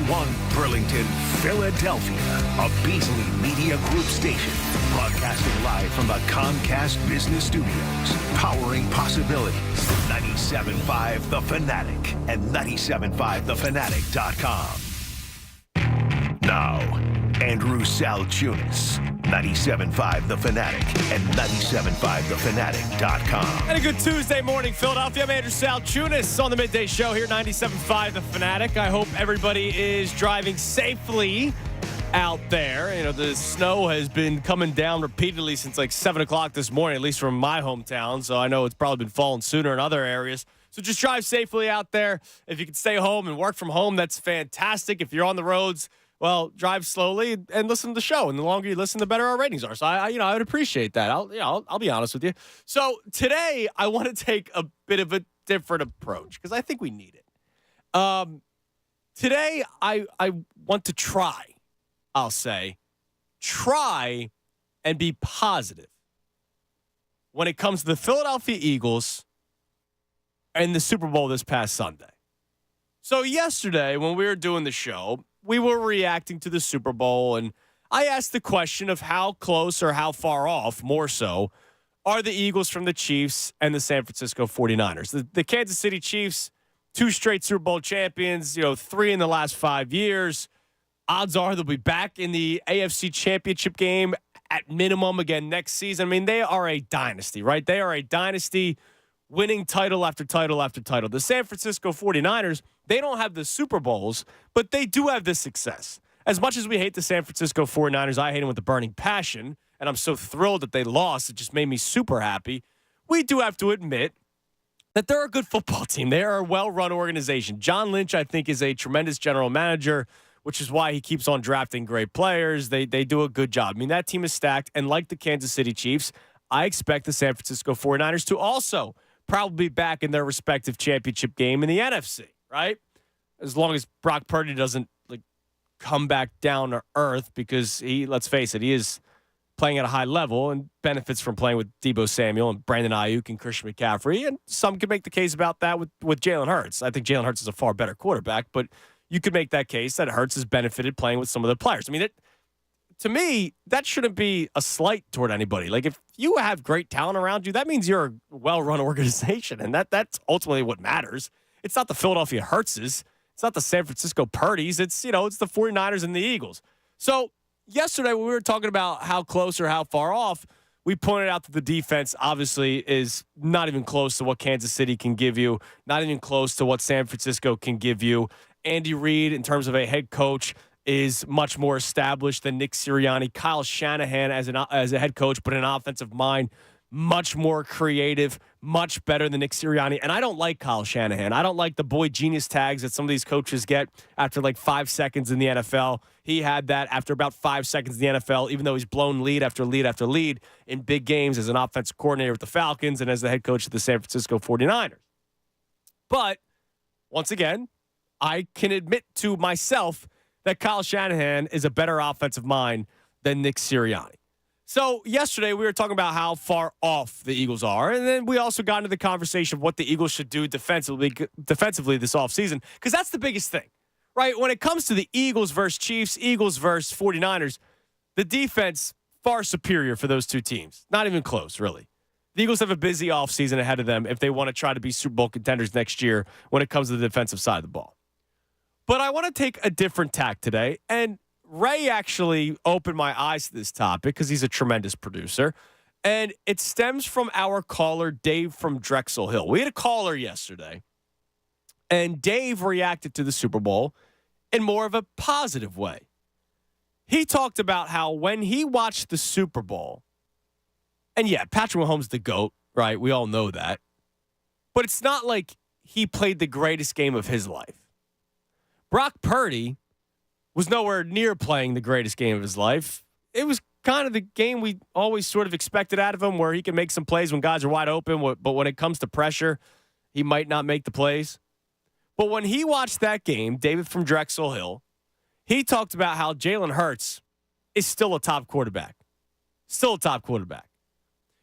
101 Burlington, Philadelphia, a Beasley Media Group station. Broadcasting live from the Comcast Business Studios. Powering possibilities. 97.5 The Fanatic and 97.5thefanatic.com. Now, Andrew Salchunas. 97.5 The Fanatic and 97.5thefanatic.com. And a good Tuesday morning, Philadelphia. I'm Andrew Salchunas on the Midday Show here, 97.5 The Fanatic. I hope everybody is driving safely out there. You know, the snow has been coming down repeatedly since like 7 o'clock this morning, at least from my hometown. So I know it's probably been falling sooner in other areas. So just drive safely out there. If you can stay home and work from home, that's fantastic. If you're on the roads, well, drive slowly and listen to the show. And the longer you listen, the better our ratings are. So I would appreciate that. I'll be honest with you. So today I want to take a bit of a different approach because I think we need it. Today I want to try and be positive when it comes to the Philadelphia Eagles and the Super Bowl this past Sunday. So yesterday when we were doing the show, we were reacting to the Super Bowl, and I asked the question of how close or how far off, more so, are the Eagles from the Chiefs and the San Francisco 49ers. The Kansas City Chiefs, 2 straight Super Bowl champions, 3 in the last 5 years. Odds are they'll be back in the AFC Championship game at minimum again next season. I mean, they are a dynasty, right? They are a dynasty winning title after title after title. The San Francisco 49ers, they don't have the Super Bowls, but they do have this success. As much as we hate the San Francisco 49ers, I hate them with a burning passion, and I'm so thrilled that they lost. It just made me super happy. We do have to admit that they're a good football team. They are a well-run organization. John Lynch, I think, is a tremendous general manager, which is why he keeps on drafting great players. They do a good job. I mean, that team is stacked, and like the Kansas City Chiefs, I expect the San Francisco 49ers to also probably back in their respective championship game in the NFC, right? As long as Brock Purdy doesn't come back down to earth, because let's face it, he is playing at a high level and benefits from playing with Deebo Samuel and Brandon Ayuk and Christian McCaffrey. And some could make the case about that with Jalen Hurts. I think Jalen Hurts is a far better quarterback, but you could make that case that Hurts has benefited playing with some of the players. I mean, to me, that shouldn't be a slight toward anybody. Like, if you have great talent around you, that means you're a well-run organization, and that's ultimately what matters. It's not the Philadelphia Hurtses. It's not the San Francisco Purdy's. It's the 49ers and the Eagles. So yesterday when we were talking about how close or how far off, we pointed out that the defense obviously is not even close to what Kansas City can give you, not even close to what San Francisco can give you. Andy Reid, in terms of a head coach, is much more established than Nick Sirianni. Kyle Shanahan as a head coach, but an offensive mind, much more creative, much better than Nick Sirianni. And I don't like Kyle Shanahan. I don't like the boy genius tags that some of these coaches get after like 5 seconds in the NFL. He had that after about 5 seconds in the NFL, even though he's blown lead after lead after lead in big games as an offensive coordinator with the Falcons and as the head coach of the San Francisco 49ers. But once again, I can admit to myself that Kyle Shanahan is a better offensive mind than Nick Sirianni. So yesterday we were talking about how far off the Eagles are, and then we also got into the conversation of what the Eagles should do defensively this offseason, because that's the biggest thing, right? When it comes to the Eagles versus Chiefs, Eagles versus 49ers, the defense far superior for those two teams. Not even close, really. The Eagles have a busy offseason ahead of them if they want to try to be Super Bowl contenders next year when it comes to the defensive side of the ball. But I want to take a different tack today, and Ray actually opened my eyes to this topic because he's a tremendous producer, and it stems from our caller, Dave from Drexel Hill. We had a caller yesterday, and Dave reacted to the Super Bowl in more of a positive way. He talked about how when he watched the Super Bowl, and yeah, Patrick Mahomes the GOAT, right? We all know that. But it's not like he played the greatest game of his life. Brock Purdy was nowhere near playing the greatest game of his life. It was kind of the game we always sort of expected out of him, where he can make some plays when guys are wide open, but when it comes to pressure, he might not make the plays. But when he watched that game, David from Drexel Hill, he talked about how Jalen Hurts is still a top quarterback. Still a top quarterback.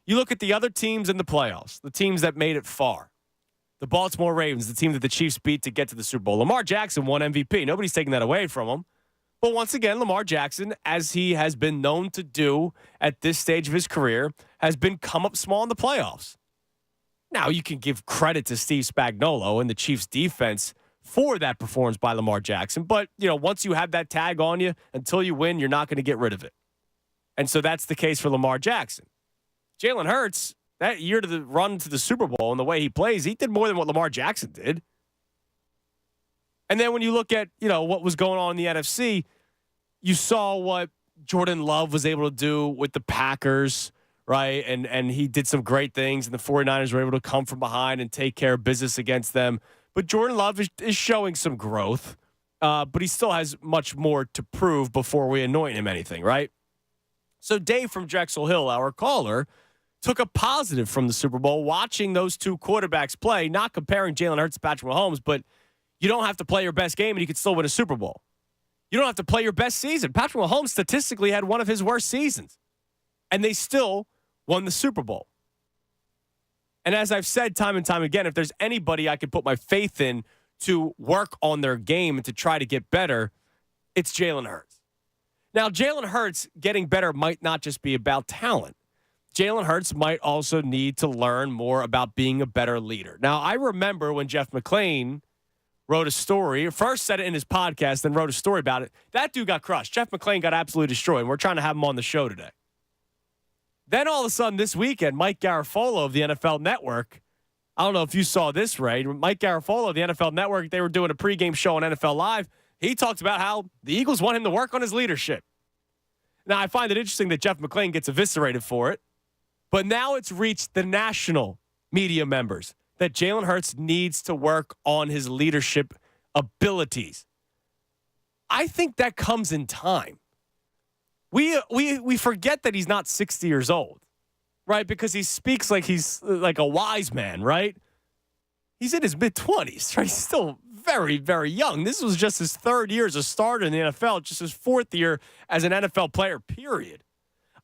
You look at the other teams in the playoffs, the teams that made it far. The Baltimore Ravens, the team that the Chiefs beat to get to the Super Bowl. Lamar Jackson won MVP. Nobody's taking that away from him. But once again, Lamar Jackson, as he has been known to do at this stage of his career, has been come up small in the playoffs. Now, you can give credit to Steve Spagnuolo and the Chiefs defense for that performance by Lamar Jackson. But, once you have that tag on you, until you win, you're not going to get rid of it. And so that's the case for Lamar Jackson. Jalen Hurts, that year to the run to the Super Bowl and the way he plays, he did more than what Lamar Jackson did. And then when you look at, what was going on in the NFC, you saw what Jordan Love was able to do with the Packers, right? And he did some great things, and the 49ers were able to come from behind and take care of business against them. But Jordan Love is showing some growth, but he still has much more to prove before we anoint him anything, right? So Dave from Drexel Hill, our caller, took a positive from the Super Bowl, watching those two quarterbacks play, not comparing Jalen Hurts to Patrick Mahomes, but you don't have to play your best game and you can still win a Super Bowl. You don't have to play your best season. Patrick Mahomes statistically had one of his worst seasons, and they still won the Super Bowl. And as I've said time and time again, if there's anybody I could put my faith in to work on their game and to try to get better, it's Jalen Hurts. Now, Jalen Hurts getting better might not just be about talent. Jalen Hurts might also need to learn more about being a better leader. Now, I remember when Jeff McClain wrote a story, first said it in his podcast, then wrote a story about it. That dude got crushed. Jeff McClain got absolutely destroyed, and we're trying to have him on the show today. Then all of a sudden this weekend, Mike Garafolo of the NFL Network, I don't know if you saw this, Ray, Mike Garafolo of the NFL Network, they were doing a pregame show on NFL Live. He talked about how the Eagles want him to work on his leadership. Now, I find it interesting that Jeff McClain gets eviscerated for it, but now it's reached the national media members that Jalen Hurts needs to work on his leadership abilities. I think that comes in time. We forget that he's not 60 years old, right? Because he speaks like he's like a wise man, right? He's in his mid-20s, right? He's still very, very young. This was just his third year as a starter in the NFL, just his fourth year as an NFL player, period.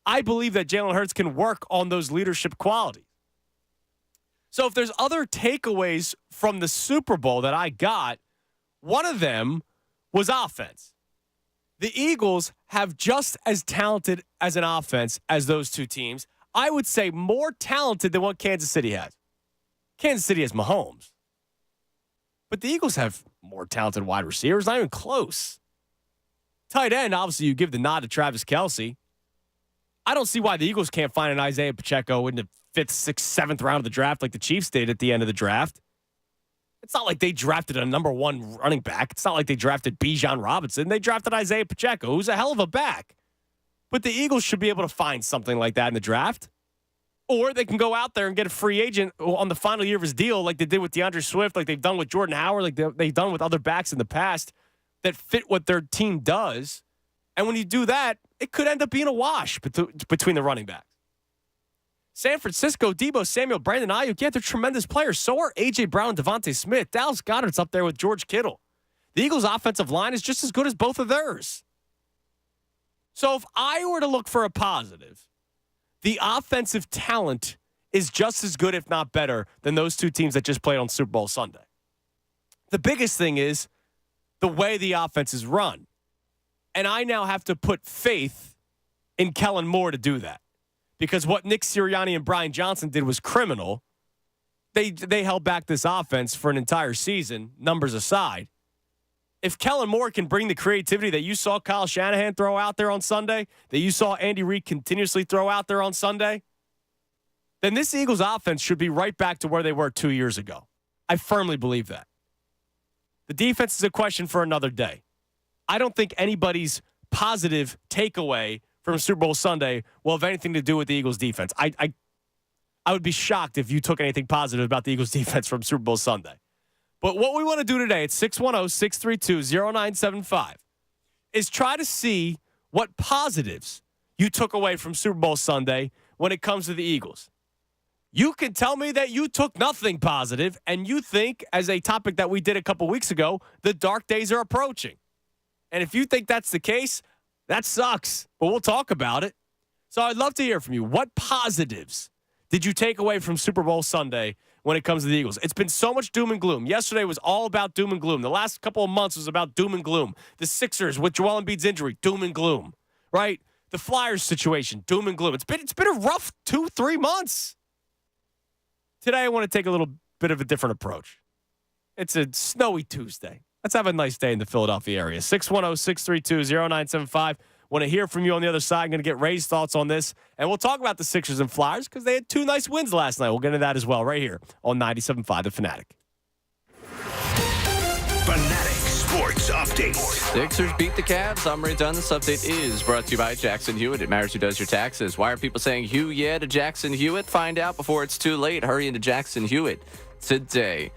I believe that Jalen Hurts can work on those leadership qualities. So if there's other takeaways from the Super Bowl that I got, one of them was offense. The Eagles have just as talented as an offense as those two teams. I would say more talented than what Kansas City has. Kansas City has Mahomes. But the Eagles have more talented wide receivers, not even close. Tight end, obviously, you give the nod to Travis Kelce. I don't see why the Eagles can't find an Isaiah Pacheco in the 5th, 6th, 7th round of the draft like the Chiefs did at the end of the draft. It's not like they drafted a number one running back. It's not like they drafted Bijan Robinson. They drafted Isaiah Pacheco, who's a hell of a back. But the Eagles should be able to find something like that in the draft. Or they can go out there and get a free agent on the final year of his deal like they did with DeAndre Swift, like they've done with Jordan Howard, like they've done with other backs in the past that fit what their team does. And when you do that, it could end up being a wash between the running backs. San Francisco, Deebo Samuel, Brandon Ayuk, yeah, they're tremendous players. So are A.J. Brown and Devontae Smith. Dallas Goedert's up there with George Kittle. The Eagles' offensive line is just as good as both of theirs. So if I were to look for a positive, the offensive talent is just as good, if not better, than those two teams that just played on Super Bowl Sunday. The biggest thing is the way the offense is run. And I now have to put faith in Kellen Moore to do that. Because what Nick Sirianni and Brian Johnson did was criminal. They held back this offense for an entire season, numbers aside. If Kellen Moore can bring the creativity that you saw Kyle Shanahan throw out there on Sunday, that you saw Andy Reid continuously throw out there on Sunday, then this Eagles offense should be right back to where they were 2 years ago. I firmly believe that. The defense is a question for another day. I don't think anybody's positive takeaway from Super Bowl Sunday will have anything to do with the Eagles defense. I would be shocked if you took anything positive about the Eagles defense from Super Bowl Sunday. But what we want to do today at 610-632-0975 is try to see what positives you took away from Super Bowl Sunday when it comes to the Eagles. You can tell me that you took nothing positive and you think, as a topic that we did a couple weeks ago, the dark days are approaching. And if you think that's the case, that sucks, but we'll talk about it. So I'd love to hear from you. What positives did you take away from Super Bowl Sunday when it comes to the Eagles? It's been so much doom and gloom. Yesterday was all about doom and gloom. The last couple of months was about doom and gloom. The Sixers with Joel Embiid's injury, doom and gloom, right? The Flyers situation, doom and gloom. It's been a rough 2-3 months. Today, I want to take a little bit of a different approach. It's a snowy Tuesday. Let's have a nice day in the Philadelphia area. 610-632-0975. Want to hear from you on the other side. I'm going to get Ray's thoughts on this. And we'll talk about the Sixers and Flyers because they had 2 nice wins last night. We'll get into that as well right here on 97.5 The Fanatic. Fanatic Sports Update. Sixers beat the Cavs. I'm Ray Dunn. This update is brought to you by Jackson Hewitt. It matters who does your taxes. Why are people saying Hugh yeah to Jackson Hewitt? Find out before it's too late. Hurry into Jackson Hewitt today.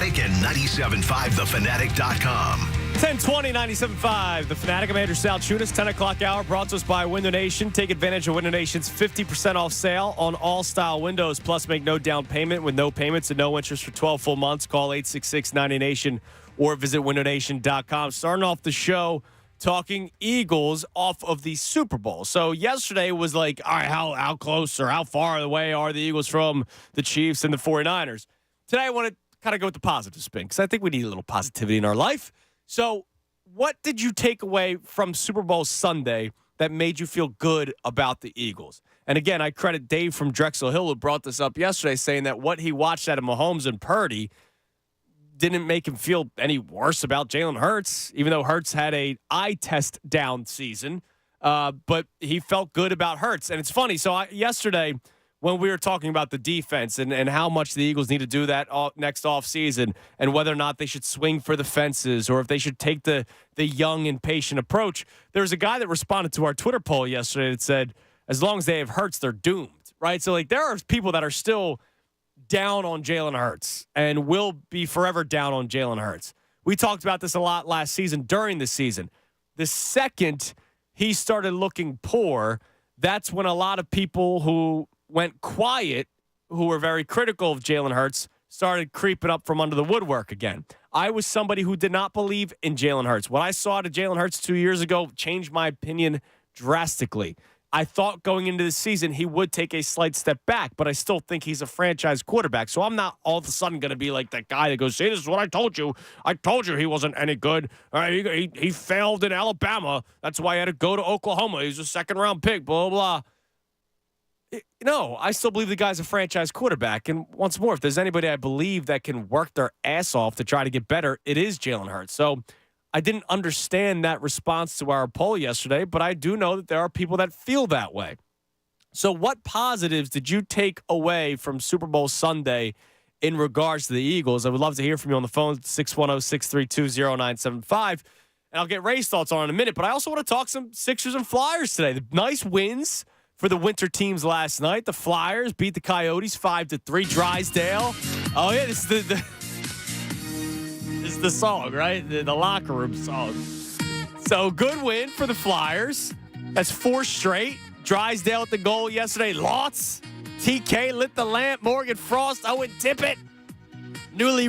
Fanatic and 97.5 thefanatic.com. 1020 97.5 The Fanatic. I'm Andrew Salchunas. 10 o'clock hour brought to us by Window Nation. Take advantage of Window Nation's 50% off sale on all style windows. Plus, make no down payment with no payments and no interest for 12 full months. Call 866-90Nation or visit windownation.com. Starting off the show talking Eagles off of the Super Bowl. So yesterday was like, all right, how close or how far away are the Eagles from the Chiefs and the 49ers? Today I want to kind of go with the positive spin because I think we need a little positivity in our life. So what did you take away from Super Bowl Sunday that made you feel good about the Eagles? And again, I credit Dave from Drexel Hill who brought this up yesterday, saying that what he watched out of Mahomes and Purdy didn't make him feel any worse about Jalen Hurts, even though Hurts had a eye test down season. But he felt good about Hurts. And it's funny. So yesterday, when we were talking about the defense and how much the Eagles need to do that next offseason and whether or not they should swing for the fences or if they should take the young and patient approach, there was a guy that responded to our Twitter poll yesterday that said, as long as they have Hurts, they're doomed, right? So, like, there are people that are still down on Jalen Hurts and will be forever down on Jalen Hurts. We talked about this a lot last season during the season. The second he started looking poor, that's when a lot of people who went quiet, who were very critical of Jalen Hurts, started creeping up from under the woodwork again. I was somebody who did not believe in Jalen Hurts. What I saw to Jalen Hurts 2 years ago changed my opinion drastically. I thought going into the season he would take a slight step back, but I still think he's a franchise quarterback. So I'm not all of a sudden going to be like that guy that goes, see, this is what I told you. I told you he wasn't any good. He failed in Alabama. That's why he had to go to Oklahoma. He's a second-round pick, blah, blah, blah. No, I still believe the guy's a franchise quarterback. And once more, if there's anybody I believe that can work their ass off to try to get better, it is Jalen Hurts. So I didn't understand that response to our poll yesterday, but I do know that there are people that feel that way. So what positives did you take away from Super Bowl Sunday in regards to the Eagles? I would love to hear from you on the phone, 610-632-0975. And I'll get Ray's thoughts on it in a minute, but I also want to talk some Sixers and Flyers today. The nice wins for the winter teams last night. The Flyers beat the Coyotes 5-3. Drysdale. Oh, yeah, this is the song, right? The locker room song. So good win for the Flyers. That's 4 straight. Drysdale at the goal yesterday. Lots. TK lit the lamp. Morgan Frost. Owen Tippett. Newly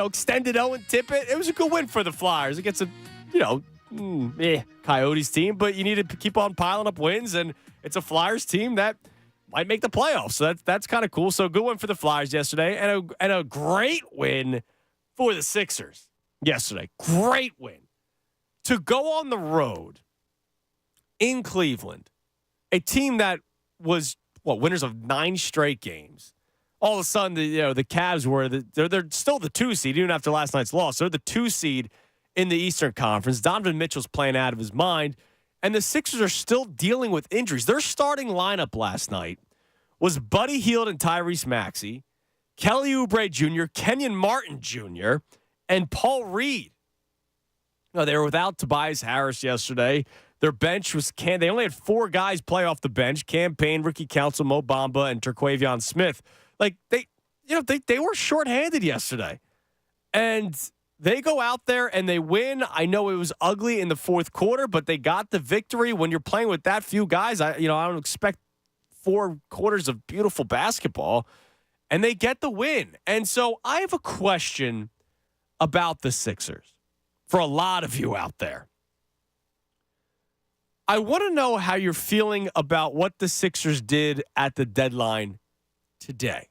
extended Owen Tippett. It was a good win for the Flyers against a, Coyotes team. But you need to keep on piling up wins, and it's a Flyers team that might make the playoffs. So that's kind of cool. So good win for the Flyers yesterday, and a great win for the Sixers yesterday. Great win. To go on the road in Cleveland, a team that was, winners of 9 straight games. All of a sudden, the Cavs were, they're still the 2 seed, even after last night's loss. They're the 2 seed in the Eastern Conference. Donovan Mitchell's playing out of his mind, and the Sixers are still dealing with injuries. Their starting lineup last night was Buddy Hield and Tyrese Maxey, Kelly Oubre Jr., Kenyon Martin Jr., and Paul Reed. They were without Tobias Harris yesterday. Their bench was they only had 4 guys play off the bench: Cam Payne, Ricky Council, Mo Bamba, and Terquavion Smith. Like they were shorthanded yesterday, and they go out there and they win. I know it was ugly in the fourth quarter, but they got the victory. When you're playing with that few guys, I don't expect 4 quarters of beautiful basketball. And they get the win. And so I have a question about the Sixers for a lot of you out there. I want to know how you're feeling about what the Sixers did at the deadline today.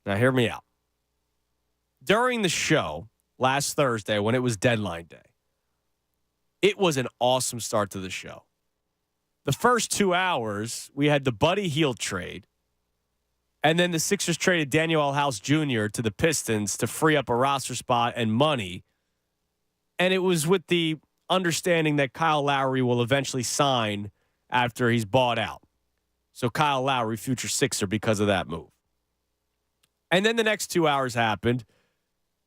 Now, hear me out. During the show last Thursday, when it was deadline day, it was an awesome start to the show. The first 2 hours, we had the Buddy Hield trade. And then the Sixers traded Daniel House Jr. to the Pistons to free up a roster spot and money. And it was with the understanding that Kyle Lowry will eventually sign after he's bought out. So Kyle Lowry, future Sixer, because of that move. And then the next 2 hours happened,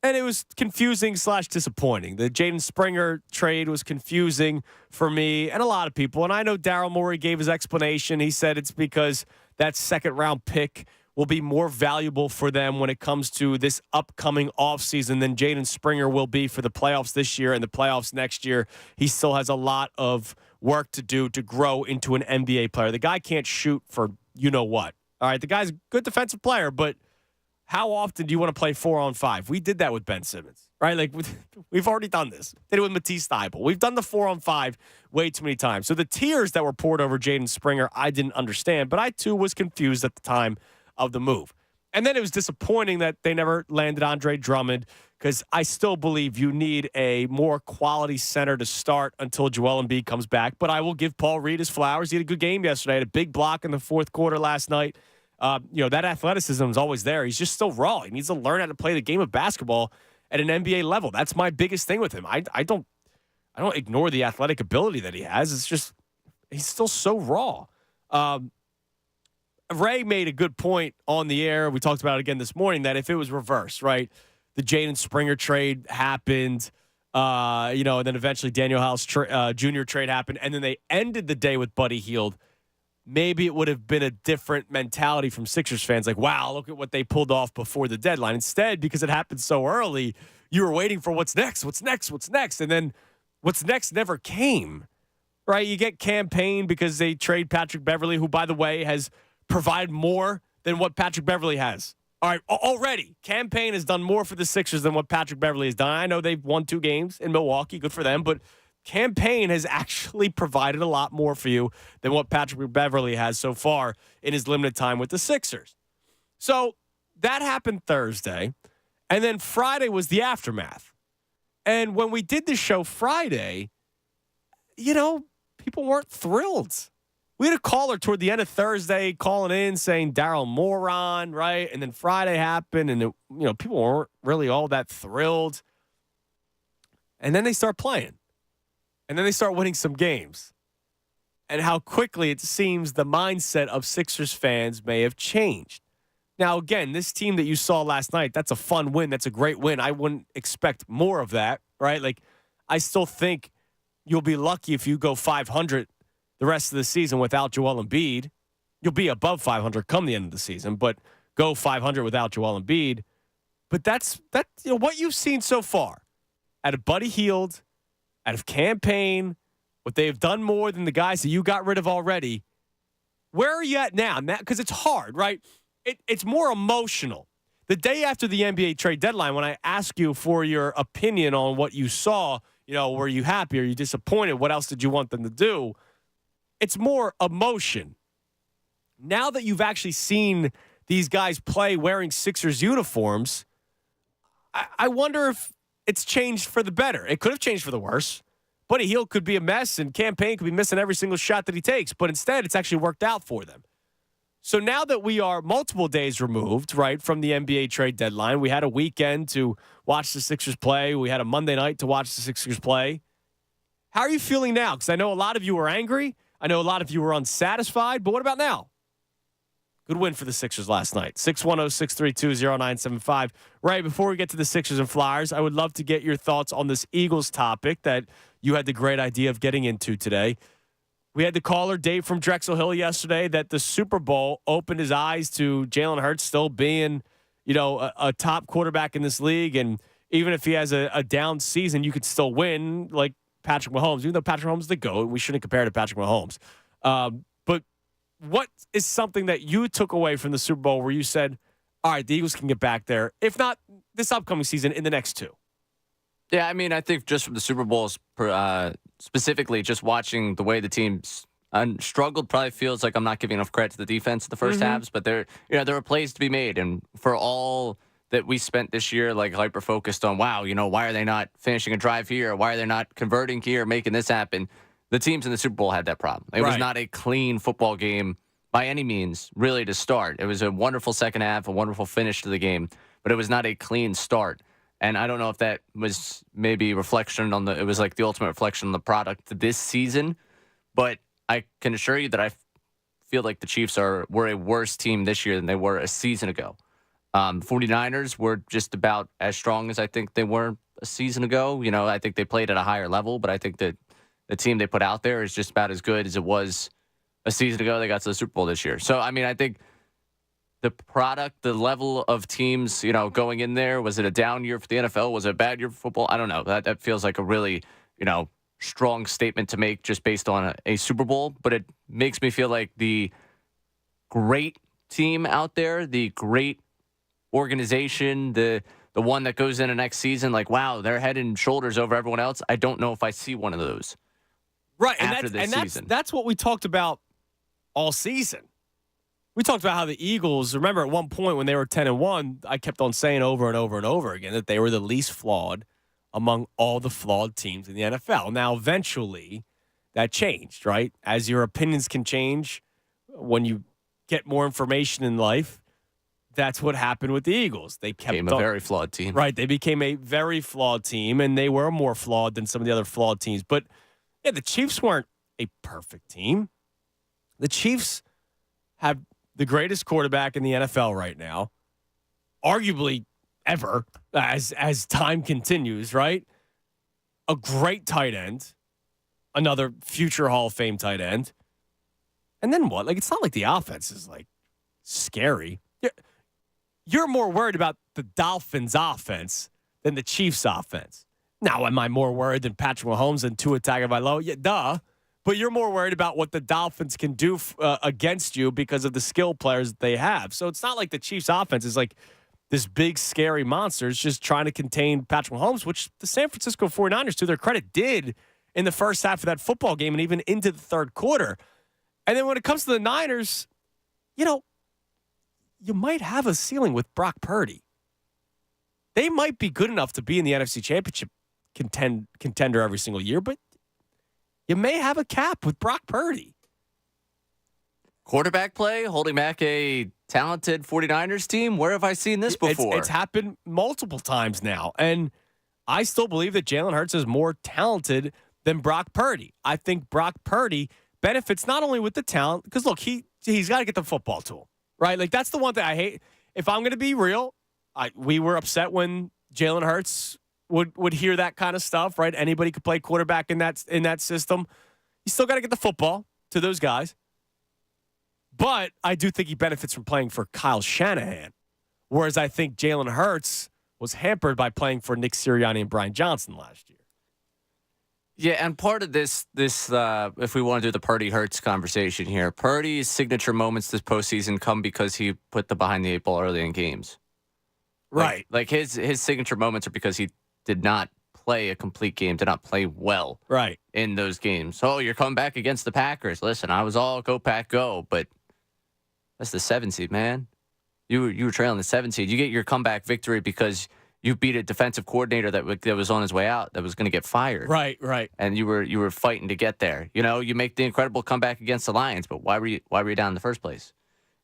and it was confusing / disappointing. The Jaden Springer trade was confusing for me and a lot of people. And I know Daryl Morey gave his explanation. He said it's because that second-round pick will be more valuable for them when it comes to this upcoming offseason than Jaden Springer will be for the playoffs this year and the playoffs next year. He still has a lot of work to do to grow into an NBA player. The guy can't shoot for you-know-what. All right, the guy's a good defensive player, but how often do you want to play 4-on-5? We did that with Ben Simmons, right? Like, we've already done this. Did it with Matisse Thybulle. We've done the 4-on-5 way too many times. So the tears that were poured over Jaden Springer, I didn't understand, but I, too, was confused at the time of the move. And then it was disappointing that they never landed Andre Drummond, because I still believe you need a more quality center to start until Joel Embiid comes back. But I will give Paul Reed his flowers. He had a good game yesterday. Had a big block in the fourth quarter last night. That athleticism is always there. He's just still raw. He needs to learn how to play the game of basketball at an NBA level. That's my biggest thing with him. I don't ignore the athletic ability that he has. It's just he's still so raw. Ray made a good point on the air. We talked about it again this morning, that if it was reversed, right, the Jaden Springer trade happened, and then eventually Daniel House Jr. trade happened, and then they ended the day with Buddy Hield, maybe it would have been a different mentality from Sixers fans. Like, wow, look at what they pulled off before the deadline. Instead, because it happened so early, you were waiting for what's next. And then what's next never came, right? You get campaign because they trade Patrick Beverley, who, by the way, has provided more than what Patrick Beverley has. All right, already, campaign has done more for the Sixers than what Patrick Beverley has done. I know they've won 2 games in Milwaukee. Good for them. But campaign has actually provided a lot more for you than what Patrick Beverley has so far in his limited time with the Sixers. So that happened Thursday. And then Friday was the aftermath. And when we did the show Friday, people weren't thrilled. We had a caller toward the end of Thursday calling in saying Daryl moron, right? And then Friday happened, and people weren't really all that thrilled. And then they start playing. And then they start winning some games. And how quickly it seems the mindset of Sixers fans may have changed. Now, again, this team that you saw last night, that's a fun win. That's a great win. I wouldn't expect more of that, right? Like, I still think you'll be lucky if you go 500 the rest of the season without Joel Embiid. You'll be above 500 come the end of the season, but go 500 without Joel Embiid. But that's what you've seen so far out of Buddy Hield, out of campaign, what they've done more than the guys that you got rid of already. Where are you at now? Because it's hard, right? It's more emotional. The day after the NBA trade deadline, when I ask you for your opinion on what you saw, were you happy? Are you disappointed? What else did you want them to do? It's more emotion. Now that you've actually seen these guys play wearing Sixers uniforms, I wonder if it's changed for the better. It could have changed for the worse. Buddy Hield could be a mess, and campaign could be missing every single shot that he takes. But instead, it's actually worked out for them. So now that we are multiple days removed, right, from the NBA trade deadline, we had a weekend to watch the Sixers play. We had a Monday night to watch the Sixers play. How are you feeling now? Because I know a lot of you were angry. I know a lot of you were unsatisfied, but what about now? Good win for the Sixers last night. 610-632-0975. Right, before we get to the Sixers and Flyers, I would love to get your thoughts on this Eagles topic that you had the great idea of getting into today. We had the caller, Dave from Drexel Hill, yesterday, that the Super Bowl opened his eyes to Jalen Hurts still being, a top quarterback in this league. And even if he has a down season, you could still win, like Patrick Mahomes. Even though Patrick Mahomes is the GOAT, we shouldn't compare to Patrick Mahomes. But what is something that you took away from the Super Bowl where you said, all right, the Eagles can get back there, if not this upcoming season, in the next 2? Yeah, I mean, I think just from the Super Bowls, specifically just watching the way the teams struggled, probably feels like I'm not giving enough credit to the defense in the first halves, but there were plays to be made. And for all that we spent this year, like hyper-focused on, wow, why are they not finishing a drive here? Why are they not converting here, making this happen? The teams in the Super Bowl had that problem. It was not a clean football game by any means, really, to start. It was a wonderful second half, a wonderful finish to the game, but it was not a clean start. And I don't know if that was maybe reflection on it was like the ultimate reflection on the product this season, but I can assure you that I feel like the Chiefs were a worse team this year than they were a season ago. 49ers were just about as strong as I think they were a season ago. I think they played at a higher level, but I think that the team they put out there is just about as good as it was a season ago. They got to the Super Bowl this year. So, I mean, I think the product, the level of teams, going in there? Was it a down year for the NFL? Was it a bad year for football? I don't know. That feels like a really, strong statement to make just based on a Super Bowl. But it makes me feel like the great team out there, the great organization, the one that goes into next season, like, wow, they're head and shoulders over everyone else. I don't know if I see one of those. Right. After this season. That's what we talked about all season. We talked about how the Eagles, remember at one point when they were 10-1, I kept on saying over and over and over again that they were the least flawed among all the flawed teams in the NFL. Now, eventually, that changed, right? As your opinions can change when you get more information in life, that's what happened with the Eagles. They became a very flawed team. Right. They became a very flawed team, and they were more flawed than some of the other flawed teams. But, yeah, the Chiefs weren't a perfect team. The Chiefs have the greatest quarterback in the NFL right now, arguably ever, as time continues, right? A great tight end, another future Hall of Fame tight end. And then what? Like, it's not like the offense is, like, scary. You're more worried about the Dolphins' offense than the Chiefs' offense. Now, am I more worried than Patrick Mahomes and Tua Tagovailoa? Yeah, duh. But you're more worried about what the Dolphins can do against you because of the skill players that they have. So it's not like the Chiefs' offense is like this big, scary monster. It's just trying to contain Patrick Mahomes, which the San Francisco 49ers, to their credit, did in the first half of that football game and even into the third quarter. And then when it comes to the Niners, you might have a ceiling with Brock Purdy. They might be good enough to be in the NFC Championship contender every single year, but you may have a cap with Brock Purdy. Quarterback play, holding back a talented 49ers team? Where have I seen this before? It's happened multiple times now. And I still believe that Jalen Hurts is more talented than Brock Purdy. I think Brock Purdy benefits not only with the talent, because, look, he's got to get the football to him, right? Like, that's the one thing I hate. If I'm going to be real, we were upset when Jalen Hurts would hear that kind of stuff, right? Anybody could play quarterback in that system. You still got to get the football to those guys. But I do think he benefits from playing for Kyle Shanahan, whereas I think Jalen Hurts was hampered by playing for Nick Sirianni and Brian Johnson last year. Yeah, and part of this, if we want to do the Purdy-Hurts conversation here, Purdy's signature moments this postseason come because he put the behind the eight ball early in games. Right. Like his signature moments are because he did not play a complete game, did not play well in those games. So you're coming back against the Packers. Listen, I was all go Pack go, but that's the 7 seed, man. You were trailing the 7 seed. You get your comeback victory because you beat a defensive coordinator that was on his way out, that was going to get fired. Right. And you were fighting to get there. You make the incredible comeback against the Lions, but why were you down in the first place?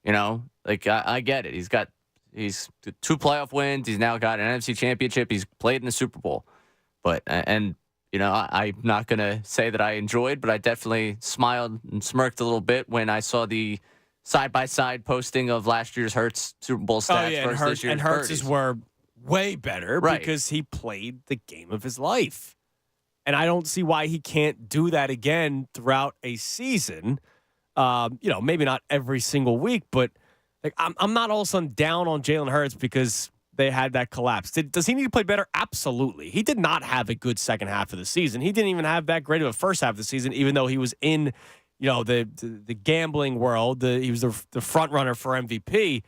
Like I get it. He's 2 playoff wins. He's now got an NFC championship. He's played in the Super Bowl. But, I'm not going to say that I enjoyed, but I definitely smiled and smirked a little bit when I saw the side-by-side posting of last year's Hurts Super Bowl stats versus this year's Hurts' were way better because he played the game of his life. And I don't see why he can't do that again throughout a season. Maybe not every single week, but like I'm not all of a sudden down on Jalen Hurts because they had that collapse. Does he need to play better? Absolutely. He did not have a good second half of the season. He didn't even have that great of a first half of the season, even though he was in, the gambling world. He was the front runner for MVP.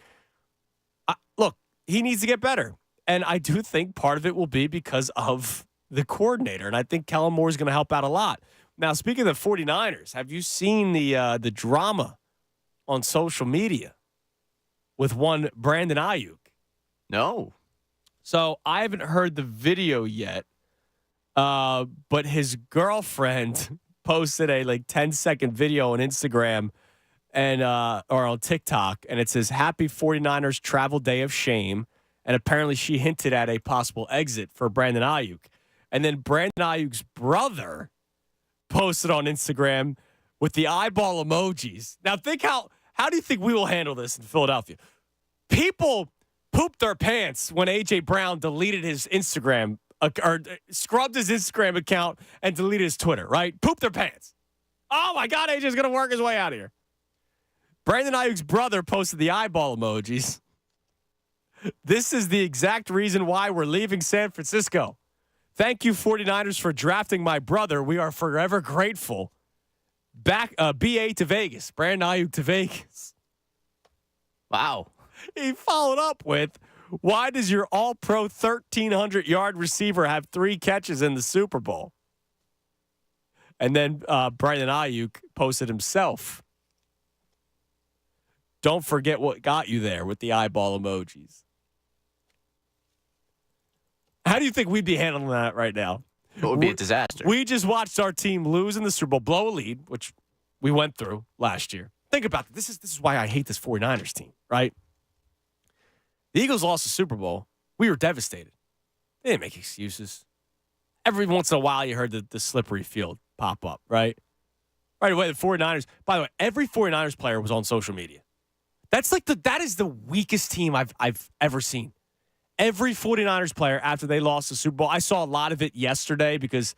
Look, he needs to get better. And I do think part of it will be because of the coordinator. And I think Kellen Moore is going to help out a lot. Now, speaking of the 49ers, have you seen the drama on social media with one Brandon Ayuk? No. So I haven't heard the video yet, but his girlfriend posted a 10-second video on Instagram and or on TikTok, and it says, "Happy 49ers travel day of shame." And apparently she hinted at a possible exit for Brandon Ayuk. And then Brandon Ayuk's brother posted on Instagram with the eyeball emojis. Now think how do you think we will handle this in Philadelphia? People pooped their pants when A.J. Brown deleted his Instagram or scrubbed his Instagram account and deleted his Twitter, right? Pooped their pants. Oh, my God, A.J.'s going to work his way out of here. Brandon Ayuk's brother posted the eyeball emojis. This is the exact reason why we're leaving San Francisco. Thank you, 49ers, for drafting my brother. We are forever grateful. Back BA to Vegas. Brandon Ayuk to Vegas. Wow. He followed up with, why does your all-pro 1,300-yard receiver have 3 catches in the Super Bowl? And then Brandon Ayuk posted himself. Don't forget what got you there with the eyeball emojis. How do you think we'd be handling that right now? It would be a disaster. We just watched our team lose in the Super Bowl, blow a lead, which we went through last year. Think about it. This is why I hate this 49ers team, right? The Eagles lost the Super Bowl. We were devastated. They didn't make excuses. Every once in a while, you heard the slippery field pop up, right? Right away, the 49ers. By the way, every 49ers player was on social media. That is the weakest team I've ever seen. Every 49ers player, after they lost the Super Bowl, I saw a lot of it yesterday because,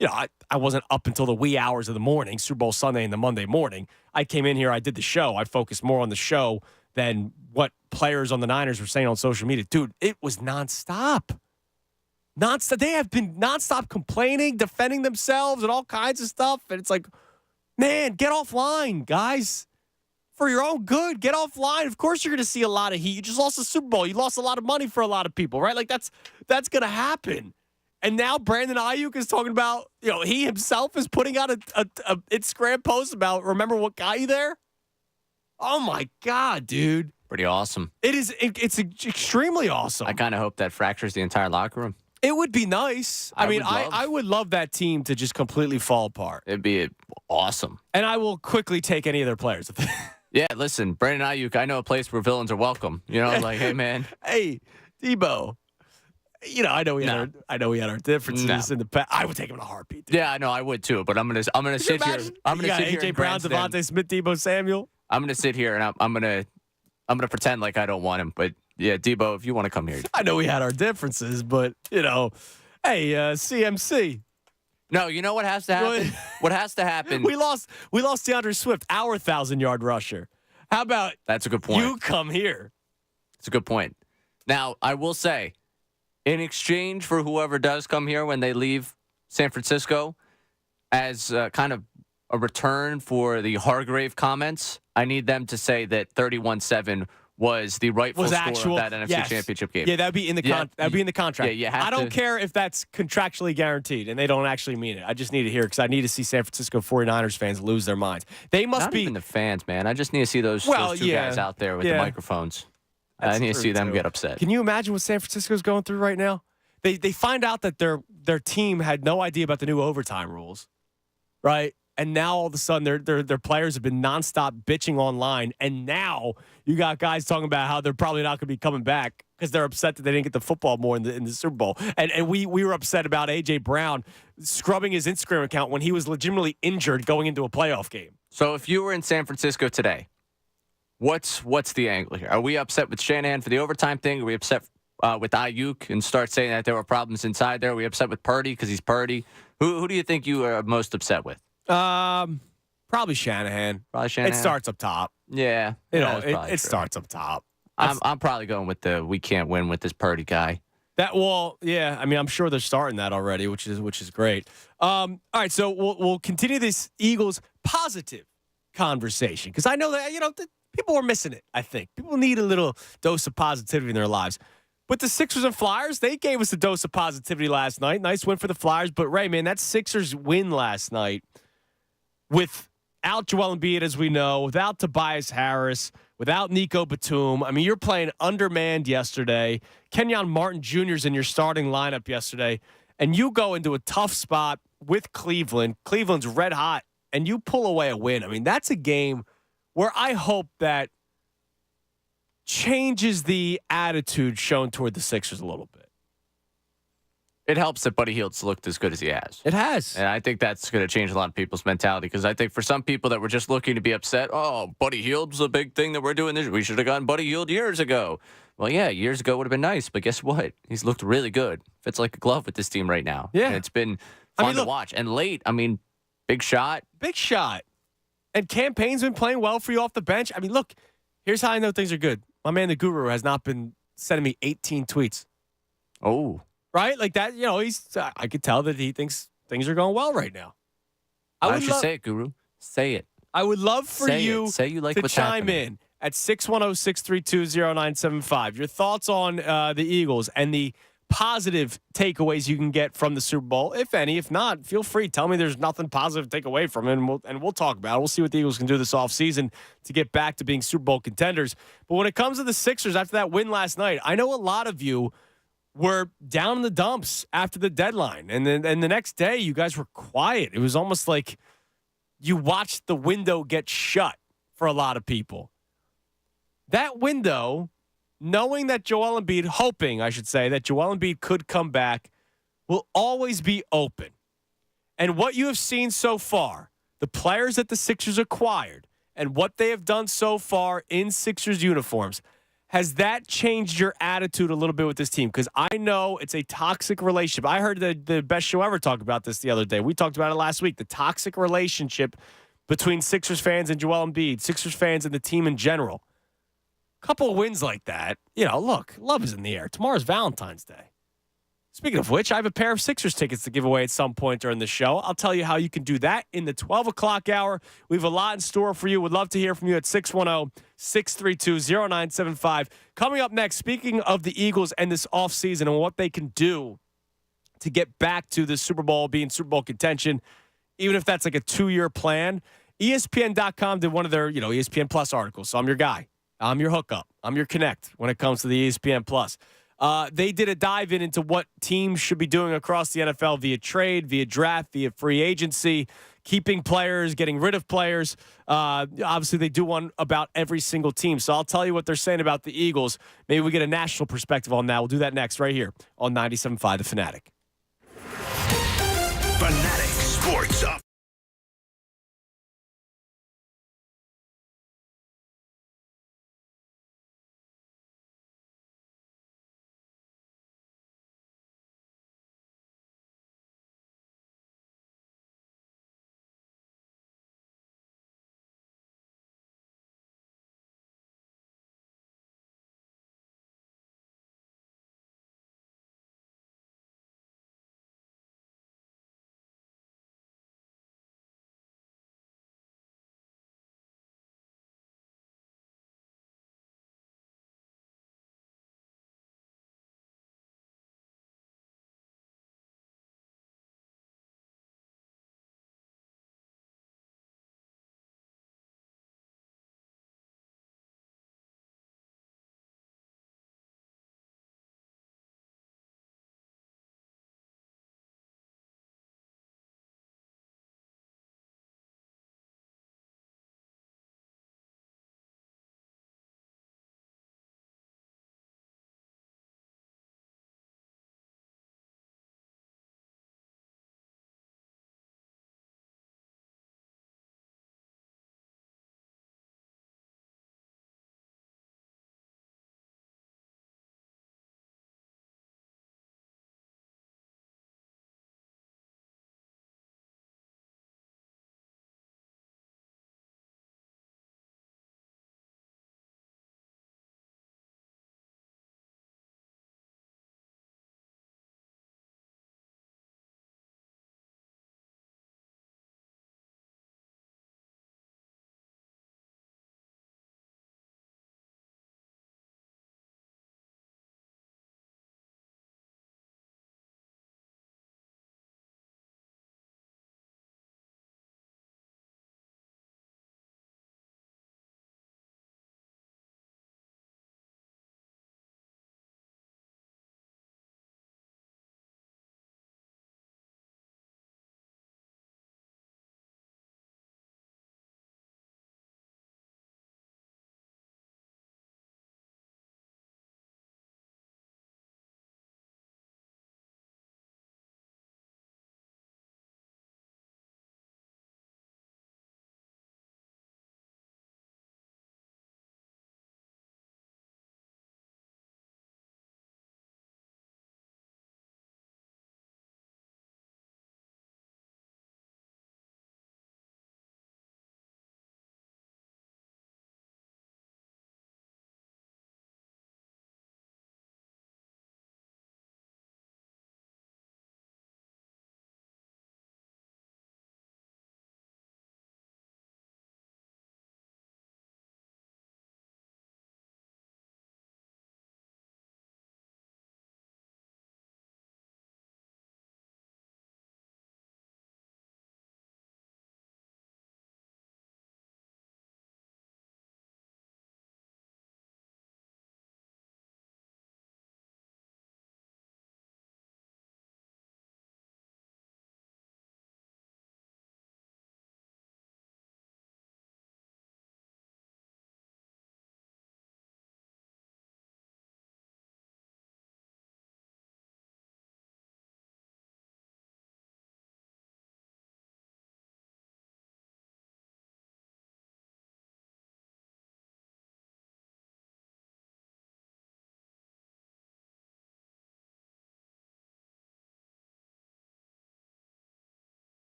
I wasn't up until the wee hours of the morning, Super Bowl Sunday and the Monday morning. I came in here, I did the show. I focused more on the show than what players on the Niners were saying on social media. Dude, it was nonstop. Nonstop. They have been nonstop complaining, defending themselves, and all kinds of stuff. And it's like, man, get offline, guys. For your own good, get offline. Of course you're going to see a lot of heat. You just lost the Super Bowl. You lost a lot of money for a lot of people, right? Like, that's going to happen. And now Brandon Ayuk is talking about, he himself is putting out a Instagram post about, remember what got you there? Oh, my God, dude. Pretty awesome. It's extremely awesome. I kind of hope that fractures the entire locker room. It would be nice. I would love that team to just completely fall apart. It'd be awesome. And I will quickly take any of their players. Yeah, listen, Brandon Ayuk, I know a place where villains are welcome. Like, hey, man. Hey, Debo. I know we had our differences in the past. I would take him in a heartbeat. Dude. Yeah, I know I would too. But I'm gonna sit here. I'm gonna sit here. AJ Brown, Devontae Smith, Debo Samuel. I'm gonna sit here and I'm gonna pretend like I don't want him. But yeah, Debo, if you want to come here, I know we had our differences, but hey, CMC. No, you know what has to happen? What has to happen? We lost DeAndre Swift, our 1,000-yard rusher. How about that's a good point. You come here. It's a good point. Now, I will say, in exchange for whoever does come here when they leave San Francisco, as kind of a return for the Hargrave comments, I need them to say that 31-7 was the rightful score of that NFC Championship game. Yeah, that'd be in the that'd be in the contract. Yeah, I don't care if that's contractually guaranteed and they don't actually mean it. I just need to hear it because I need to see San Francisco 49ers fans lose their minds. They must Not be even the fans, man. I just need to see those two guys out there with the microphones. I need to see them get upset. Can you imagine what San Francisco's going through right now? They find out that their team had no idea about the new overtime rules, right? And now all of a sudden their players have been nonstop bitching online, and now you got guys talking about how they're probably not going to be coming back because they're upset that they didn't get the football more in the Super Bowl. And we were upset about AJ Brown scrubbing his Instagram account when he was legitimately injured going into a playoff game. So if you were in San Francisco today, what's the angle here? Are we upset with Shanahan for the overtime thing? Are we upset with Ayuk and start saying that there were problems inside there? Are we upset with Purdy because he's Purdy? Who do you think you are most upset with? Probably Shanahan. It starts up top. Yeah. It starts up top. I'm probably going with we can't win with this Purdy guy. I'm sure they're starting that already, which is great. All right, so we'll continue this Eagles positive conversation because I know that people are missing it. I think people need a little dose of positivity in their lives. But the Sixers and Flyers, they gave us a dose of positivity last night. Nice win for the Flyers. But Ray, man, that Sixers win last night without Joel Embiid, as we know, without Tobias Harris, without Nico Batum. I mean, you're playing undermanned yesterday. Kenyon Martin Jr.'s in your starting lineup yesterday. And you go into a tough spot with Cleveland. Cleveland's red hot. And you pull away a win. I mean, that's a game where I hope that changes the attitude shown toward the Sixers a little bit. It helps that Buddy Hield's looked as good as he has. It has. And I think that's going to change a lot of people's mentality because I think for some people that were just looking to be upset, Buddy Hield's a big thing that we're doing this. We should have gotten Buddy Hield years ago. Well, yeah, years ago would have been nice, but guess what? He's looked really good. Fits like a glove with this team right now. Yeah. And it's been fun to watch. And late, big shot. Big shot. And Campaign's been playing well for you off the bench. I mean, look, here's how I know things are good. My man, the Guru, has not been sending me 18 tweets. Oh. Right? Like that, I could tell that he thinks things are going well right now. Why don't you say it, Guru? Say it. I would love for you Say you like to what's chime happening. in at 610-632-0975. Your thoughts on the Eagles and the positive takeaways you can get from the Super Bowl, if any. If not, feel free. Tell me there's nothing positive to take away from it, and we'll talk about it. We'll see what the Eagles can do this offseason to get back to being Super Bowl contenders. But when it comes to the Sixers after that win last night, I know a lot of you were down in the dumps after the deadline. And then the next day, you guys were quiet. It was almost like you watched the window get shut for a lot of people. That window, knowing that hoping, I should say, that Joel Embiid could come back, will always be open. And what you have seen so far, the players that the Sixers acquired, and what they have done so far in Sixers uniforms, has that changed your attitude a little bit with this team? Because I know it's a toxic relationship. I heard the best show ever talk about this the other day. We talked about it last week. The toxic relationship between Sixers fans and Joel Embiid, Sixers fans and the team in general. A couple of wins like that, look, love is in the air. Tomorrow's Valentine's Day. Speaking of which, I have a pair of Sixers tickets to give away at some point during the show. I'll tell you how you can do that in the 12 o'clock hour. We have a lot in store for you. Would love to hear from you at 610-632-0975. Coming up next, speaking of the Eagles and this offseason and what they can do to get back to the Super Bowl, being Super Bowl contention, even if that's like a 2-year plan, ESPN.com did one of their, ESPN Plus articles. So I'm your guy. I'm your hookup. I'm your connect when it comes to the ESPN Plus. They did a dive into what teams should be doing across the NFL via trade, via draft, via free agency, keeping players, getting rid of players. Obviously, they do one about every single team. So I'll tell you what they're saying about the Eagles. Maybe we get a national perspective on that. We'll do that next right here on 97.5 The Fanatic. Fanatic Sports Up.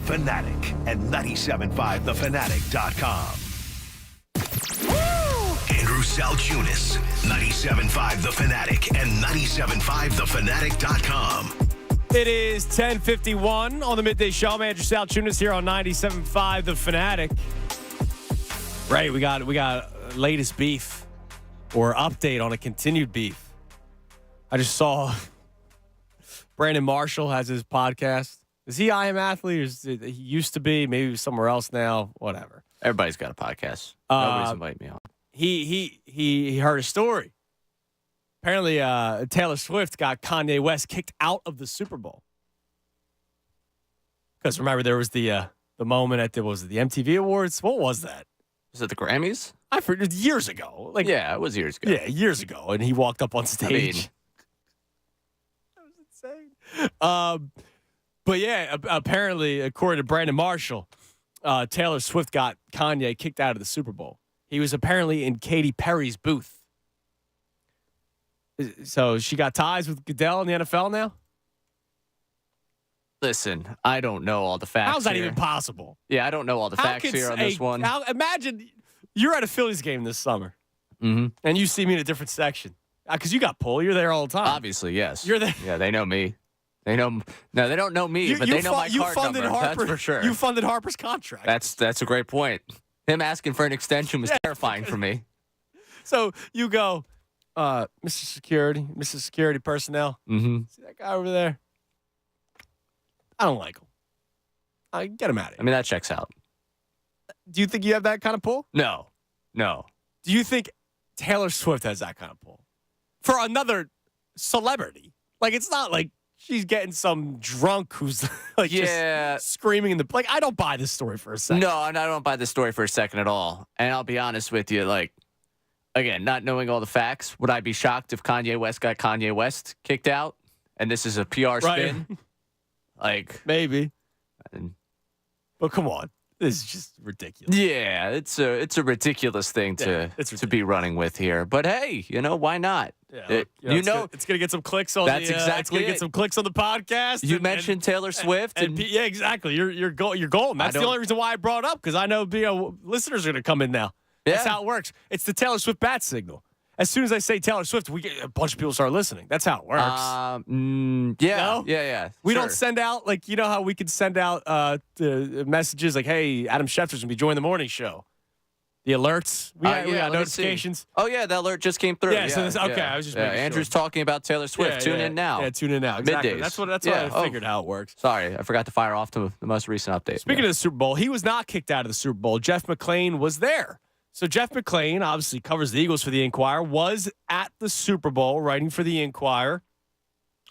Fanatic and 975thefanatic.com. Andrew Salchunas, 97.5 The Fanatic and 97.5thefanatic.com. It is 10:51 on the Midday Show. I'm Andrew Salchunas here on 97.5 The Fanatic. Right, we got latest beef or update on a continued beef. I just saw Brandon Marshall has his podcast. Is he I Am Athlete? Or is it, he used to be, maybe somewhere else now, whatever. Everybody's got a podcast. Nobody's inviting me on. He heard a story. Apparently, Taylor Swift got Kanye West kicked out of the Super Bowl. Because remember, there was the moment at the MTV Awards. What was that? Was it the Grammys? I forget. Years ago. Yeah, it was years ago. Yeah, years ago, and he walked up on stage. That was insane. But yeah, apparently, according to Brandon Marshall, Taylor Swift got Kanye kicked out of the Super Bowl. He was apparently in Katy Perry's booth. So she got ties with Goodell in the NFL now? Listen, I don't know all the facts. How's that here. even possible? Yeah, I don't know all the facts here on this one. Imagine you're at a Phillies game this summer, and you see me in a different section. Because you got pull. You're there all the time. Obviously, yes. You're there. Yeah, they know me. They know. No, they don't know me, but they know my card number. That's for sure. You funded Harper's contract. That's a great point. Him asking for an extension was terrifying for me. So you go, Mr. Security personnel. Mm-hmm. See that guy over there? I don't like him. Get him out of here. I mean, that checks out. Do you think you have that kind of pull? No. Do you think Taylor Swift has that kind of pull? For another celebrity. Like, it's not like she's getting some drunk who's like just screaming in the... Like, I don't buy this story for a second. No, and I don't buy this story for a second at all. And I'll be honest with you, like, again, not knowing all the facts, would I be shocked if Kanye West got Kanye West kicked out? And this is a PR spin? Right. Like... Maybe. But come on. This is just ridiculous. Yeah, it's a ridiculous thing to be running with here. But hey, why not? Yeah, it's gonna get some clicks on that's the. Exactly it's gonna get some clicks on the podcast. You mentioned Taylor Swift, and yeah, exactly. You're golden. That's the only reason why I brought it up, because I know listeners are gonna come in now. Yeah. That's how it works. It's the Taylor Swift bat signal. As soon as I say Taylor Swift, we get a bunch of people start listening. That's how it works. Yeah. We sure. don't send out, like, you know how we could send out the messages like, hey, Adam Schefter's going to be joining the morning show. The alerts. We got notifications. Oh, yeah, the alert just came through. Yeah, so okay, I was just making Andrew's sure. talking about Taylor Swift. Tune in now. Yeah, tune in now. Exactly. Middays. That's what I figured how it works. Sorry, I forgot to fire off to the most recent update. Speaking of the Super Bowl, he was not kicked out of the Super Bowl. Jeff McClain was there. So Jeff McClain, obviously covers the Eagles for the Inquirer, was at the Super Bowl writing for the Inquirer.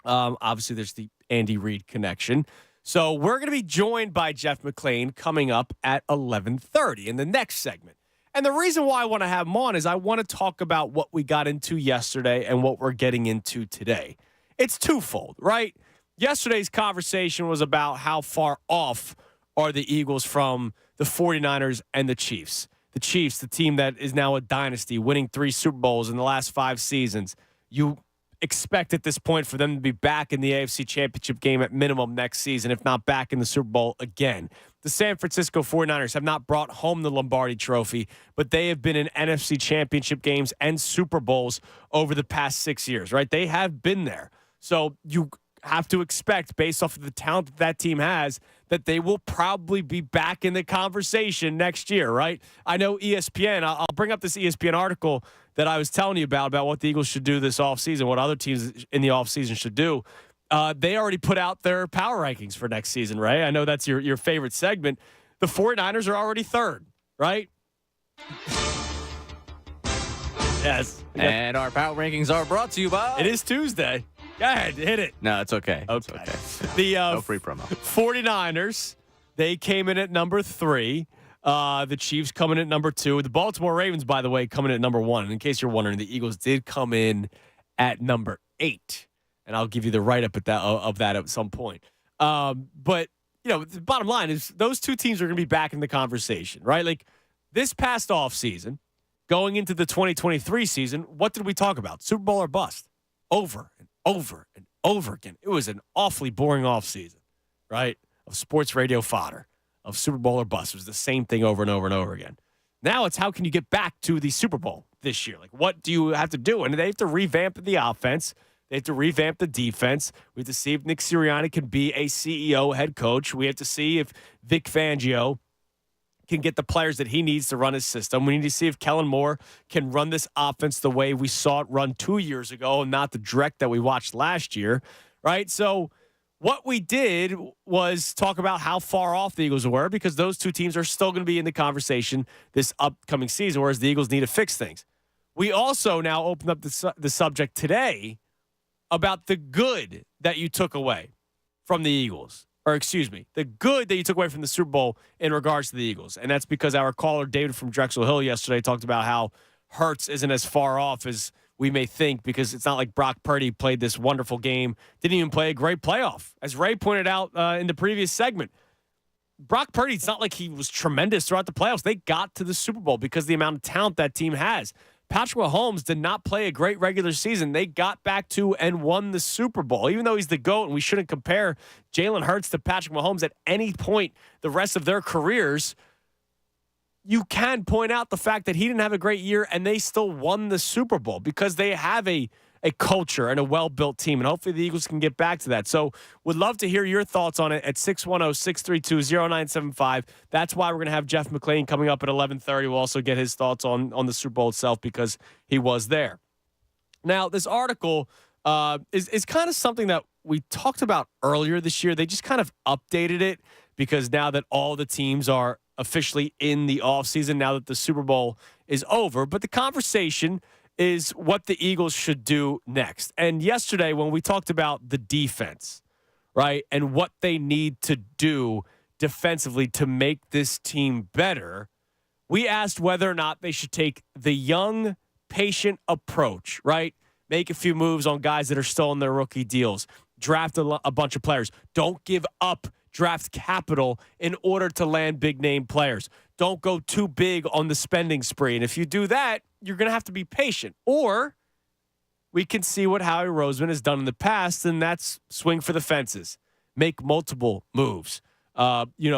Obviously, there's the Andy Reid connection. So we're going to be joined by Jeff McClain coming up at 11:30 in the next segment. And the reason why I want to have him on is I want to talk about what we got into yesterday and what we're getting into today. It's twofold, right? Yesterday's conversation was about how far off are the Eagles from the 49ers and the Chiefs. The Chiefs, the team that is now a dynasty, winning 3 Super Bowls in the last 5 seasons. You expect at this point for them to be back in the AFC Championship game at minimum next season, if not back in the Super Bowl again. The San Francisco 49ers have not brought home the Lombardi Trophy, but they have been in NFC Championship games and Super Bowls over the past 6 years, right? They have been there. So you have to expect, based off of the talent that team has, that they will probably be back in the conversation next year, right? I know ESPN, I'll bring up this ESPN article that I was telling you about what the Eagles should do this offseason, what other teams in the offseason should do. They already put out their power rankings for next season, right? I know that's your favorite segment. The 49ers are already 3rd, right? Yes. And our power rankings are brought to you by... It is Tuesday. Go ahead, hit it. No, it's okay. Okay. It's okay. The no free promo. 49ers, they came in at number 3. The Chiefs coming in at number 2. The Baltimore Ravens, by the way, coming in at number 1. And in case you're wondering, the Eagles did come in at number 8. And I'll give you the write-up of that at some point. But, the bottom line is those 2 teams are going to be back in the conversation, right? Like, this past offseason, going into the 2023 season, what did we talk about? Super Bowl or bust? Over and over and over again. It was an awfully boring offseason, right? of sports radio fodder, of Super Bowl or bust. It was the same thing over and over and over again. Now it's how can you get back to the Super Bowl this year? Like, what do you have to do? And they have to revamp the offense. They have to revamp the defense. We have to see if Nick Sirianni can be a CEO head coach. We have to see if Vic Fangio can get the players that he needs to run his system. We need to see if Kellen Moore can run this offense the way we saw it run 2 years ago and not the direct that we watched last year, right? So what we did was talk about how far off the Eagles were because those two teams are still going to be in the conversation this upcoming season, whereas the Eagles need to fix things. We also now opened up the subject today about the good that you took away from the Eagles. Or excuse me, the good that you took away from the Super Bowl in regards to the Eagles. And that's because our caller, David from Drexel Hill, yesterday talked about how Hurts isn't as far off as we may think because it's not like Brock Purdy played this wonderful game, didn't even play a great playoff. As Ray pointed out in the previous segment, Brock Purdy, it's not like he was tremendous throughout the playoffs. They got to the Super Bowl because of the amount of talent that team has. Patrick Mahomes did not play a great regular season. They got back to and won the Super Bowl. Even though he's the GOAT, and we shouldn't compare Jalen Hurts to Patrick Mahomes at any point the rest of their careers, you can point out the fact that he didn't have a great year and they still won the Super Bowl because they have a culture and a well-built team, and hopefully the Eagles can get back to that. So would love to hear your thoughts on it at 610-632-0975. That's why we're going to have Jeff McClain coming up at 11:30. We'll also get his thoughts on the Super Bowl itself because he was there. Now, this article is kind of something that we talked about earlier this year. They just kind of updated it because now that all the teams are officially in the offseason, now that the Super Bowl is over. But the conversation is what the Eagles should do next. And yesterday when we talked about the defense, right, and what they need to do defensively to make this team better, we asked whether or not they should take the young, patient approach, right? Make a few moves on guys that are still in their rookie deals. Draft a bunch of players. Don't give up draft capital in order to land big-name players. Don't go too big on the spending spree. And if you do that, you're going to have to be patient. Or we can see what Howie Roseman has done in the past, and that's swing for the fences. Make multiple moves.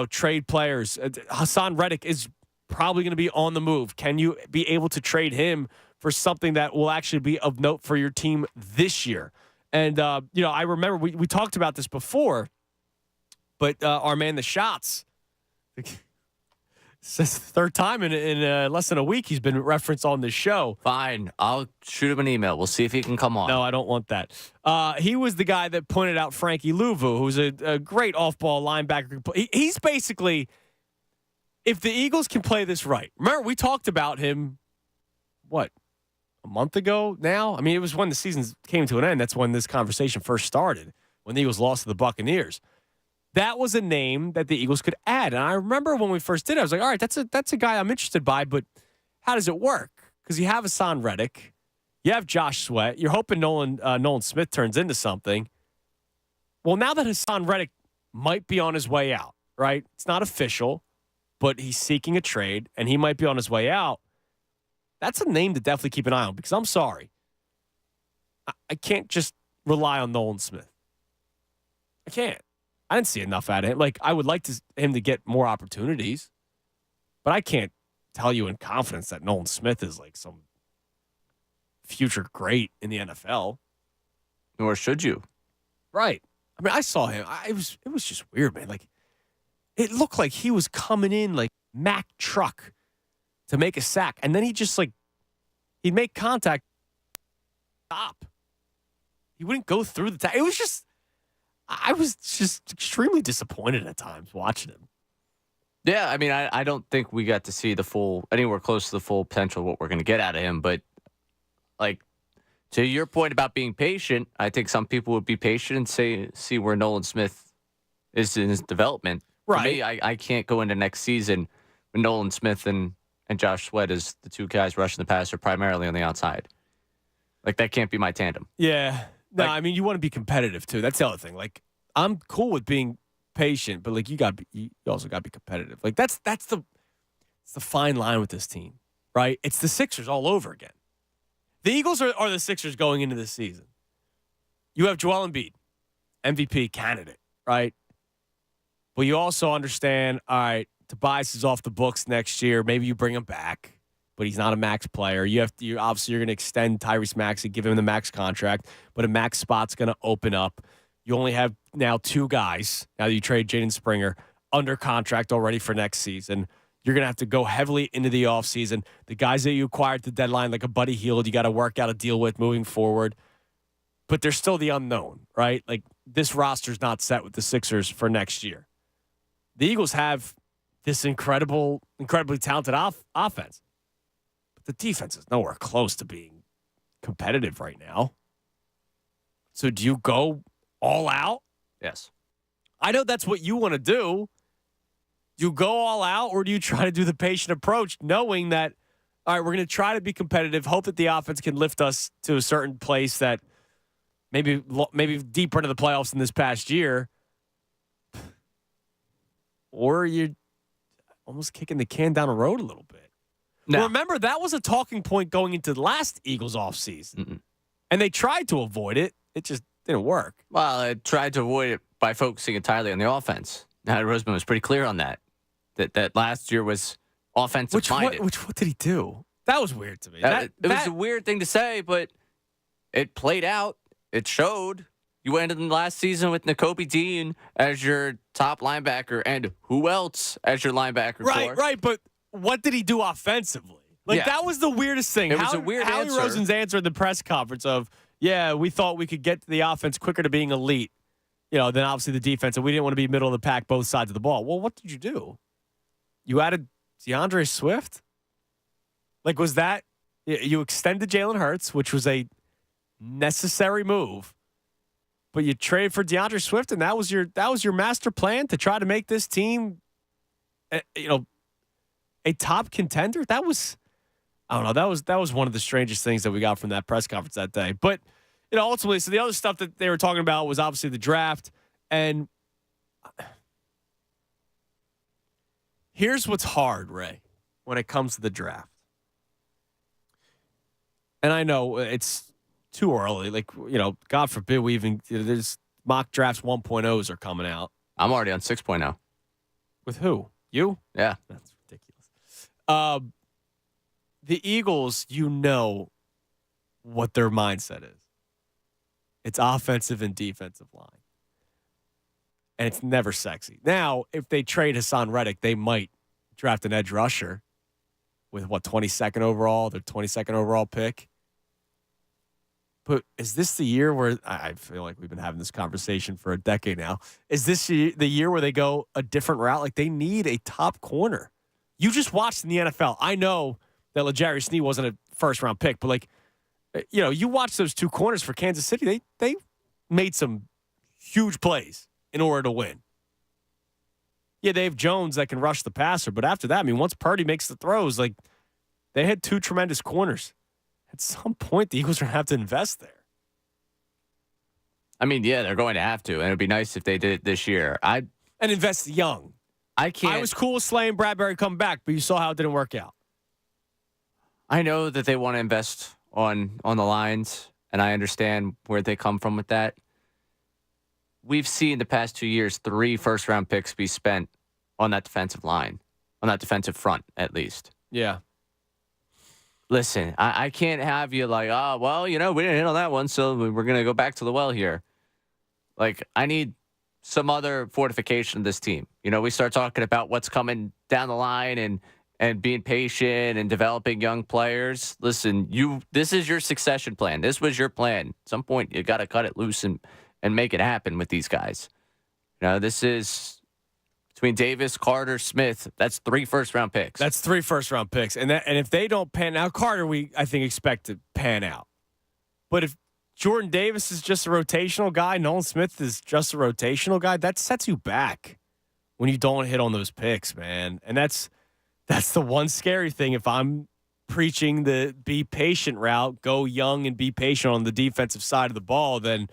Trade players. Hassan Reddick is probably going to be on the move. Can you be able to trade him for something that will actually be of note for your team this year? And, I remember we talked about this before, but our man, the Shots, it's the third time in less than a week he's been referenced on this show. Fine. I'll shoot him an email. We'll see if he can come on. No, I don't want that. He was the guy that pointed out Frankie Louvu, who's a great off-ball linebacker. He's basically, if the Eagles can play this right. Remember, we talked about him, a month ago now? I mean, it was when the season came to an end. That's when this conversation first started, when the Eagles lost to the Buccaneers. That was a name that the Eagles could add. And I remember when we first did it, I was like, all right, that's a guy I'm interested by, but how does it work? Because you have Hassan Reddick. You have Josh Sweat. You're hoping Nolan Smith turns into something. Well, now that Hassan Reddick might be on his way out, right? It's not official, but he's seeking a trade, and he might be on his way out. That's a name to definitely keep an eye on because I'm sorry. I can't just rely on Nolan Smith. I can't. I didn't see enough out of him. Like, I would like him to get more opportunities, but I can't tell you in confidence that Nolan Smith is like some future great in the NFL. Nor should you. Right. I mean, I saw him. It was just weird, man. Like, it looked like he was coming in like Mack truck to make a sack, and then he just he'd make contact, stop. He wouldn't go through the it was just. I was just extremely disappointed at times watching him. Yeah, I mean, I don't think we got to see anywhere close to the full potential of what we're going to get out of him. But, to your point about being patient, I think some people would be patient and see where Nolan Smith is in his development. Right. For me, I can't go into next season with Nolan Smith and Josh Sweat as the two guys rushing the passer primarily on the outside. That can't be my tandem. Yeah. No, I mean, you want to be competitive, too. That's the other thing. I'm cool with being patient, but, you also got to be competitive. That's the fine line with this team, right? It's the Sixers all over again. The Eagles are the Sixers going into this season. You have Joel Embiid, MVP candidate, right? But you also understand, all right, Tobias is off the books next year. Maybe you bring him back, but he's not a max player. Obviously you're going to extend Tyrese Maxey, give him the max contract, but a max spot's going to open up. You only have now 2 guys, now that you trade Jaden Springer, under contract already for next season. You're going to have to go heavily into the offseason. The guys that you acquired at the deadline, like a Buddy Hield, you got to work out a deal with moving forward. But there's still the unknown, right? Like, this roster's not set with the Sixers for next year. The Eagles have this incredibly talented offense. But the defense is nowhere close to being competitive right now. So do you go all out? Yes. I know that's what you want to do. You go all out, or do you try to do the patient approach, knowing that, all right, we're going to try to be competitive, hope that the offense can lift us to a certain place that maybe deeper into the playoffs than this past year, or you're almost kicking the can down the road a little bit. No. Remember, that was a talking point going into the last Eagles offseason. And they tried to avoid it. It just didn't work. Well, I tried to avoid it by focusing entirely on the offense. Now, Roseman was pretty clear on that. That last year was offensive minded. What did he do? That was weird to me. It was a weird thing to say, but it played out. It showed. You went into the last season with Nakobe Dean as your top linebacker, and who else as your linebacker core? Right. But what did he do offensively? Like, that was the weirdest thing. It was a weird Howie answer. Rosen's answer in the press conference of, yeah, we thought we could get to the offense quicker to being elite, than obviously the defense, and we didn't want to be middle of the pack both sides of the ball. Well, what did you do? You added DeAndre Swift? Like, was that – you extended Jalen Hurts, which was a necessary move, but you traded for DeAndre Swift, and that was your master plan to try to make this team, a top contender? That was – I don't know. That was one of the strangest things that we got from that press conference that day. But, ultimately, so the other stuff that they were talking about was obviously the draft. And here's what's hard, Ray, when it comes to the draft. And I know it's too early. Like, God forbid we even there's mock drafts 1.0s are coming out. I'm already on 6.0. With who? You? Yeah. That's ridiculous. The Eagles, what their mindset is. It's offensive and defensive line. And it's never sexy. Now, if they trade Hassan Reddick, they might draft an edge rusher with, 22nd overall, their 22nd overall pick. But is this the year where, I feel like we've been having this conversation for a decade now, is this the year where they go a different route? Like, they need a top corner. You just watched in the NFL. I know that L'Jarius Sneed wasn't a first-round pick, but, you watch those 2 corners for Kansas City, they made some huge plays in order to win. Yeah, they have Jones that can rush the passer, but after that, once Purdy makes the throws, they had 2 tremendous corners. At some point, the Eagles are going to have to invest there. Yeah, they're going to have to, and it would be nice if they did it this year. And invest young. I was cool with Slay and Bradbury coming back, but you saw how it didn't work out. I know that they want to invest on the lines, and I understand where they come from with that. We've seen the past 2 years 3 first-round picks be spent on that defensive line, on that defensive front, at least. Yeah. Listen, I can't have you we didn't hit on that one, so we're going to go back to the well here. I need some other fortification of this team. We start talking about what's coming down the line and being patient and developing young players. Listen, this is your succession plan. This was your plan. At some point, you got to cut it loose and make it happen with these guys. This is between Davis, Carter, Smith. That's 3 first-round picks. That's 3 first-round picks. And if they don't pan out, Carter, I think, expect to pan out. But if Jordan Davis is just a rotational guy, Nolan Smith is just a rotational guy, that sets you back when you don't hit on those picks, man. And that's the one scary thing. If I'm preaching the be patient route, go young and be patient on the defensive side of the ball, then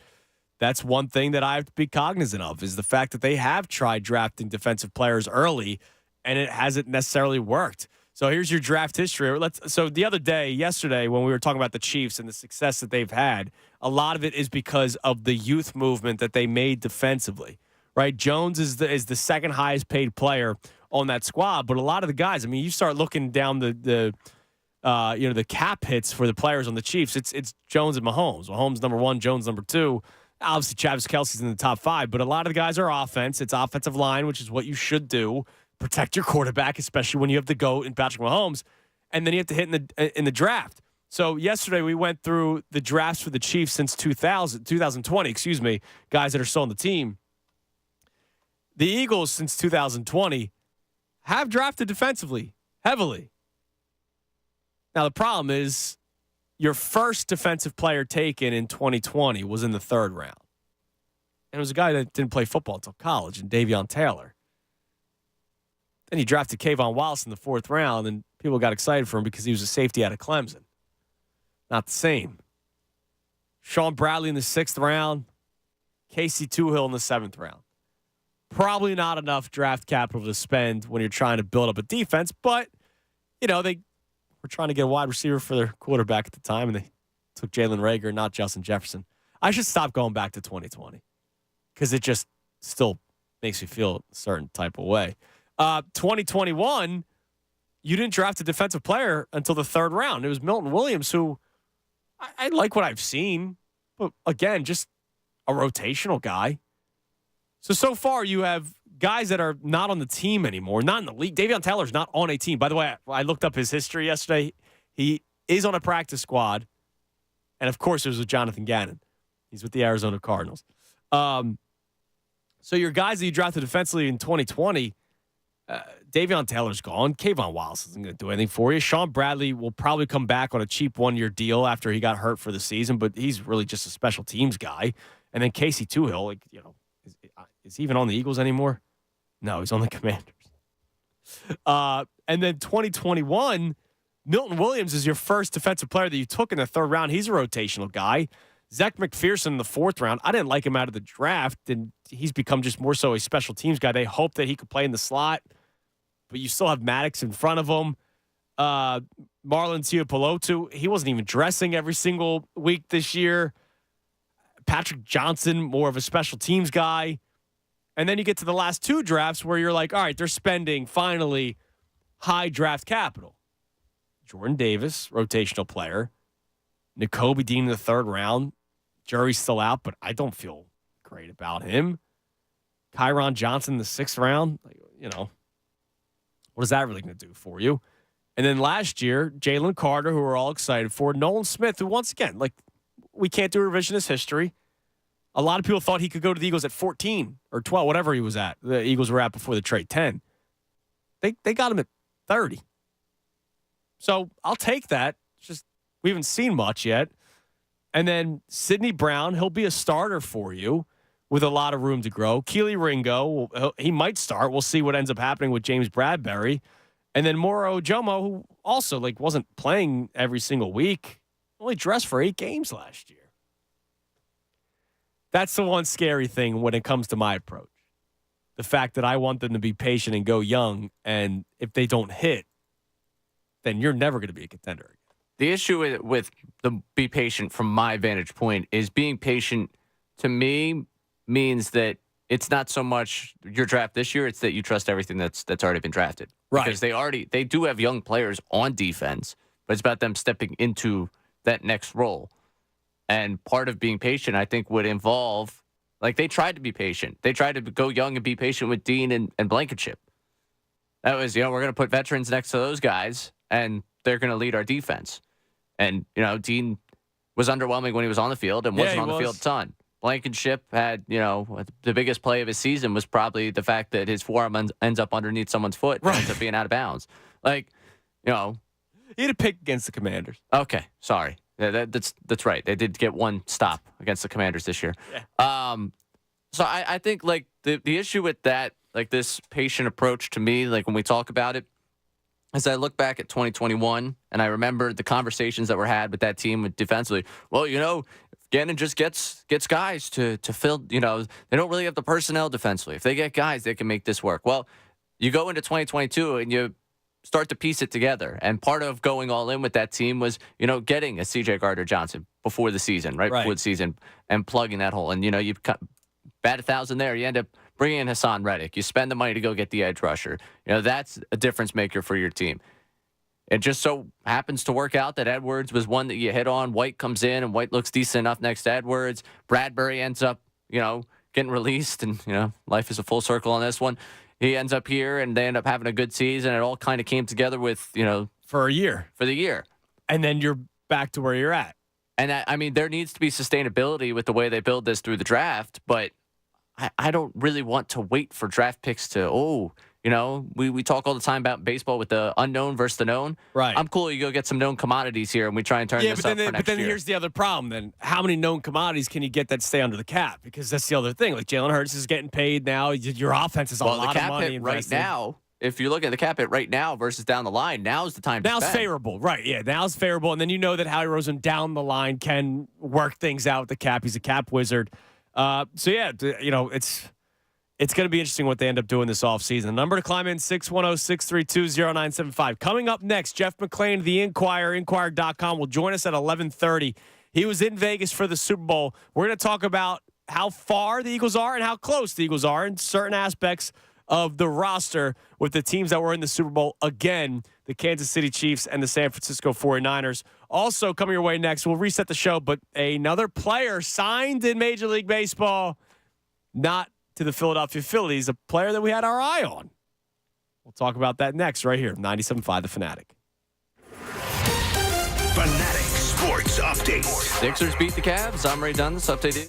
that's one thing that I have to be cognizant of is the fact that they have tried drafting defensive players early and it hasn't necessarily worked. So here's your draft history. So the other day, yesterday, when we were talking about the Chiefs and the success that they've had, a lot of it is because of the youth movement that they made defensively. right? Jones is the second highest paid player on that squad, but a lot of the guys, I mean, you start looking down the cap hits for the players on the Chiefs. It's Jones and Mahomes. Mahomes number 1, Jones number 2. Obviously, Travis Kelce's in the top 5, but a lot of the guys are offense. It's offensive line, which is what you should do. Protect your quarterback, especially when you have the GOAT in Patrick Mahomes, and then you have to hit in the draft. So yesterday we went through the drafts for the Chiefs since 2020, guys that are still on the team. The Eagles since 2020 have drafted defensively heavily. Now the problem is your first defensive player taken in 2020 was in the 3rd round. And it was a guy that didn't play football until college, and Davion Taylor. Then he drafted Kayvon Wallace in the 4th round, and people got excited for him because he was a safety out of Clemson. Not the same. Sean Bradley in the 6th round. Casey Toohill in the 7th round. Probably not enough draft capital to spend when you're trying to build up a defense, but, they were trying to get a wide receiver for their quarterback at the time, and they took Jalen Reagor, not Justin Jefferson. I should stop going back to 2020 because it just still makes me feel a certain type of way. 2021, you didn't draft a defensive player until the 3rd round. It was Milton Williams, who I like what I've seen, but again, just a rotational guy. So far you have guys that are not on the team anymore, not in the league. Davion Taylor's not on a team. By the way, I looked up his history yesterday. He is on a practice squad, and of course it was with Jonathan Gannon. He's with the Arizona Cardinals. So your guys that you drafted defensively in 2020, Davion Taylor's gone. Kayvon Wallace isn't going to do anything for you. Sean Bradley will probably come back on a cheap 1-year deal after he got hurt for the season, but he's really just a special teams guy. And then Casey Toohill, is he even on the Eagles anymore? No, he's on the Commanders. And then 2021, Milton Williams is your first defensive player that you took in the 3rd round. He's a rotational guy. Zach McPherson in the 4th round. I didn't like him out of the draft, and he's become just more so a special teams guy. They hope that he could play in the slot, but you still have Maddox in front of him. Marlon Tuipulotu, he wasn't even dressing every single week this year. Patrick Johnson, more of a special teams guy. And then you get to the last 2 drafts where you're like, all right, they're spending, finally, high draft capital. Jordan Davis, rotational player. Nakobe Dean in the 3rd round. Jury's still out, but I don't feel great about him. Kyron Johnson in the 6th round. What is that really going to do for you? And then last year, Jalen Carter, who we're all excited for. Nolan Smith, who once again, we can't do revisionist history. A lot of people thought he could go to the Eagles at 14 or 12, whatever he was at. The Eagles were at before the trade, 10. They got him at 30. So I'll take that. It's just we haven't seen much yet. And then Sidney Brown, he'll be a starter for you with a lot of room to grow. Keely Ringo, he might start. We'll see what ends up happening with James Bradbury. And then Moro Ojomo, who also wasn't playing every single week, only dressed for 8 games last year. That's the one scary thing when it comes to my approach. The fact that I want them to be patient and go young, and if they don't hit, then you're never going to be a contender again. The issue with the be patient from my vantage point is being patient to me means that it's not so much your draft this year, it's that you trust everything that's already been drafted. Right. Because they do have young players on defense, but it's about them stepping into that next role. And part of being patient, I think, would involve, they tried to be patient. They tried to go young and be patient with Dean and Blankenship. That was, we're going to put veterans next to those guys, and they're going to lead our defense. And, Dean was underwhelming when he was on the field and wasn't on the field a ton. Blankenship had, the biggest play of his season was probably the fact that his forearm ends up underneath someone's foot and ends up being out of bounds. He had a pick against the Commanders. Okay, sorry. Yeah, that's right. They did get one stop against the Commanders this year. Yeah. So I think the issue with that, this patient approach to me, when we talk about it, as I look back at 2021 and I remember the conversations that were had with that team with defensively. Well, Gannon just gets guys to fill. They don't really have the personnel defensively. If they get guys, they can make this work. Well, you go into 2022 and you start to piece it together. And part of going all in with that team was, getting a C.J. Gardner-Johnson before the season, right before the season, and plugging that hole. And, you bat 1,000 there. You end up bring in Hassan Reddick. You spend the money to go get the edge rusher. That's a difference maker for your team. It just so happens to work out that Edwards was one that you hit on. White comes in, and White looks decent enough next to Edwards. Bradbury ends up, getting released, and, life is a full circle on this one. He ends up here, and they end up having a good season. It all kind of came together with, for a year. For the year. And then you're back to where you're at. And, there needs to be sustainability with the way they build this through the draft, but I don't really want to wait for draft picks to, we talk all the time about baseball with the unknown versus the known. Right. I'm cool. You go get some known commodities here, and we try and turn this up for next year. But then here's the other problem. Then how many known commodities can you get that stay under the cap? Because that's the other thing. Like Jalen Hurts is getting paid now. Your offense is a lot of money invested. Right now, if you look at the cap hit right now versus down the line, now's the time to spend. Now's favorable. Right, yeah. Now's favorable. And then you know that Howie Roseman down the line can work things out with the cap. He's a cap wizard. It's going to be interesting what they end up doing this offseason. The number to climb in, 610-632-0975. Coming up next, Jeff McClain, The Inquirer, Inquirer.com, will join us at 11:30. He was in Vegas for the Super Bowl. We're going to talk about how far the Eagles are and how close the Eagles are in certain aspects of the roster with the teams that were in the Super Bowl. Again, the Kansas City Chiefs and the San Francisco 49ers. Also coming your way next, we'll reset the show, but another player signed in Major League Baseball, not to the Philadelphia Phillies, a player that we had our eye on. We'll talk about that next right here, 97.5 The Fanatic. Fanatic Sports Update. Sixers beat the Cavs. I'm Ray Dunn. This update is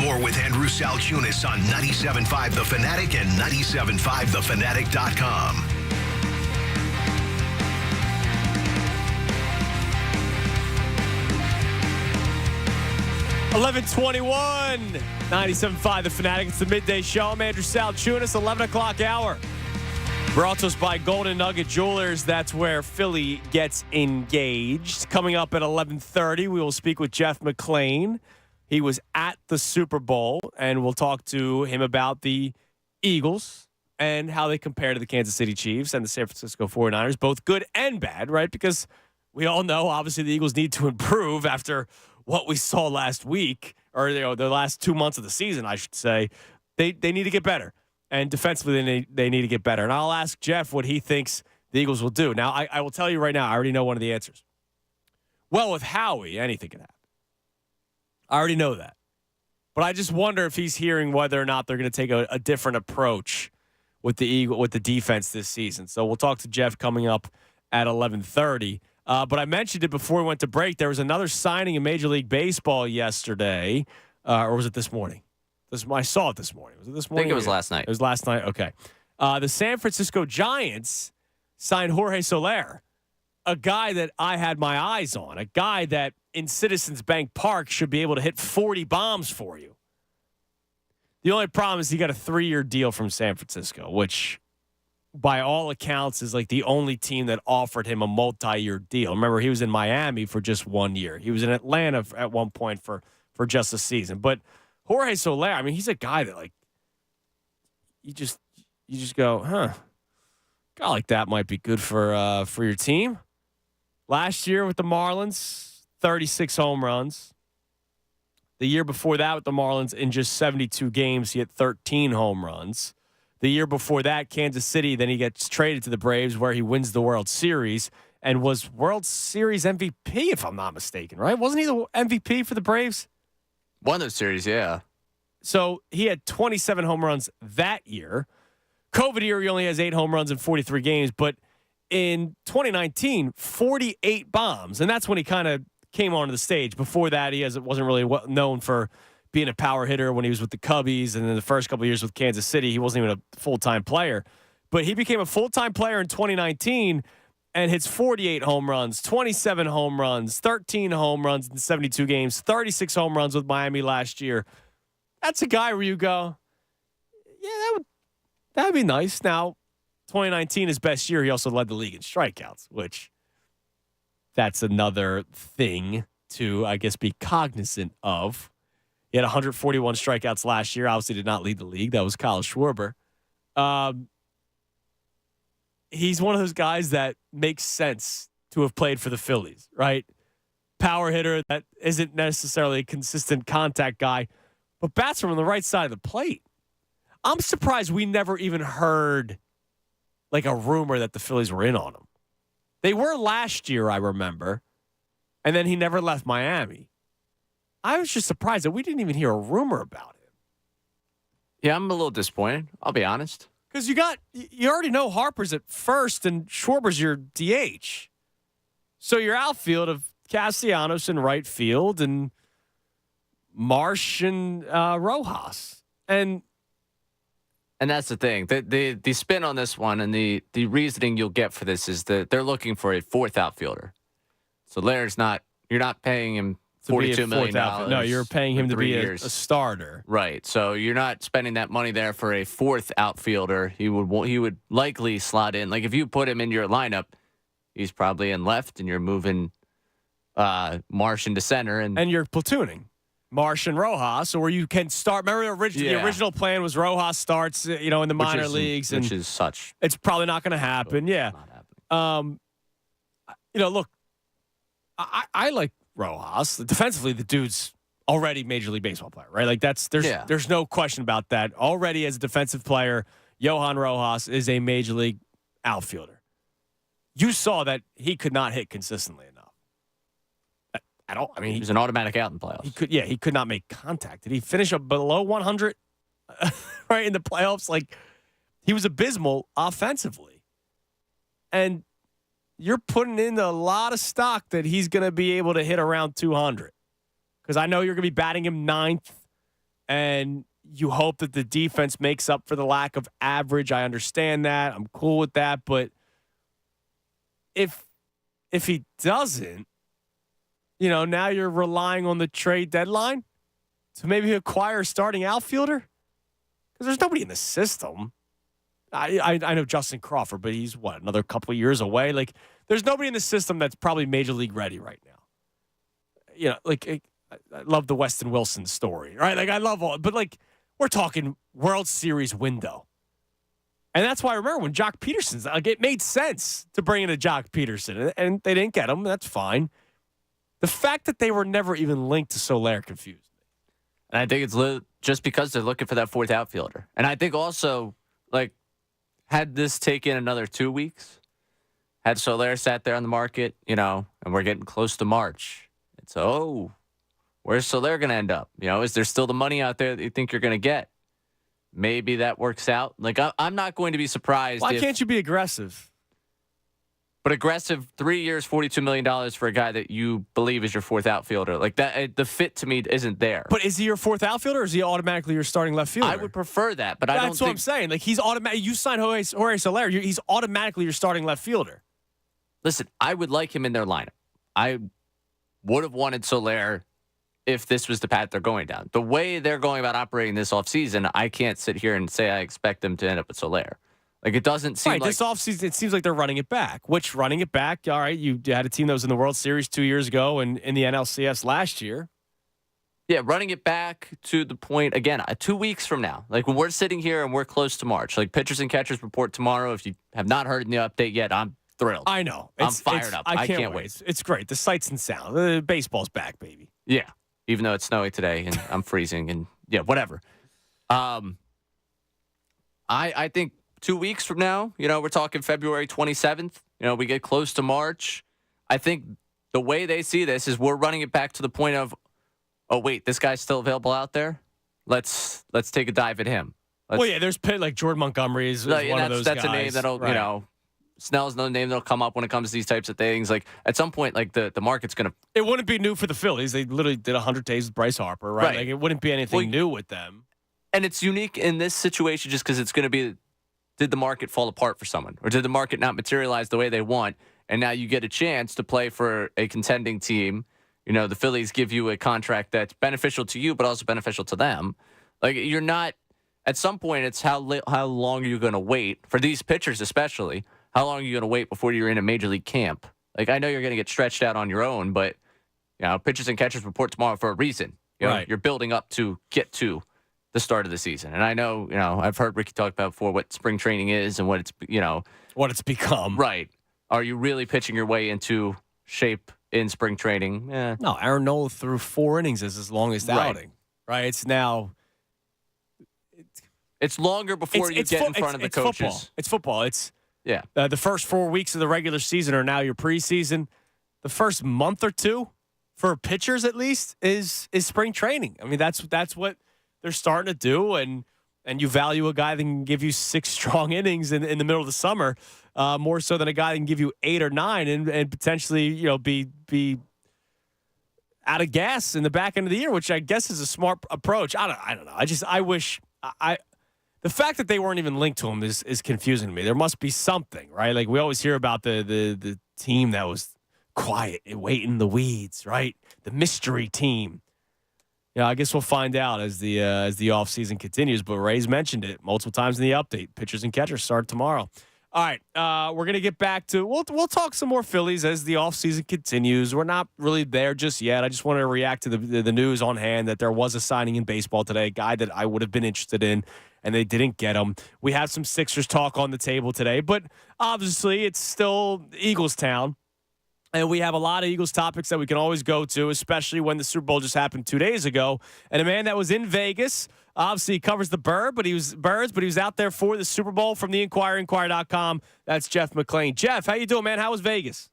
More with Andrew Salchunas on 97.5 The Fanatic and 97.5thefanatic.com. 11:21, 97.5 The Fanatic. It's the midday show. I'm Andrew Salchunas, 11 o'clock hour. Brought to us by Golden Nugget Jewelers. That's where Philly gets engaged. Coming up at 11:30, we will speak with Jeff McClain. He was at the Super Bowl, and we'll talk to him about the Eagles and how they compare to the Kansas City Chiefs and the San Francisco 49ers, both good and bad, right? Because we all know, obviously, the Eagles need to improve after what we saw last week, or the last 2 months of the season, I should say. They need to get better. And defensively, they need to get better. And I'll ask Jeff what he thinks the Eagles will do. Now, I will tell you right now, I already know one of the answers. Well, with Howie, anything can happen. I already know that. But I just wonder if he's hearing whether or not they're going to take a different approach with the defense this season. So we'll talk to Jeff coming up at 11:30. But I mentioned it before we went to break. There was another signing in Major League Baseball yesterday. Or was it this morning? I saw it this morning. Was it this morning? I think it was last night. It was last night? Okay. The San Francisco Giants signed Jorge Soler, a guy that I had my eyes on, a guy that in Citizens Bank Park should be able to hit 40 bombs for you. The only problem is he got a 3-year deal from San Francisco, which by all accounts is like the only team that offered him a multi-year deal. Remember, he was in Miami for just 1 year. He was in Atlanta at one point for just a season. But Jorge Soler, I mean, he's a guy that, like, you just go, huh, a guy like that might be good for your team. Last year with the Marlins, 36 home runs. The year before that with the Marlins, in just 72 games, he had 13 home runs. The year before that, Kansas City, then he gets traded to the Braves where he wins the World Series and was World Series MVP, if I'm not mistaken, right? Wasn't he the MVP for the Braves? Won those series, yeah. So he had 27 home runs that year. COVID year, he only has 8 home runs in 43 games. But in 2019, 48 bombs. And that's when he kind of came onto the stage. Before that, he wasn't really known for being a power hitter when he was with the Cubbies. And then the first couple of years with Kansas City, he wasn't even a full-time player. But he became a full-time player in 2019 and hits 48 home runs, 27 home runs, 13 home runs in 72 games, 36 home runs with Miami last year. That's a guy where you go, yeah, that would be nice. Now, 2019, his best year, he also led the league in strikeouts, which that's another thing to, I guess, be cognizant of. He had 141 strikeouts last year. Obviously did not lead the league. That was Kyle Schwarber. He's one of those guys that makes sense to have played for the Phillies, right? Power hitter that isn't necessarily a consistent contact guy, but bats from the right side of the plate. I'm surprised we never even heard like a rumor that the Phillies were in on him. They were last year, I remember, and then he never left Miami. I was just surprised that we didn't even hear a rumor about him. Yeah, I'm a little disappointed. I'll be honest. Because you already know Harper's at first and Schwarber's your DH. So your outfield of Castellanos in right field and Marsh and Rojas. And that's the thing. The spin on this one and the reasoning you'll get for this is that they're looking for a fourth outfielder. So you're not paying him $42 million. No, you're paying him to be a years. starter. Right. So you're not spending that money there for a fourth outfielder. He would likely slot in. Like if you put him in your lineup, he's probably in left, and you're moving Marsh into center, and you're platooning Marsh and Rojas, or you can start. Remember the original plan was Rojas starts, in the minor leagues, which is such. It's probably not going to happen. Yeah. Not happening. Look, I like Rojas. Defensively, the dude's already Major League Baseball player, right? Like there's no question about that. Already as a defensive player, Johan Rojas is a Major League outfielder. You saw that he could not hit consistently enough at all. I mean, he was an automatic out in the playoffs. He could not make contact. Did he finish up below 100 right in the playoffs? Like he was abysmal offensively. And you're putting in a lot of stock that he's going to be able to hit around 200. Because I know you're going to be batting him ninth and you hope that the defense makes up for the lack of average. I understand that. I'm cool with that. But if he doesn't, now you're relying on the trade deadline to maybe acquire a starting outfielder? Because there's nobody in the system. I know Justin Crawford, but he's, another couple of years away? Like, there's nobody in the system that's probably major league ready right now. I love the Weston Wilson story, right? Like, I love all, but like, we're talking World Series window. And that's why I remember when Jock Peterson's, like, it made sense to bring in a Jock Peterson, and they didn't get him. That's fine. The fact that they were never even linked to Soler confused me. And I think it's just because they're looking for that fourth outfielder. And I think also, like, had this taken another 2 weeks, had Soler sat there on the market, and we're getting close to March. It's, where's Soler going to end up? Is there still the money out there that you think you're going to get? Maybe that works out. Like, I'm not going to be surprised. Why can't you be aggressive? But aggressive, 3 years, $42 million for a guy that you believe is your fourth outfielder. Like, that, the fit to me isn't there. But is he your fourth outfielder, or is he automatically your starting left fielder? I would prefer that, but I don't think... That's what I'm saying. Like, he's automatic. You sign Jorge Soler, he's automatically your starting left fielder. Listen, I would like him in their lineup. I would have wanted Soler if this was the path they're going down. The way they're going about operating this offseason, I can't sit here and say I expect them to end up with Soler. Like, it doesn't seem like... This offseason, it seems like they're running it back. Which, running it back, all right, you had a team that was in the World Series 2 years ago and in the NLCS last year. Yeah, running it back to the point, again, 2 weeks from now. Like, when we're sitting here and we're close to March, like, pitchers and catchers report tomorrow. If you have not heard the update yet, I'm thrilled. I know. I'm fired up. I can't wait. It's great. The sights and sound. Baseball's back, baby. Yeah, even though it's snowy today and I'm freezing and, whatever. I think 2 weeks from now, we're talking February 27th. We get close to March. I think the way they see this is we're running it back to the point of, oh, wait, this guy's still available out there? Let's take a dive at him. There's like Jordan Montgomery is one of those guys. That's a name that'll, right. Snell's another name that'll come up when it comes to these types of things. Like, at some point, like, the market's going to... It wouldn't be new for the Phillies. They literally did 100 days with Bryce Harper, right? Like, it wouldn't be anything new with them. And it's unique in this situation just because it's going to be... Did the market fall apart for someone? Or did the market not materialize the way they want? And now you get a chance to play for a contending team. The Phillies give you a contract that's beneficial to you, but also beneficial to them. Like, you're not... At some point, it's how long are you going to wait? For these pitchers especially, how long are you going to wait before you're in a major league camp? Like, I know you're going to get stretched out on your own, but, pitchers and catchers report tomorrow for a reason. Right. You're building up to get to the start of the season. And I know, I've heard Ricky talk about before what spring training is and what it's, what it's become. Right. Are you really pitching your way into shape in spring training? No, Aaron Nola threw 4 innings as his longest outing. Right. It's now... It's longer before you get in front of the coaches. It's football. It's the first 4 weeks of the regular season are now your preseason. The first month or two, for pitchers at least, is spring training. I mean, that's what they're starting to do, and you value a guy that can give you 6 strong innings in the middle of the summer, more so than a guy that can give you 8 or 9 and potentially be out of gas in the back end of the year, which I guess is a smart approach. I don't know. I wish. The fact that they weren't even linked to him is confusing to me. There must be something, right? Like, we always hear about the team that was quiet and waiting in the weeds, right? The mystery team. I guess we'll find out as the offseason continues. But Ray's mentioned it multiple times in the update. Pitchers and catchers start tomorrow. All right, we're gonna get back to we'll talk some more Phillies as the offseason continues. We're not really there just yet. I just wanted to react to the news on hand that there was a signing in baseball today, a guy that I would have been interested in, and they didn't get him. We have some Sixers talk on the table today, but obviously it's still Eagles town. And we have a lot of Eagles topics that we can always go to, especially when the Super Bowl just happened 2 days ago. And a man that was in Vegas, obviously he covers the birds, but he was out there for the Super Bowl from the Inquirer, Inquirer.com. That's Jeff McClain. Jeff, how you doing, man? How was Vegas?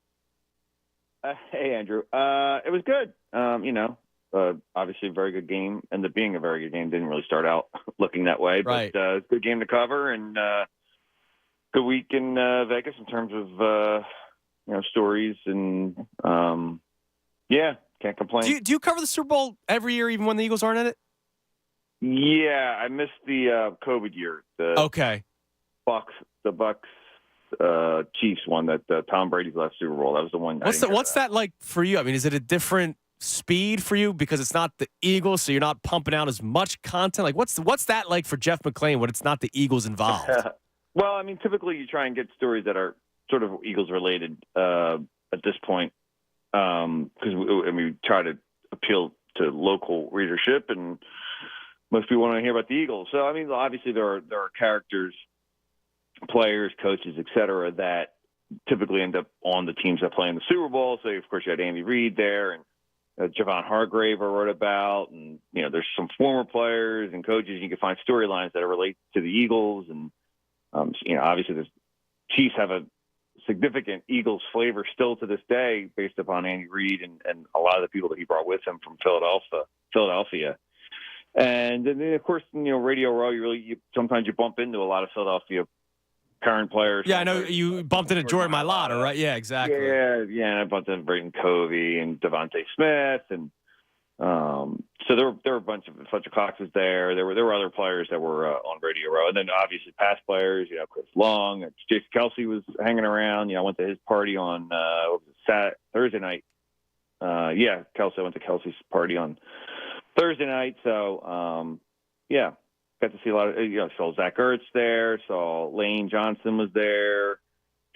Hey, Andrew. It was good. Obviously a very good game. Ended up being a very good game. Didn't really start out looking that way, right. But it's a good game to cover and good week in Vegas in terms of stories and can't complain. Do you cover the Super Bowl every year, even when the Eagles aren't in it? Yeah, I missed the COVID year. Okay. The Bucks Chiefs one that Tom Brady's last Super Bowl. That was the one. What's that like for you? I mean, is it a different speed for you because it's not the Eagles, so you're not pumping out as much content? Like, what's that like for Jeff McClain when it's not the Eagles involved? Well, I mean, typically you try and get stories that are sort of Eagles related at this point, because we try to appeal to local readership, and most people want to hear about the Eagles. So, I mean, obviously there are characters, players, coaches, et cetera, that typically end up on the teams that play in the Super Bowl. So, of course, you had Andy Reid there, and Javon Hargrave I wrote about, and there's some former players and coaches. You can find storylines that are related to the Eagles, and obviously the Chiefs have a significant Eagles flavor still to this day, based upon Andy Reid and a lot of the people that he brought with him from Philadelphia. And then, of course, Radio Row, sometimes you bump into a lot of Philadelphia current players. Yeah, I know you bumped into Jordan Mailata, right? Yeah, exactly. Yeah, and I bumped into Brayton Covey and Devontae Smith, and so there were a bunch of Fletcher Cox was there. There were other players that were on Radio Row, and then obviously past players. Chris Long, Jason Kelsey was hanging around. I went to his party on Thursday night. Kelsey. I went to Kelsey's party on Thursday night. So got to see a lot of, saw Zach Ertz there, saw Lane Johnson was there,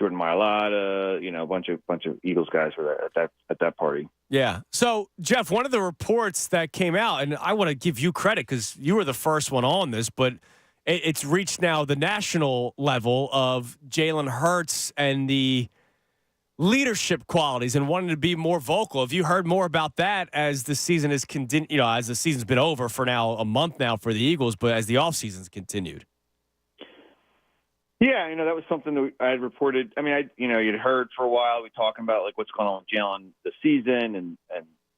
Jordan Mailata, a bunch of Eagles guys were there at that party. Yeah. So, Jeff, one of the reports that came out, and I want to give you credit because you were the first one on this, but it's reached now the national level of Jalen Hurts and the leadership qualities and wanting to be more vocal. Have you heard more about that as the season is as the season's been over for now a month now for the Eagles, but as the offseason's continued? Yeah, that was something that I had reported. I mean, you'd heard for a while we talking about like what's going on with Jalen this season, and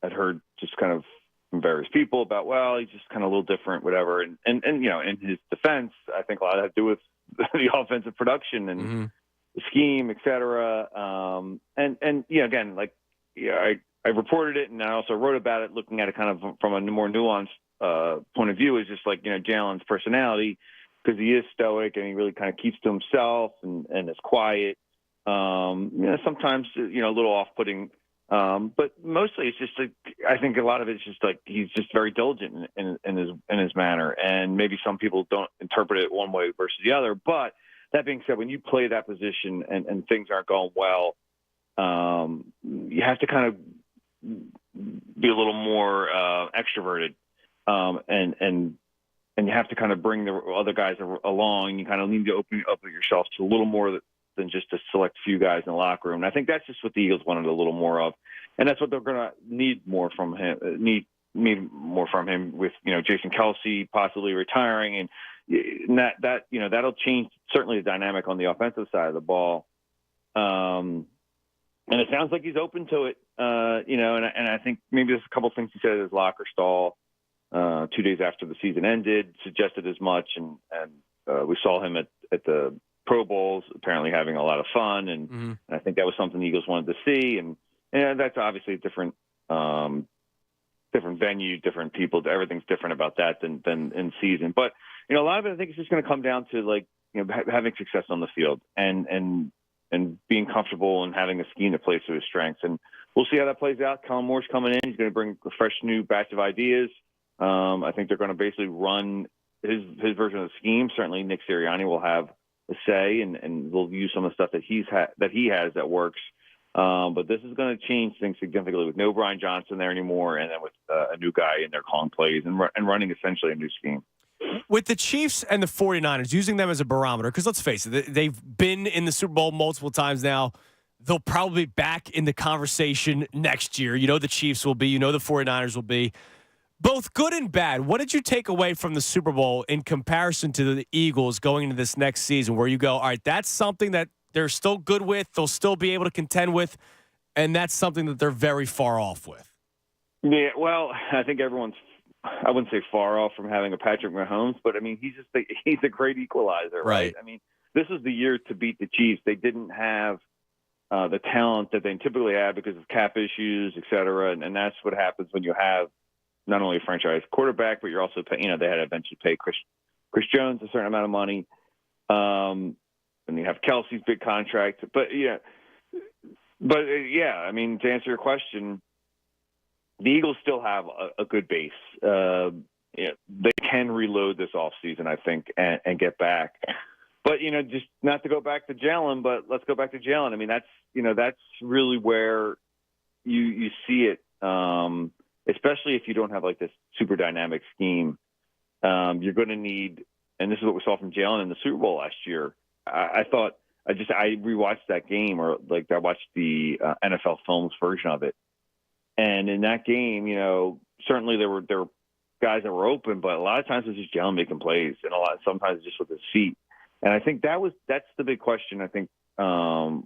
I'd heard just kind of from various people about, well, he's just kind of a little different, whatever. And in his defense, I think a lot of that had to do with the offensive production and the scheme, et cetera. Again, I reported it, and I also wrote about it, looking at it kind of from a more nuanced point of view, is just like, Jalen's personality, because he is stoic and he really kind of keeps to himself and is quiet. Sometimes, a little off-putting. But mostly it's just like, I think a lot of it's just like he's just very diligent in his manner. And maybe some people don't interpret it one way versus the other. But that being said, when you play that position and things aren't going well, you have to kind of be a little more extroverted, and you have to kind of bring the other guys along. You kind of need to open up yourself to a little more than just a select few guys in the locker room. And I think that's just what the Eagles wanted a little more of, and that's what they're going to need more from him. Need more from him with Jason Kelsey possibly retiring, and that that'll change certainly the dynamic on the offensive side of the ball. And it sounds like he's open to it, and I think maybe there's a couple things he said at his locker stall 2 days after the season ended, suggested as much, and we saw him at the Pro Bowls apparently having a lot of fun, and I think that was something the Eagles wanted to see, and that's obviously a different venue, different people, everything's different about that than in season. But a lot of it I think is just going to come down to having success on the field and being comfortable and having a scheme that plays to his strengths, and we'll see how that plays out. Kellen Moore's coming in; he's going to bring a fresh new batch of ideas. I think they're going to basically run his version of the scheme. Certainly, Nick Sirianni will have a say, and we'll use some of the stuff that he has that works. But this is going to change things significantly with no Brian Johnson there anymore, and then with a new guy in there calling plays and running essentially a new scheme. With the Chiefs and the 49ers, using them as a barometer, because let's face it, they've been in the Super Bowl multiple times now. They'll probably be back in the conversation next year. The Chiefs will be, the 49ers will be. Both good and bad. What did you take away from the Super Bowl in comparison to the Eagles going into this next season, where you go, all right, that's something that they're still good with, they'll still be able to contend with, and that's something that they're very far off with? Yeah, well, I think I wouldn't say far off from having a Patrick Mahomes, but I mean, he's a great equalizer, right? I mean, this is the year to beat the Chiefs. They didn't have the talent that they typically have because of cap issues, et cetera, and that's what happens when you have not only a franchise quarterback, but you're also they had to eventually pay Chris Jones a certain amount of money. And you have Kelsey's big contract, but I mean, to answer your question, the Eagles still have a good base. They can reload this offseason, I think, and get back. But, just not to go back to Jalen, but let's go back to Jalen. I mean, that's really where you see it, especially if you don't have like this super dynamic scheme. You're going to need, and this is what we saw from Jalen in the Super Bowl last year. I rewatched that game, or like I watched the NFL Films version of it. And in that game, certainly there were guys that were open, but a lot of times it was just Jalen making plays, and sometimes just with his feet. And I think that's the big question, I think, of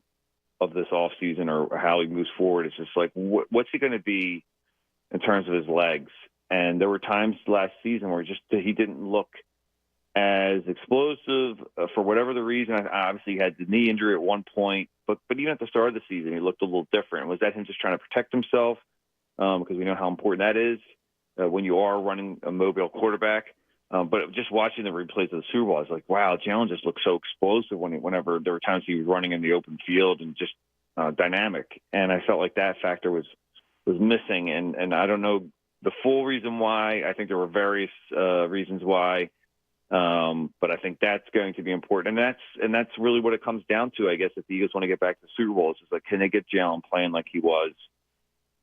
this offseason, or how he moves forward. It's just like, what's he going to be in terms of his legs? And there were times last season where he didn't look as explosive for whatever the reason. Obviously, he had the knee injury at one point, but even at the start of the season, he looked a little different. Was that him just trying to protect himself? Because we know how important that is when you are running a mobile quarterback. But just watching the replays of the Super Bowl, I was like, wow, Jalen just looked so explosive whenever there were times he was running in the open field, and just dynamic. And I felt like that factor was missing. And I don't know the full reason why. I think there were various reasons why. But I think that's going to be important. And that's really what it comes down to, I guess, if the Eagles want to get back to the Super Bowl. It's just like, can they get Jalen playing like he was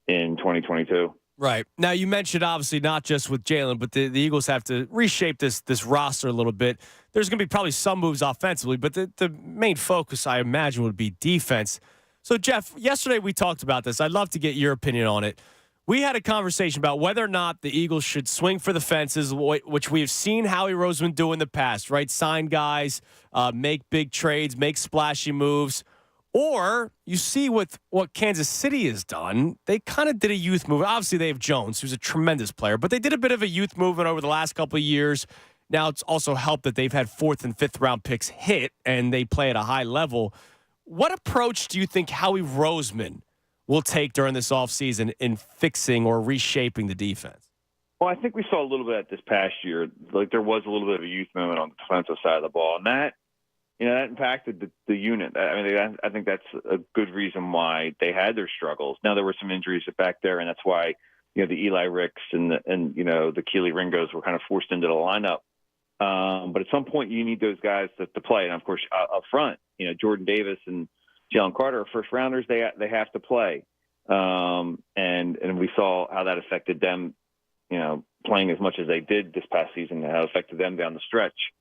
in 2022? Right. Now, you mentioned, obviously, not just with Jalen, but the Eagles have to reshape this roster a little bit. There's going to be probably some moves offensively, but the main focus, I imagine, would be defense. So, Jeff, yesterday we talked about this. I'd love to get your opinion on it. We had a conversation about whether or not the Eagles should swing for the fences, which we have seen Howie Roseman do in the past, right? Sign guys, make big trades, make splashy moves. Or you see with what Kansas City has done, they kind of did a youth move. Obviously, they have Jones, who's a tremendous player, but they did a bit of a youth movement over the last couple of years. Now, it's also helped that they've had 4th and 5th round picks hit, and they play at a high level. What approach do you think Howie Roseman will take during this offseason in fixing or reshaping the defense? Well, I think we saw a little bit this past year. Like, there was a little bit of a youth movement on the defensive side of the ball, and that impacted the unit. I mean, I think that's a good reason why they had their struggles. Now, there were some injuries back there, and that's why, the Eli Ricks and the Keely Ringos were kind of forced into the lineup. But at some point, you need those guys to play. And, of course, up front, Jordan Davis and Jalen Carter are first rounders. They have to play. And we saw how that affected them, playing as much as they did this past season, how it affected them down the stretch.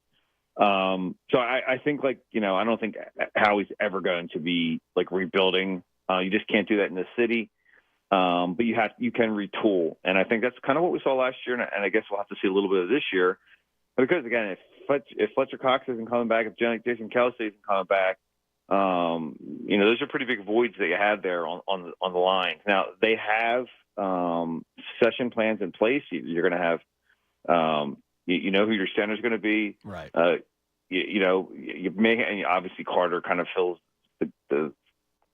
So I think, I don't think Howie's ever going to be like rebuilding. You just can't do that in the city. But you can retool. And I think that's kind of what we saw last year. And I guess we'll have to see a little bit of this year, because again, if Fletcher Cox isn't coming back, if Jason Kelsey isn't coming back, those are pretty big voids that you have there on the line. Now they have, session plans in place. You're going to have, you know who your center is going to be, right? You may, and obviously Carter kind of fills the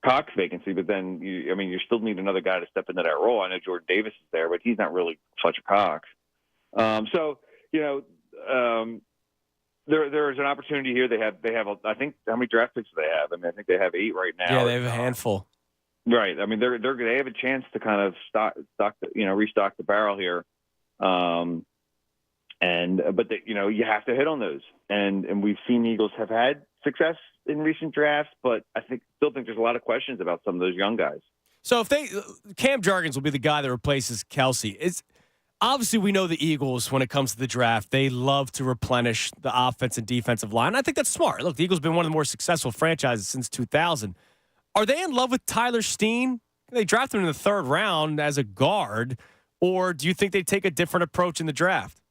Cox vacancy, but then you still need another guy to step into that role. I know Jordan Davis is there, but he's not really Fletcher Cox. There's an opportunity here. They have I think, how many draft picks do they have? I mean, I think they have 8 right now. Yeah, they have a handful. Right. I mean, they have a chance to kind of restock the barrel here. But you have to hit on those, and we've seen Eagles have had success in recent drafts, but I still think there's a lot of questions about some of those young guys. So Cam Jargins will be the guy that replaces Kelsey. Obviously, we know the Eagles, when it comes to the draft, they love to replenish the offense and defensive line. I think that's smart. Look, the Eagles have been one of the more successful franchises since 2000. Are they in love with Tyler Steen? They drafted him in the 3rd round as a guard, or do you think they take a different approach in the draft?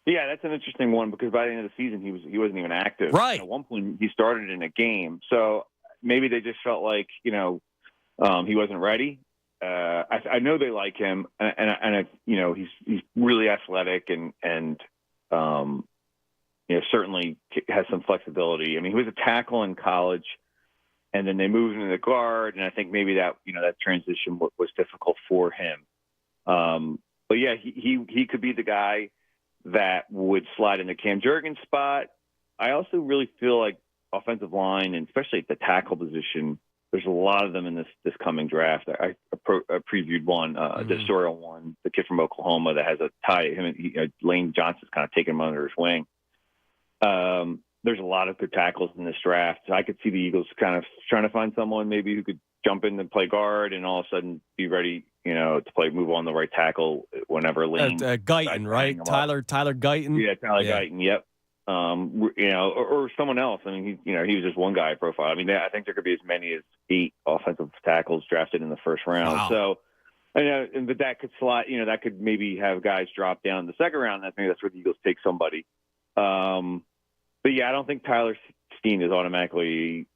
Yeah, that's an interesting one, because by the end of the season, he wasn't even active. Right. At one point, he started in a game, so maybe they just felt like he wasn't ready. I know they like him, and he's really athletic and certainly has some flexibility. I mean, he was a tackle in college, and then they moved him to the guard, and I think maybe that that transition was difficult for him. yeah, he could be the guy that would slide into Cam Jurgens' spot. I also really feel like offensive line, and especially at the tackle position, there's a lot of them in this coming draft. I previewed one, the Sorial one, the kid from Oklahoma that has a tie. Lane Johnson's kind of taking him under his wing. There's a lot of good tackles in this draft. So I could see the Eagles kind of trying to find someone maybe who could jump in and play guard and all of a sudden be ready, to move on the right tackle whenever Lane. Guyton, right? Tyler Guyton. Yeah, Tyler Guyton. Yep. Or someone else. I mean, he was just one guy profile. I mean, I think there could be as many as 8 offensive tackles drafted in the first round. Wow. So, but that could slot. That could maybe have guys drop down in the second round. I think that's where the Eagles take somebody. But yeah, I don't think Tyler Steen is automatically,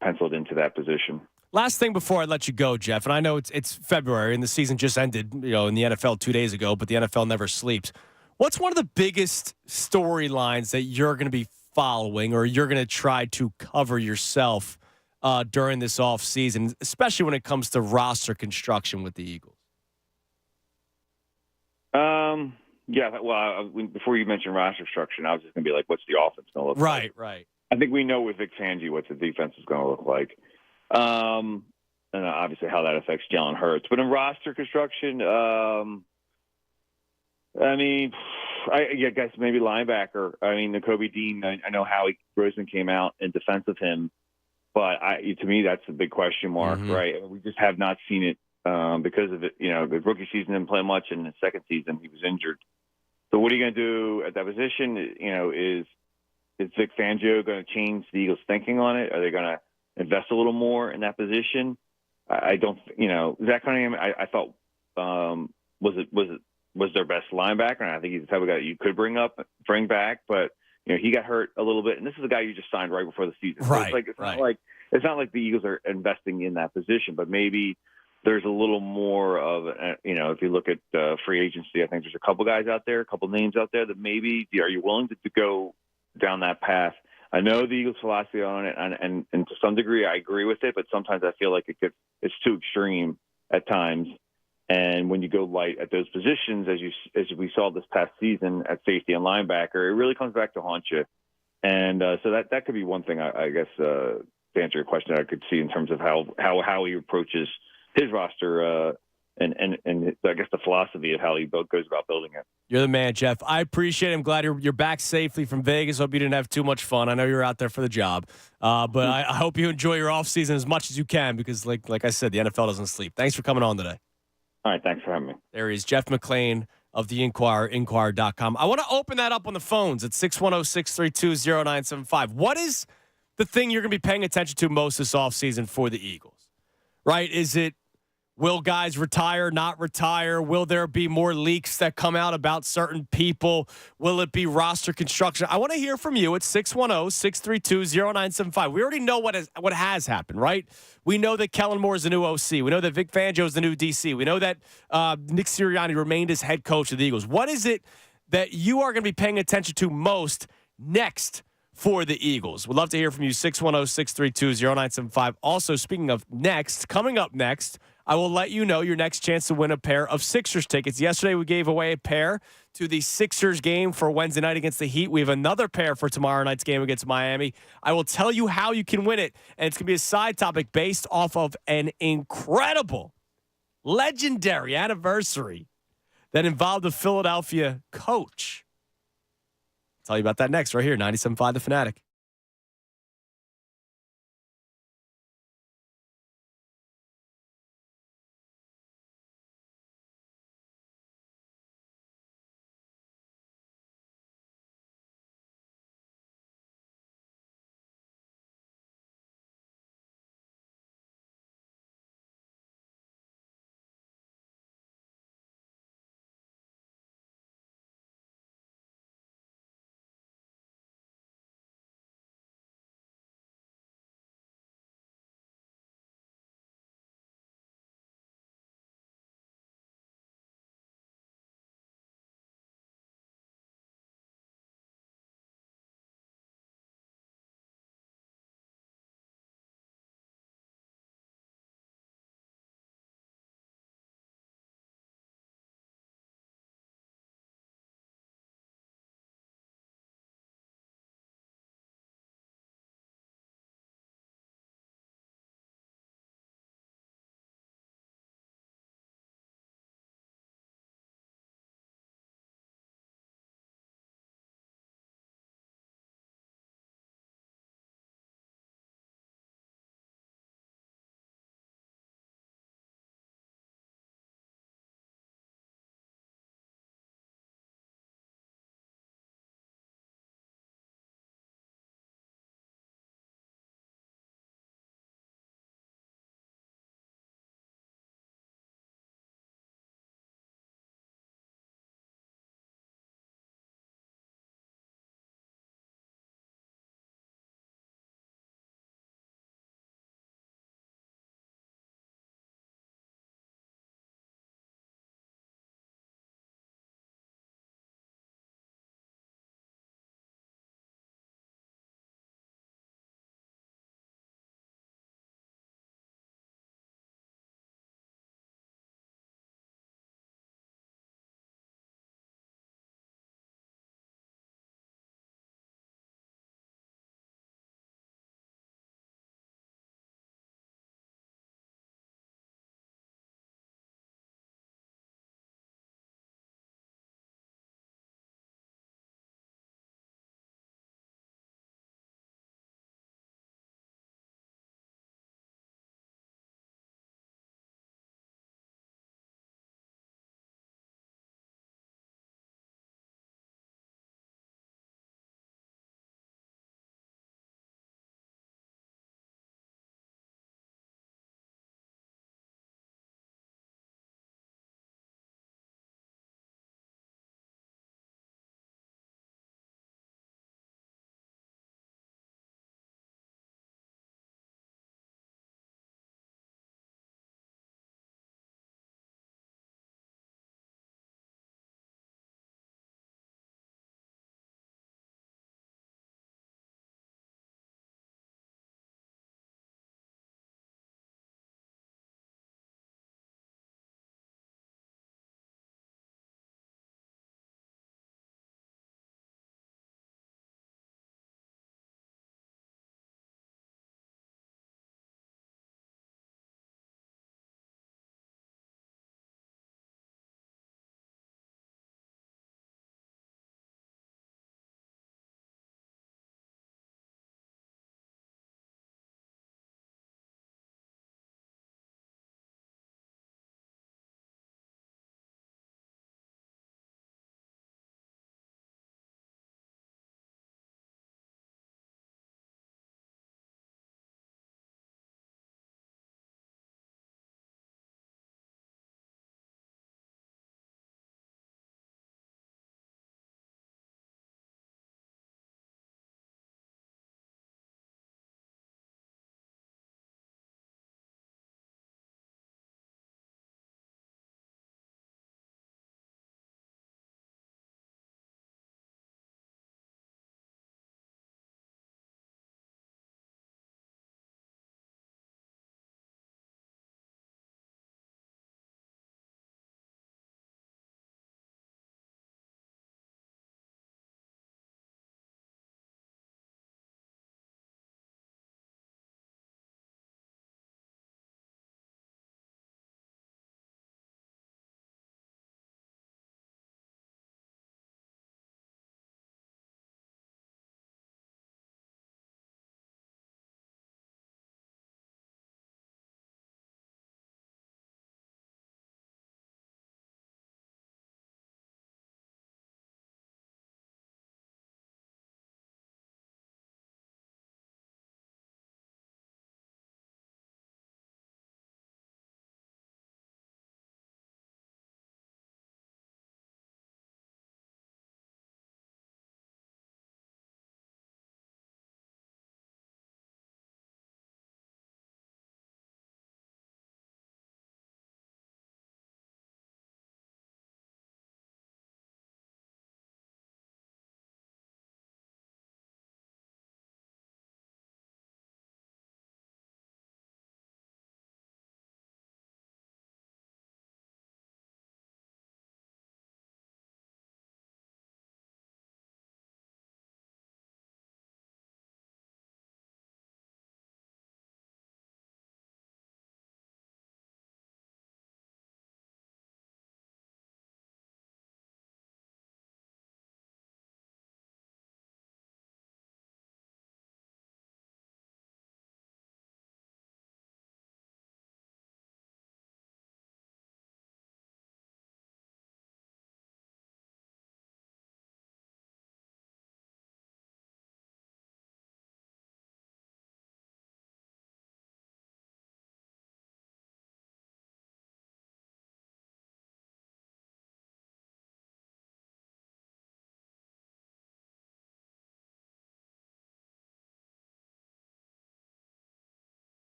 penciled into that position. Last thing before I let you go, Jeff, and I know it's February and the season just ended, in the NFL 2 days ago, but the NFL never sleeps. What's one of the biggest storylines that you're going to be following or you're going to try to cover yourself during this offseason, especially when it comes to roster construction with the Eagles? Yeah, well, before you mentioned roster construction, I was just going to be like, what's the offense going to look like? Right. I think we know with Vic Fangio what the defense is going to look like. And obviously how that affects Jalen Hurts. But in roster construction, I guess maybe linebacker. I mean, Nakobe Dean, I know Howie Roseman came out in defense of him, but to me, that's a big question mark, right? We just have not seen it because of it. The rookie season didn't play much, and the second season he was injured. So what are you going to do at that position? Is Vic Fangio going to change the Eagles' thinking on it? Are they going to invest a little more in that position? I don't. Zach Cunningham, I thought was their best linebacker, and I think he's the type of guy that you could bring back, but he got hurt a little bit, and this is a guy you just signed right before the season. Right. So it's not like the Eagles are investing in that position, but maybe there's a little more of if you look at free agency, I think there's a couple guys out there, a couple names out there that maybe are you willing to go down that path? I know the Eagles' philosophy on it, and to some degree I agree with it, but sometimes I feel like it's too extreme at times. And when you go light at those positions, as we saw this past season at safety and linebacker, it really comes back to haunt you. And so that could be one thing, I guess, to answer your question, I could see in terms of how he approaches his roster and I guess the philosophy of how he goes about building it. You're the man, Jeff. I appreciate it. I'm glad you're back safely from Vegas. Hope you didn't have too much fun. I know you're out there for the job. But I hope you enjoy your offseason as much as you can because, like I said, the NFL doesn't sleep. Thanks for coming on today. All right, thanks for having me. There he is, Jeff McClain of the Inquirer, Inquirer.com. I want to open that up on the phones at 610-632-0975. What is the thing you're going to be paying attention to most this offseason for the Eagles? Right? Is it will guys retire, not retire? Will there be more leaks that come out about certain people? Will it be roster construction? I want to hear from you at 610-632-0975. We already know what has happened, right? We know that Kellen Moore is the new OC. We know that Vic Fangio is the new DC. We know that Nick Sirianni remained as head coach of the Eagles. What is it that you are going to be paying attention to most next for the Eagles? We'd love to hear from you, 610-632-0975. Also, speaking of next, coming up next, I will let you know your next chance to win a pair of Sixers tickets. Yesterday, we gave away a pair to the Sixers game for Wednesday night against the Heat. We have another pair for tomorrow night's game against Miami. I will tell you how you can win it, and it's going to be a side topic based off of an incredible, legendary anniversary that involved a Philadelphia coach. I'll tell you about that next right here, 97.5 The Fanatic.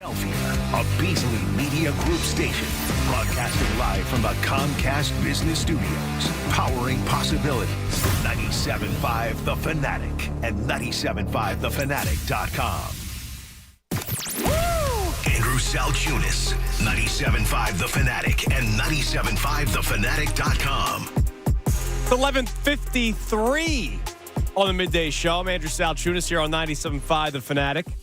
A Beasley Media Group station, broadcasting live from the Comcast Business Studios, powering possibilities. 97.5 The Fanatic and 97.5thefanatic.com. Andrew Salchunas, 97.5 The Fanatic and 97.5thefanatic.com. It's 11:53 on the Midday Show. I'm Andrew Salchunas here on 97.5 The Fanatic. I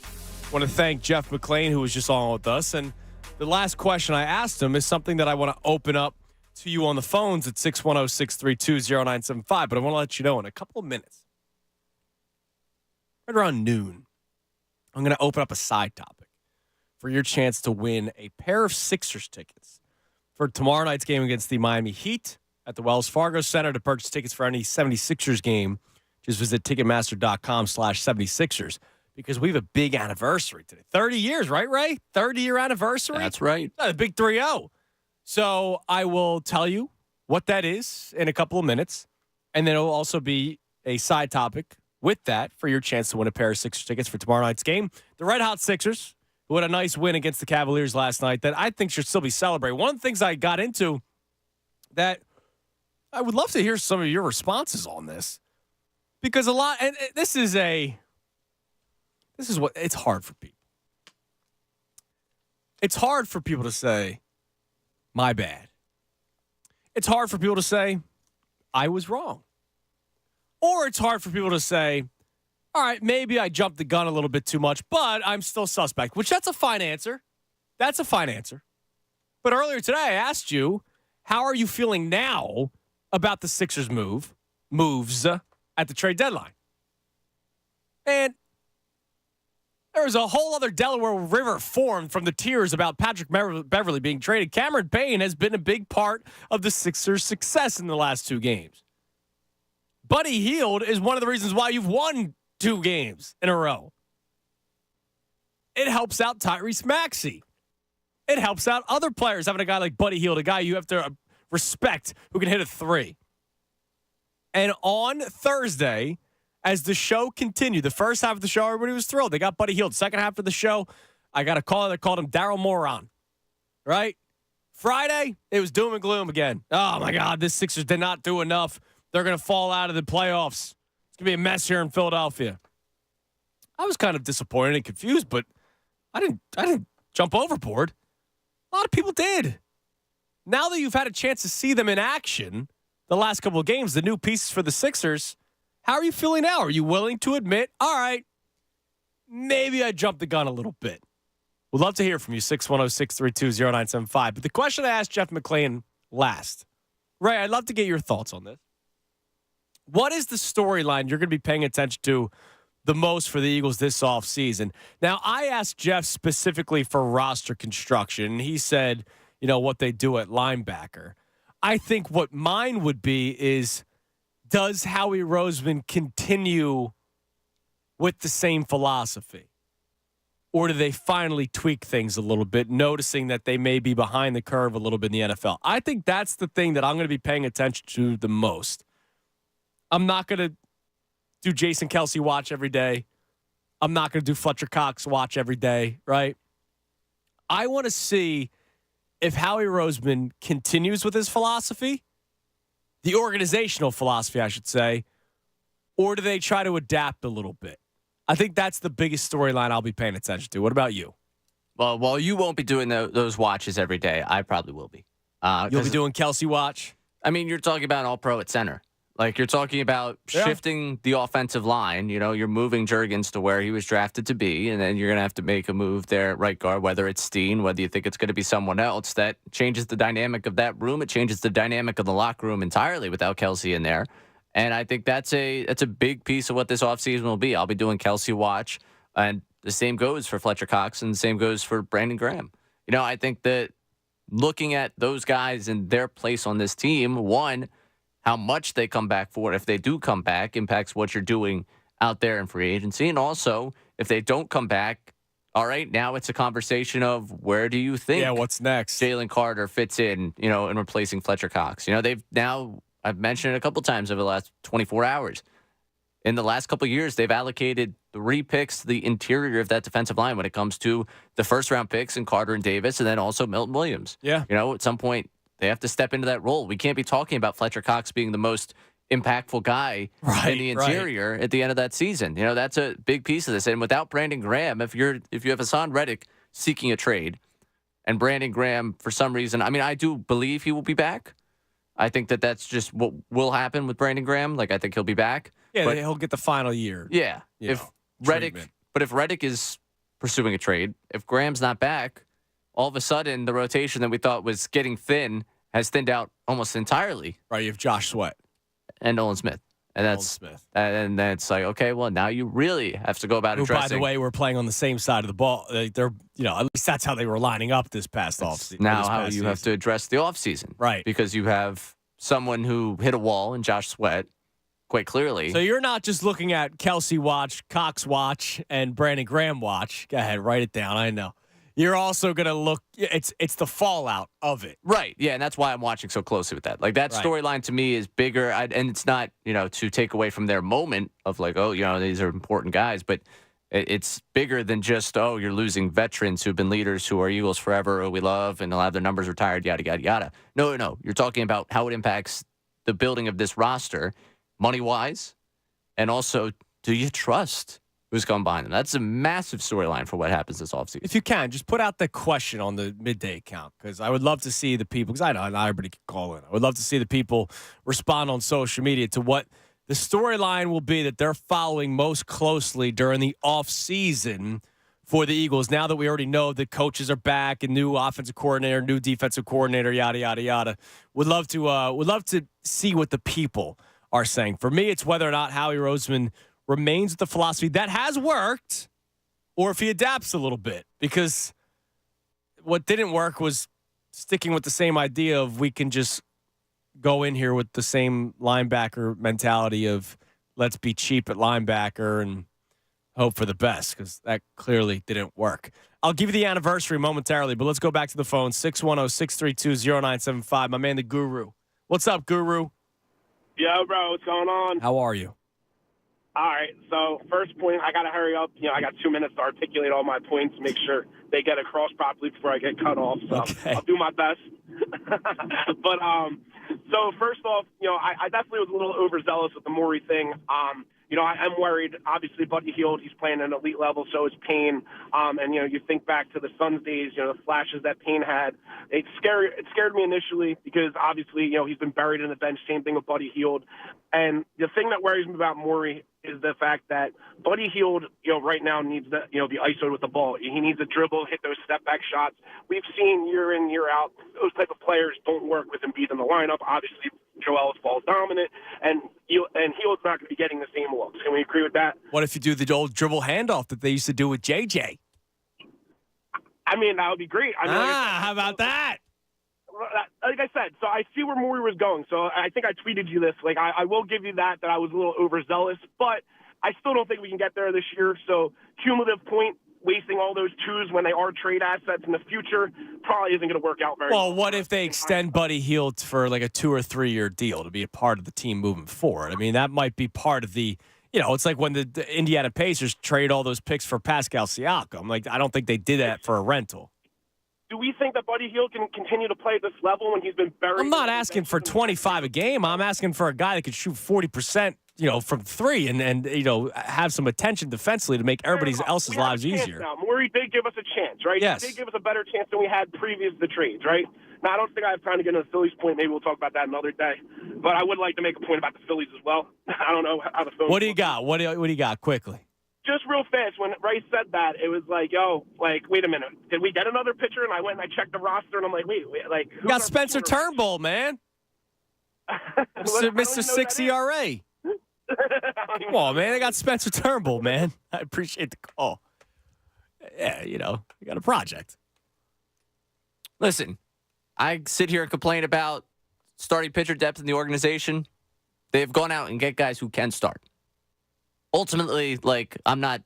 want to thank Jeff McClain, who was just on with us. And the last question I asked him is something that I want to open up to you on the phones at 610-632-0975. But I want to let you know in a couple of minutes, right around noon, I'm going to open up a side topic for your chance to win a pair of Sixers tickets for tomorrow night's game against the Miami Heat at the Wells Fargo Center. To purchase tickets for any 76ers game, just visit Ticketmaster.com/76ers. Because we have a big anniversary today. 30 years, right, Ray? 30-year anniversary? That's right. A big 3-0. So I will tell you what that is in a couple of minutes. And then it will also be a side topic with that for your chance to win a pair of Sixers tickets for tomorrow night's game. The Red Hot Sixers, who had a nice win against the Cavaliers last night that I think should still be celebrated. One of the things I got into that I would love to hear some of your responses on this. Because this is what it's hard for people. It's hard for people to say, my bad. It's hard for people to say, I was wrong. Or it's hard for people to say, all right, maybe I jumped the gun a little bit too much, but I'm still suspect, which that's a fine answer. That's a fine answer. But earlier today, I asked you, how are you feeling now about the Sixers moves at the trade deadline? And there was a whole other Delaware River formed from the tears about Patrick Beverley being traded. Cameron Payne has been a big part of the Sixers' success in the last 2 games. Buddy Hield is one of the reasons why you've won 2 games in a row. It helps out Tyrese Maxey. It helps out other players having a guy like Buddy Hield, a guy you have to respect who can hit a 3. And on Thursday, as the show continued, the first half of the show, everybody was thrilled. They got Buddy Hield. Second half of the show, I got a caller that called him Daryl Moron. Right? Friday, it was doom and gloom again. Oh, my God, this Sixers did not do enough. They're going to fall out of the playoffs. It's going to be a mess here in Philadelphia. I was kind of disappointed and confused, but I didn't jump overboard. A lot of people did. Now that you've had a chance to see them in action the last couple of games, the new pieces for the Sixers, how are you feeling now? Are you willing to admit, all right, maybe I jumped the gun a little bit? We'd love to hear from you, 610-632-0975. But the question I asked Jeff McClain last, Ray, I'd love to get your thoughts on this. What is the storyline you're going to be paying attention to the most for the Eagles this offseason? Now, I asked Jeff specifically for roster construction, and he said, what they do at linebacker. I think what mine would be is, does Howie Roseman continue with the same philosophy? Or do they finally tweak things a little bit, noticing that they may be behind the curve a little bit in the NFL? I think that's the thing that I'm going to be paying attention to the most. I'm not going to do Jason Kelsey watch every day. I'm not going to do Fletcher Cox watch every day, right? I want to see if Howie Roseman continues with his philosophy, the organizational philosophy, I should say, or do they try to adapt a little bit? I think that's the biggest storyline I'll be paying attention to. What about you? Well, while you won't be doing those watches every day, I probably will be. You'll be doing Kelsey watch? I mean, you're talking about all-pro at center. Like, you're talking about shifting the offensive line. You're moving Juergens to where he was drafted to be, and then you're going to have to make a move there at right guard, whether it's Steen, whether you think it's going to be someone else. That changes the dynamic of that room. It changes the dynamic of the locker room entirely without Kelsey in there. And I think that's a big piece of what this offseason will be. I'll be doing Kelsey watch, and the same goes for Fletcher Cox, and the same goes for Brandon Graham. I think that looking at those guys and their place on this team, one, how much they come back for, if they do come back, impacts what you're doing out there in free agency. And also, if they don't come back, all right, now it's a conversation of where do you think what's next? Jalen Carter fits in, in replacing Fletcher Cox. I've mentioned it a couple times over the last 24 hours. in the last couple of years, they've allocated 3 picks to the interior of that defensive line when it comes to the first-round picks in Carter and Davis, and then also Milton Williams. Yeah. At some point, they have to step into that role. We can't be talking about Fletcher Cox being the most impactful guy in the interior at the end of that season. That's a big piece of this. And without Brandon Graham, if you have Hassan Reddick seeking a trade, and Brandon Graham, for some reason, I do believe he will be back. I think that's just what will happen with Brandon Graham. I think he'll be back. Yeah, but he'll get the final year. Yeah. If Reddick is pursuing a trade, if Graham's not back, all of a sudden the rotation that we thought was getting thin has thinned out almost entirely. Right, you have Josh Sweat. And Nolan Smith. And then it's like, okay, well, now you really have to go about addressing. By the way, we're playing on the same side of the ball. They're, at least that's how they were lining up this past offseason. Now how you have to address the offseason. Right. Because you have someone who hit a wall in Josh Sweat, quite clearly. So you're not just looking at Kelsey watch, Cox watch, and Brandon Graham watch. Go ahead, write it down. I know. You're also going to look – it's the fallout of it. Right, yeah, and that's why I'm watching so closely with that. That storyline to me is bigger, and it's not, to take away from their moment of these are important guys, but it's bigger than just, you're losing veterans who've been leaders who are Eagles forever, who we love, and they'll have their numbers retired, yada, yada, yada. No, you're talking about how it impacts the building of this roster money-wise, and also, do you trust who's coming behind them? That's a massive storyline for what happens this offseason. If you can, just put out the question on the midday account, because I would love to see the people, because I know not everybody can call in. I would love to see the people respond on social media to what the storyline will be that they're following most closely during the offseason for the Eagles. Now that we already know the coaches are back and new offensive coordinator, new defensive coordinator, yada, yada, yada. Would love to see what the people are saying. For me, it's whether or not Howie Roseman remains with the philosophy that has worked, or if he adapts a little bit. Because what didn't work was sticking with the same idea of we can just go in here with the same linebacker mentality of let's be cheap at linebacker and hope for the best, because that clearly didn't work. I'll give you the anniversary momentarily, but let's go back to the phone, 610-632-0975. My man, the Guru. What's up, Guru? Yo, bro, what's going on? How are you? All right, so first point, I got to hurry up. I got 2 minutes to articulate all my points, make sure they get across properly before I get cut off. So okay. I'll do my best. But so first off, I definitely was a little overzealous with the Morey thing. I'm worried. Obviously, Buddy Hield, he's playing at an elite level, so is Payne. And, you think back to the Suns days, the flashes that Payne had. It scared me initially because, obviously, he's been buried in the bench. Same thing with Buddy Hield. And the thing that worries me about Morey is the fact that Buddy Hield, right now needs to, be ISO'd with the ball. He needs to dribble, hit those step-back shots. We've seen year in, year out, those type of players don't work with Embiid in the lineup. Obviously, Joel is ball dominant, and Hield's not going to be getting the same looks. Can we agree with that? What if you do the old dribble handoff that they used to do with JJ? I mean, that would be great. How about that? Like I said, so I see where Morey was going. So I think I tweeted you this. I will give you that I was a little overzealous, but I still don't think we can get there this year. So cumulative point, wasting all those twos when they are trade assets in the future probably isn't going to work out very well. Well, what if they extend Buddy Hield for like a 2 or 3 year deal to be a part of the team moving forward? I mean, that might be part of the, it's like when the Indiana Pacers trade all those picks for Pascal Siakam. I don't think they did that for a rental. Do we think that Buddy Hield can continue to play at this level when he's been buried? I'm not asking for 25 a game. I'm asking for a guy that could shoot 40%, from three and have some attention defensively to make everybody else's lives easier. Now, Morey did give us a chance, right? Yes. He did give us a better chance than we had previous to the trades, right? Now, I don't think I have time to get into the Phillies point. Maybe we'll talk about that another day. But I would like to make a point about the Phillies as well. I don't know how the Phillies. What do you got? What do you got? Quickly. Just real fast, when Rice said that, it was like, wait a minute. Did we get another pitcher? And I went and I checked the roster, and I'm like, wait. You got Spencer Turnbull, man. Mr. 6 ERA. Come on, man. They got Spencer Turnbull, man. I appreciate the call. Yeah, you got a project. Listen, I sit here and complain about starting pitcher depth in the organization. They've gone out and get guys who can start. Ultimately, I'm not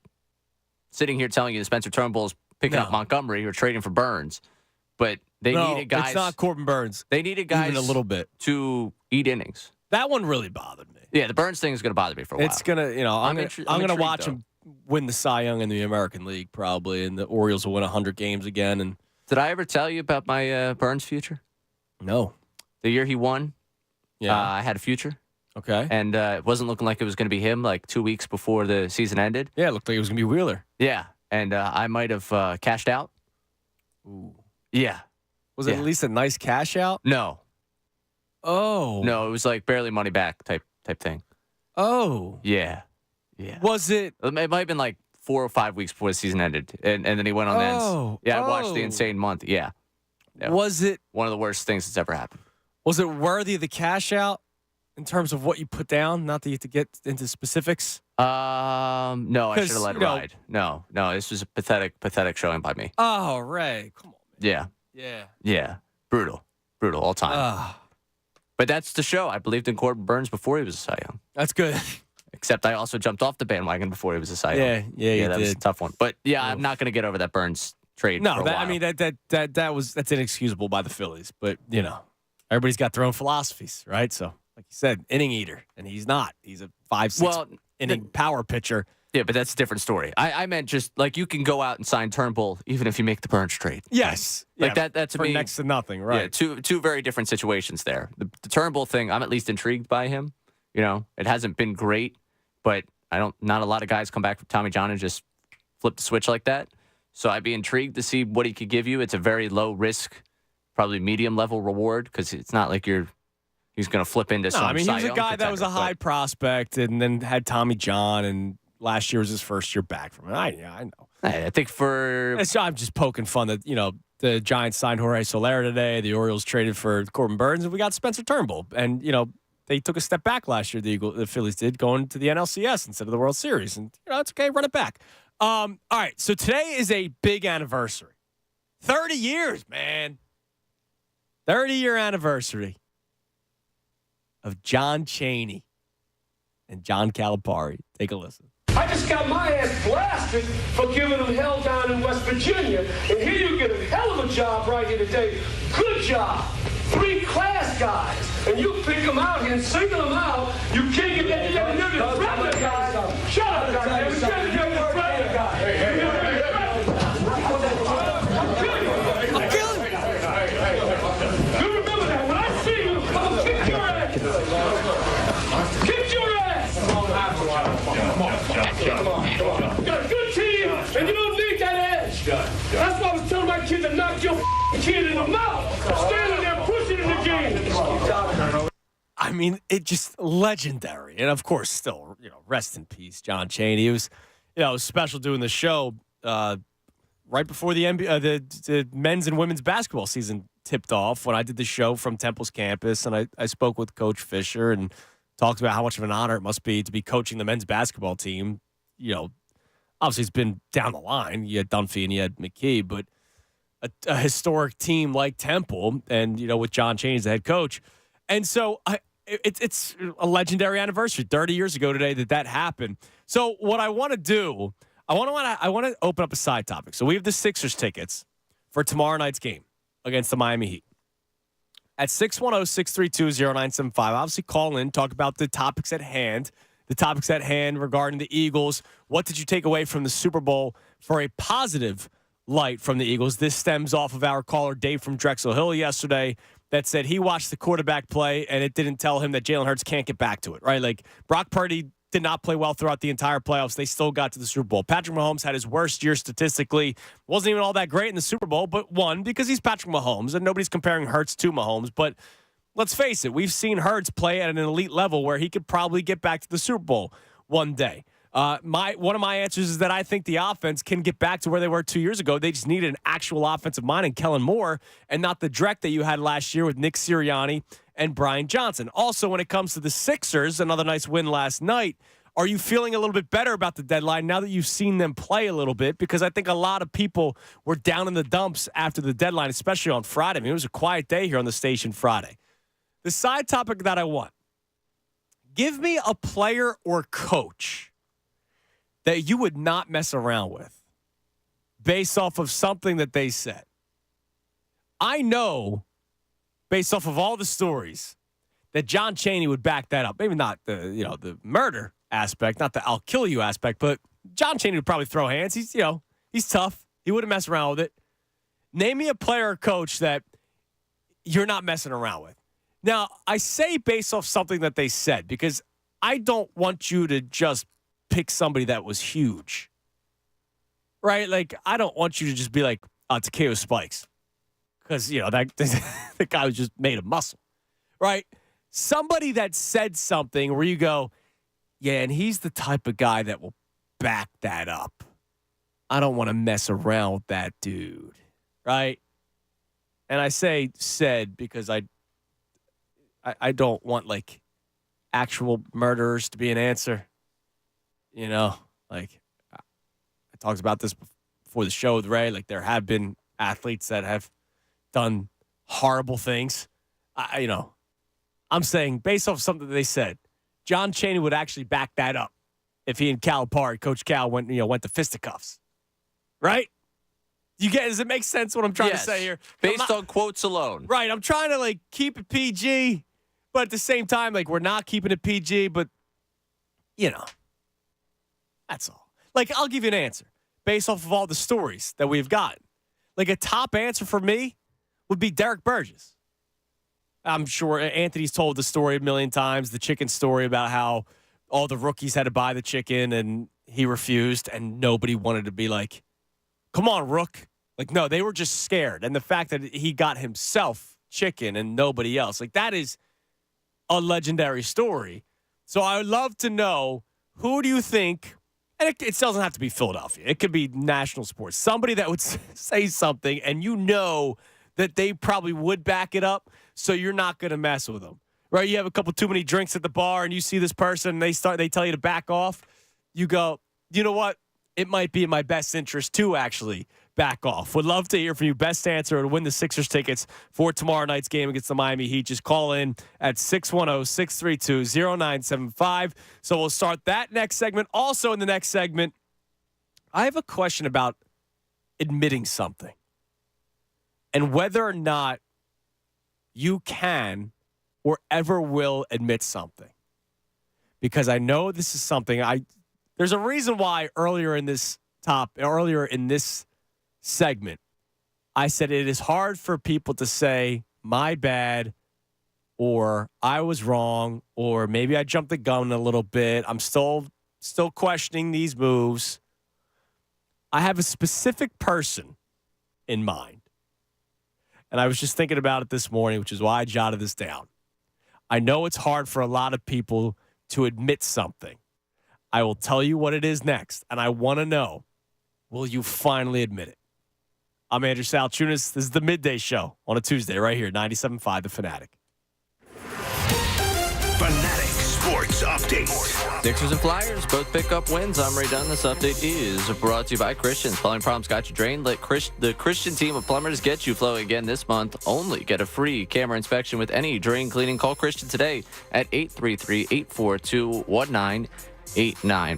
sitting here telling you that Spencer Turnbull's picking up Montgomery or trading for Burns, but they needed guys. It's not Corbin Burns. They needed guys even a little bit to eat innings. That one really bothered me. Yeah, the Burns thing is going to bother me for a while. It's gonna, I'm gonna intrigued, watch though. him win the Cy Young in the American League probably, and the Orioles will win 100 games again. And Did I ever tell you about my Burns future? no, The year he won, yeah, I had a future, okay, and it wasn't looking like it was going to be him. Like 2 weeks before the season ended. yeah, it looked like it was gonna be Wheeler. Yeah, and I might have cashed out. Ooh. Yeah. Was it at least a nice cash out? No. Oh, No, it was like barely money back type thing. Oh, Yeah. Yeah. was it? It might have been like 4 or 5 weeks before the season ended, and then he went on the ends. Yeah, I watched the insane month. Yeah. Yeah. Was it? One of the worst things that's ever happened. Was it worthy of the cash out in terms of what you put down? Not that you have to get into specifics. No, I should have let it ride. No, this was a pathetic showing by me. Oh, Ray, come on, man. Yeah, Yeah. brutal, all time. But that's the show. I believed in Corbin Burns before he was a Cy Young. That's good. Except I also jumped off the bandwagon before he was a Cy Young. Yeah, you that was a did. tough one. But yeah, I'm not going to get over that Burns trade. No, for a while. I mean that's inexcusable by the Phillies. But everybody's got their own philosophies, right? So, like you said, inning eater, and he's not. He's a 5-6 inning power pitcher. Yeah, but that's a different story. I meant just like you can go out and sign Turnbull even if you make the Burns trade. Yes, Like that to for me next to nothing, right? Yeah, two very different situations there. The Turnbull thing, I'm at least intrigued by him. It hasn't been great, but not a lot of guys come back from Tommy John and just flip the switch like that. So I'd be intrigued to see what he could give you. It's a very low risk, probably medium level reward because it's not like he's going to flip into some. I mean, he was Cy a Young guy that was a contender, high prospect, and then had Tommy John, and last year was his first year back from it. I know. I think I'm just poking fun that the Giants signed Jorge Soler today. The Orioles traded for Corbin Burns, and we got Spencer Turnbull. And they took a step back last year. The Phillies did, going to the NLCS instead of the World Series, and it's okay. Run it back. All right. So today is a big anniversary. 30 years, man. 30-year anniversary of John Chaney and John Calipari. Take a listen. I just got my ass blasted for giving them hell down in West Virginia. And here you get a hell of a job right here today. Good job. 3 class guys. And you pick them out here and single them out. You can't get that. You never knew the threat the guy. Shut up, guys. You never knew the threat the guy. I'm killing you. You remember that. When I see you, I'm going to kick your ass. Kick your ass. Come on. You got a good team, and you don't need that edge. That's why I was telling my kid to knock your kid in the mouth. Standing there pushing in the game. I mean, it just legendary. And of course, still, rest in peace, John Chaney. It was, it was special doing the show right before the NBA, the men's and women's basketball season tipped off when I did the show from Temple's campus. And I spoke with Coach Fisher and talked about how much of an honor it must be to be coaching the men's basketball team. Obviously it's been down the line. You had Dunphy and you had McKee, but a historic team like Temple and, with John Chaney as the head coach. And so it's a legendary anniversary, 30 years ago today that happened. So what I want to do, I want to open up a side topic. So we have the Sixers tickets for tomorrow night's game against the Miami Heat. At 610-632-0975, obviously call in, talk about the topics at hand regarding the Eagles. What did you take away from the Super Bowl for a positive light from the Eagles? This stems off of our caller, Dave from Drexel Hill, yesterday, that said he watched the quarterback play and it didn't tell him that Jalen Hurts can't get back to it, right? Like, Brock Purdy did not play well throughout the entire playoffs. They still got to the Super Bowl. Patrick Mahomes had his worst year statistically. Wasn't even all that great in the Super Bowl, but won because he's Patrick Mahomes, and nobody's comparing Hurts to Mahomes. But let's face it, we've seen Hurts play at an elite level where he could probably get back to the Super Bowl one day. One of my answers is that I think the offense can get back to where they were 2 years ago. They just needed an actual offensive mind in Kellen Moore and not the dreck that you had last year with Nick Sirianni and Brian Johnson. Also, when it comes to the Sixers, another nice win last night, are you feeling a little bit better about the deadline now that you've seen them play a little bit? Because I think a lot of people were down in the dumps after the deadline, especially on Friday. I mean, it was a quiet day here on the station Friday. The side topic that I want, give me a player or coach that you would not mess around with based off of something that they said. I know, based off of all the stories, that John Chaney would back that up. Maybe not the murder aspect, not the I'll kill you aspect, but John Chaney would probably throw hands. He's tough. He wouldn't mess around with it. Name me a player or coach that you're not messing around with. Now, I say based off something that they said because I don't want you to just pick somebody that was huge. Right? Like, I don't want you to just be like, Takeo Spikes. Because, that the guy was just made of muscle. Right? Somebody that said something where you go, yeah, and he's the type of guy that will back that up. I don't want to mess around with that dude. Right? And I say said because I don't want, like, actual murderers to be an answer. Like, I talked about this before the show with Ray. Like, there have been athletes that have done horrible things. I'm saying based off something that they said, John Chaney would actually back that up if he and Calipari, Coach Cal, went to fisticuffs. Right? Does it make sense what I'm trying to say here? Based on quotes alone. Right. I'm trying to, like, keep it PG, but at the same time, like, we're not keeping it PG, but, that's all. Like, I'll give you an answer based off of all the stories that we've gotten. Like, a top answer for me would be Derek Burgess. I'm sure Anthony's told the story a million times, the chicken story about how all the rookies had to buy the chicken and he refused and nobody wanted to be like, come on, Rook. Like, no, they were just scared. And the fact that he got himself chicken and nobody else, like, that is a legendary story. So I would love to know, who do you think, and it doesn't have to be Philadelphia. It could be national sports. Somebody that would say something and that they probably would back it up, so you're not going to mess with them. Right? You have a couple too many drinks at the bar and you see this person and they tell you to back off. You go, you know what? It might be in my best interest to actually back off. Would love to hear from you. Best answer to win the Sixers tickets for tomorrow night's game against the Miami Heat. Just call in at 610-632-0975. So we'll start that next segment. Also in the next segment, I have a question about admitting something and whether or not you can or ever will admit something. Because I know this is something there's a reason why earlier in this segment, I said it is hard for people to say, my bad, or I was wrong, or maybe I jumped the gun a little bit. I'm still questioning these moves. I have a specific person in mind. And I was just thinking about it this morning, which is why I jotted this down. I know it's hard for a lot of people to admit something. I will tell you what it is next, and I want to know, will you finally admit it? I'm Andrew Salchunas. This is the Midday Show on a Tuesday right here, 97.5 The Fanatic. Fanatic Sports Update. Sixers and Flyers both pick up wins. I'm Ray Dunn. This update is brought to you by Christians. Plumbing problems got you drained. Let the Christian team of plumbers get you flowing again this month. Only get a free camera inspection with any drain cleaning. Call Christian today at 833-842-1989.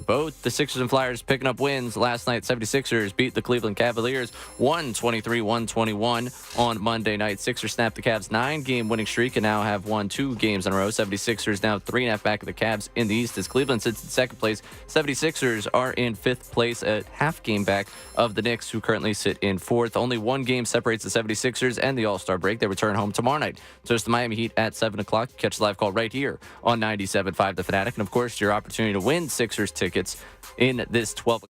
Both the Sixers and Flyers picking up wins. Last night, 76ers beat the Cleveland Cavaliers 123-121 on Monday night. Sixers snapped the Cavs' 9-game winning streak and now have won 2 games in a row. 76ers now 3.5 back of the Cavs in the East as Cleveland sits in second place. 76ers are in 5th place, a half game back of the Knicks, who currently sit in 4th. Only 1 game separates the 76ers and the All-Star break. They return home tomorrow night. So it's the Miami Heat at 7 o'clock. Catch the live call right here on 97.5 The Fanatic. And, of course, your opportunity to win Sixers tickets in this 12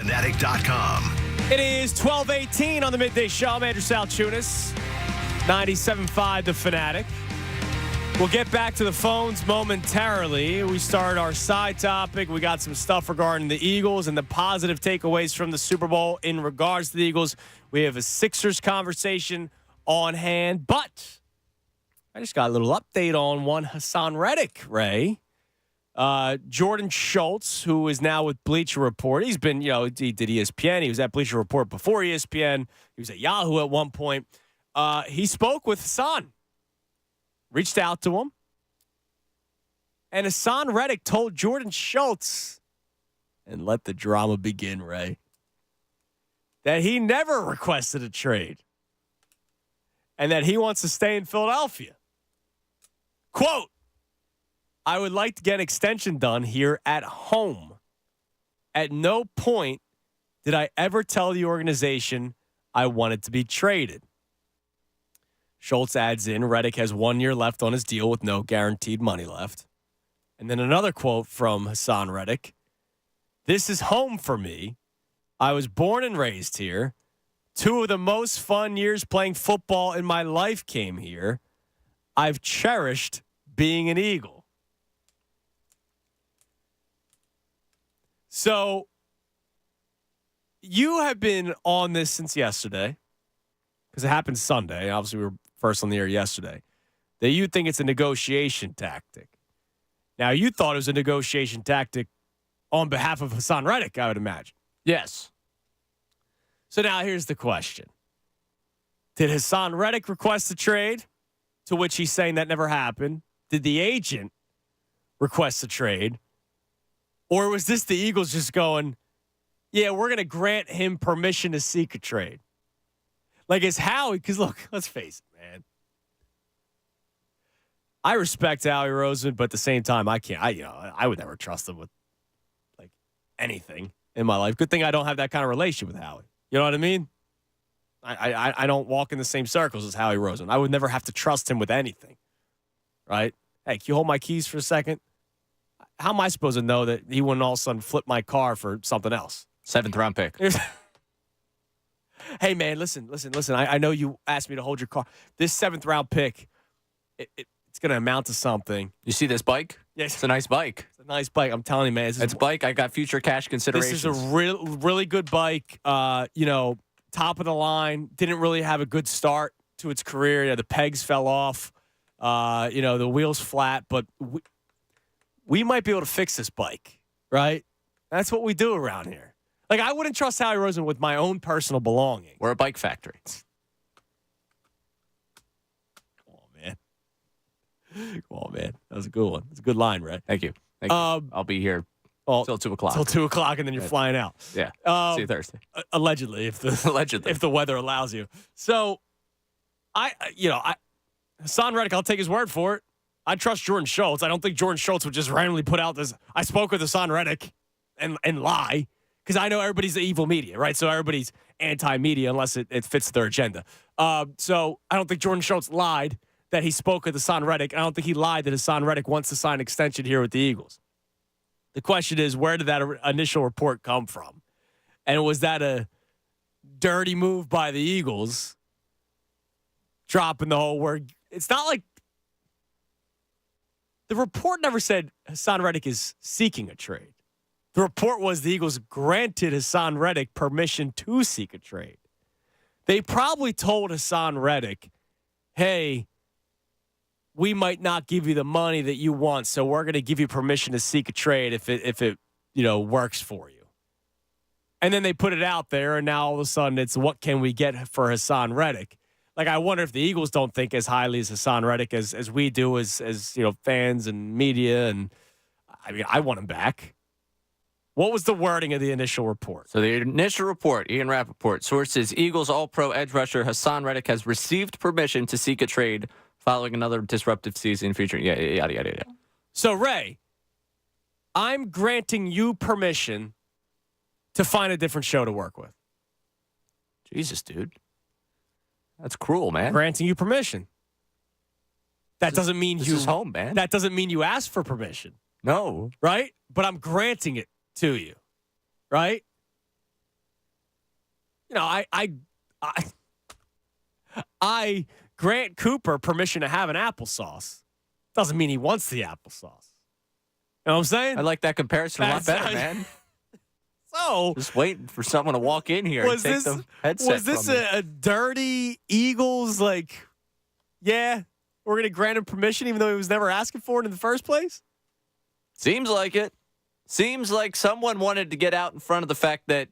Fanatic.com. It is 12:18 on the Midday Show. I'm Andrew Salchunas, 97.5 The Fanatic. We'll get back to the phones momentarily. We start our side topic. We got some stuff regarding the Eagles and the positive takeaways from the Super Bowl in regards to the Eagles. We have a Sixers conversation on hand, but I just got a little update on one Hassan Reddick, Ray. Jordan Schultz, who is now with Bleacher Report. He's been, he did ESPN. He was at Bleacher Report before ESPN. He was at Yahoo at one point. He spoke with Hassan. Reached out to him. And Hassan Reddick told Jordan Schultz, and let the drama begin, Ray, that he never requested a trade and that he wants to stay in Philadelphia. Quote, I would like to get an extension done here at home. At no point did I ever tell the organization I wanted to be traded. Schultz adds in, Reddick has 1 year left on his deal with no guaranteed money left. And then another quote from Hassan Reddick. This is home for me. I was born and raised here. 2 of the most fun years playing football in my life came here. I've cherished being an Eagle. So you have been on this since yesterday because it happened Sunday. Obviously, we were first on the air yesterday, that you think it's a negotiation tactic. Now, you thought it was a negotiation tactic on behalf of Hassan Reddick, I would imagine. Yes. So now here's the question. Did Hassan Reddick request a trade? To which he's saying that never happened. Did the agent request a trade? Or was this the Eagles just going, yeah, we're going to grant him permission to seek a trade? Like, is Howie, because look, let's face it, man. I respect Howie Roseman, but at the same time, I can't. I would never trust him with like anything in my life. Good thing I don't have that kind of relationship with Howie. You know what I mean? I don't walk in the same circles as Howie Roseman. I would never have to trust him with anything. Right? Hey, can you hold my keys for a second? How am I supposed to know that he wouldn't all of a sudden flip my car for something else? 7th round pick. Hey, man, listen. I know you asked me to hold your car. This 7th round pick, it's going to amount to something. You see this bike? Yes. It's a nice bike. It's a nice bike. I'm telling you, man. It's a bike. I got future cash considerations. This is a really good bike. Top of the line. Didn't really have a good start to its career. Yeah, the pegs fell off. The wheels flat. But we might be able to fix this bike, right? That's what we do around here. Like, I wouldn't trust Howie Roseman with my own personal belongings. We're a bike factory. Come on, man. That was a good one. It's a good line, Ray. Thank you. I'll be here till 2 o'clock. Till 2 o'clock, and then you're flying out. Yeah. See you Thursday. Allegedly, if the weather allows you. So, Hassan Reddick, I'll take his word for it. I trust Jordan Schultz. I don't think Jordan Schultz would just randomly put out this. I spoke with Hassan Reddick and lie. Because I know everybody's the evil media, right? So everybody's anti-media unless it fits their agenda. So I don't think Jordan Schultz lied that he spoke with Hassan Reddick. I don't think he lied that Hassan Reddick wants to sign an extension here with the Eagles. The question is, where did that initial report come from? And was that a dirty move by the Eagles? Dropping the whole word. It's not like the report never said Hassan Reddick is seeking a trade. The report was the Eagles granted Hassan Reddick permission to seek a trade. They probably told Hassan Reddick, hey, we might not give you the money that you want, so we're going to give you permission to seek a trade if it works for you. And then they put it out there, and now all of a sudden it's what can we get for Hassan Reddick? Like, I wonder if the Eagles don't think as highly as Hassan Reddick as we do as fans and media. And I mean, I want him back. What was the wording of the initial report? So the initial report, Ian Rappaport, sources Eagles All-Pro edge rusher Hassan Reddick has received permission to seek a trade following another disruptive season featuring yada. So, Ray, I'm granting you permission to find a different show to work with. Jesus, dude. That's cruel, man. Granting you permission. That doesn't mean this is home, man. That doesn't mean you asked for permission. No. Right? But I'm granting it to you. Right? I grant Cooper permission to have an applesauce. Doesn't mean he wants the applesauce. You know what I'm saying? I like that comparison a lot That's- better, man. So, Just waiting for someone to walk in here and take the headset was this from me. a dirty Eagles, like, yeah, we're going to grant him permission even though he was never asking for it in the first place? Seems like it. Seems like someone wanted to get out in front of the fact that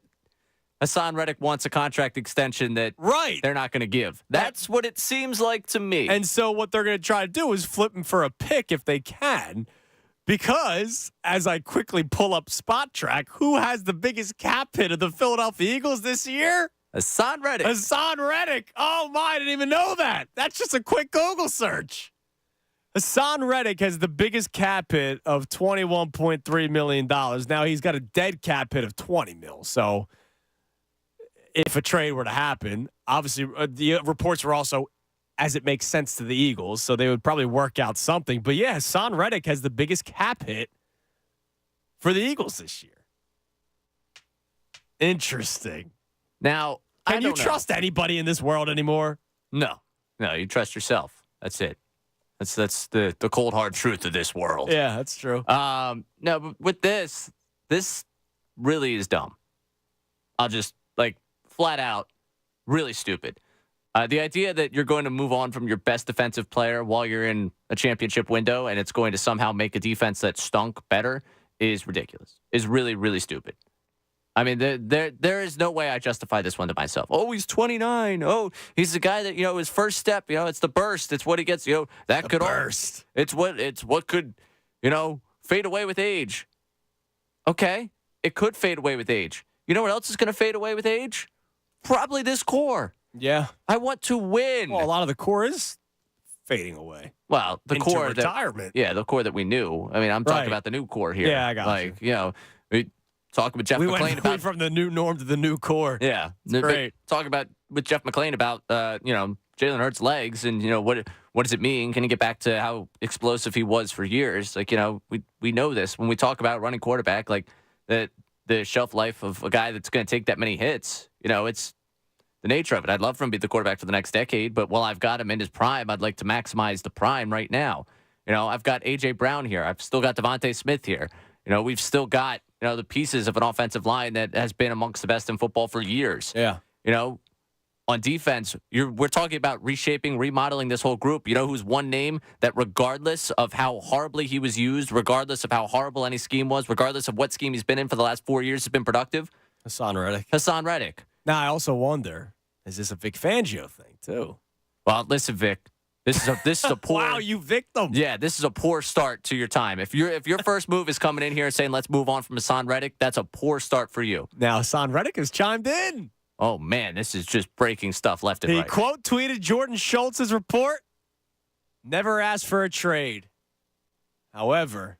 Hassan Reddick wants a contract extension that Right. they're not going to give. That's what it seems like to me. And so what they're going to try to do is flip him for a pick if they can. Because, as I quickly pull up Spot Track, who has the biggest cap hit of the Philadelphia Eagles this year? Hassan Reddick. Hassan Reddick. Oh, my, I didn't even know that. That's just a quick Google search. Hassan Reddick has the biggest cap hit of $21.3 million. Now, he's got a dead cap hit of $20 million. So, if a trade were to happen, obviously, the reports were also as it makes sense to the Eagles, so they would probably work out something. But yeah, Hassan Reddick has the biggest cap hit for the Eagles this year. Interesting. Now, Can you trust anybody in this world anymore? No, you trust yourself. That's it. That's the cold hard truth of this world. Yeah, that's true. No, but with this really is dumb. I'll just flat out, really stupid. The idea that you're going to move on from your best defensive player while you're in a championship window and it's going to somehow make a defense that stunk better is ridiculous. Is really, really stupid. I mean, there is no way I justify this one to myself. Oh, he's 29. Oh, he's the guy that, his first step, it's the burst. It's what he gets, that The could burst. It's what could, fade away with age. Okay, it could fade away with age. You know what else is going to fade away with age? Probably this core. Yeah. I want to win. Well, a lot of the core is fading away. Well, the into core retirement. the core that we knew. I mean, I'm talking Right. about the new core here. Yeah, I got you. We talk with Jeff We McClain went about from the new norm to the new core. yeah, great. Talk about with Jeff McClain about Jalen Hurts' legs and what does it mean? Can he get back to how explosive he was for years? We know this when we talk about running quarterback, the shelf life of a guy that's going to take that many hits. It's the nature of it. I'd love for him to be the quarterback for the next decade, but while I've got him in his prime, I'd like to maximize the prime right now. I've got A.J. Brown here. I've still got Devontae Smith here. We've still got, the pieces of an offensive line that has been amongst the best in football for years. Yeah. On defense, we're talking about reshaping, remodeling this whole group. Who's one name that regardless of how horribly he was used, regardless of how horrible any scheme was, regardless of what scheme he's been in for the last 4 years, has been productive? Hassan Reddick. Hassan Reddick. Now, I also wonder, is this a Vic Fangio thing, too? Well, listen, Vic. This is a poor. Wow, you victim. Yeah, this is a poor start to your time. If your first move is coming in here and saying let's move on from Hassan Reddick, that's a poor start for you. Now, Hassan Reddick has chimed in. Oh man, this is just breaking stuff left and He right. quote tweeted Jordan Schultz's report. Never asked for a trade. However,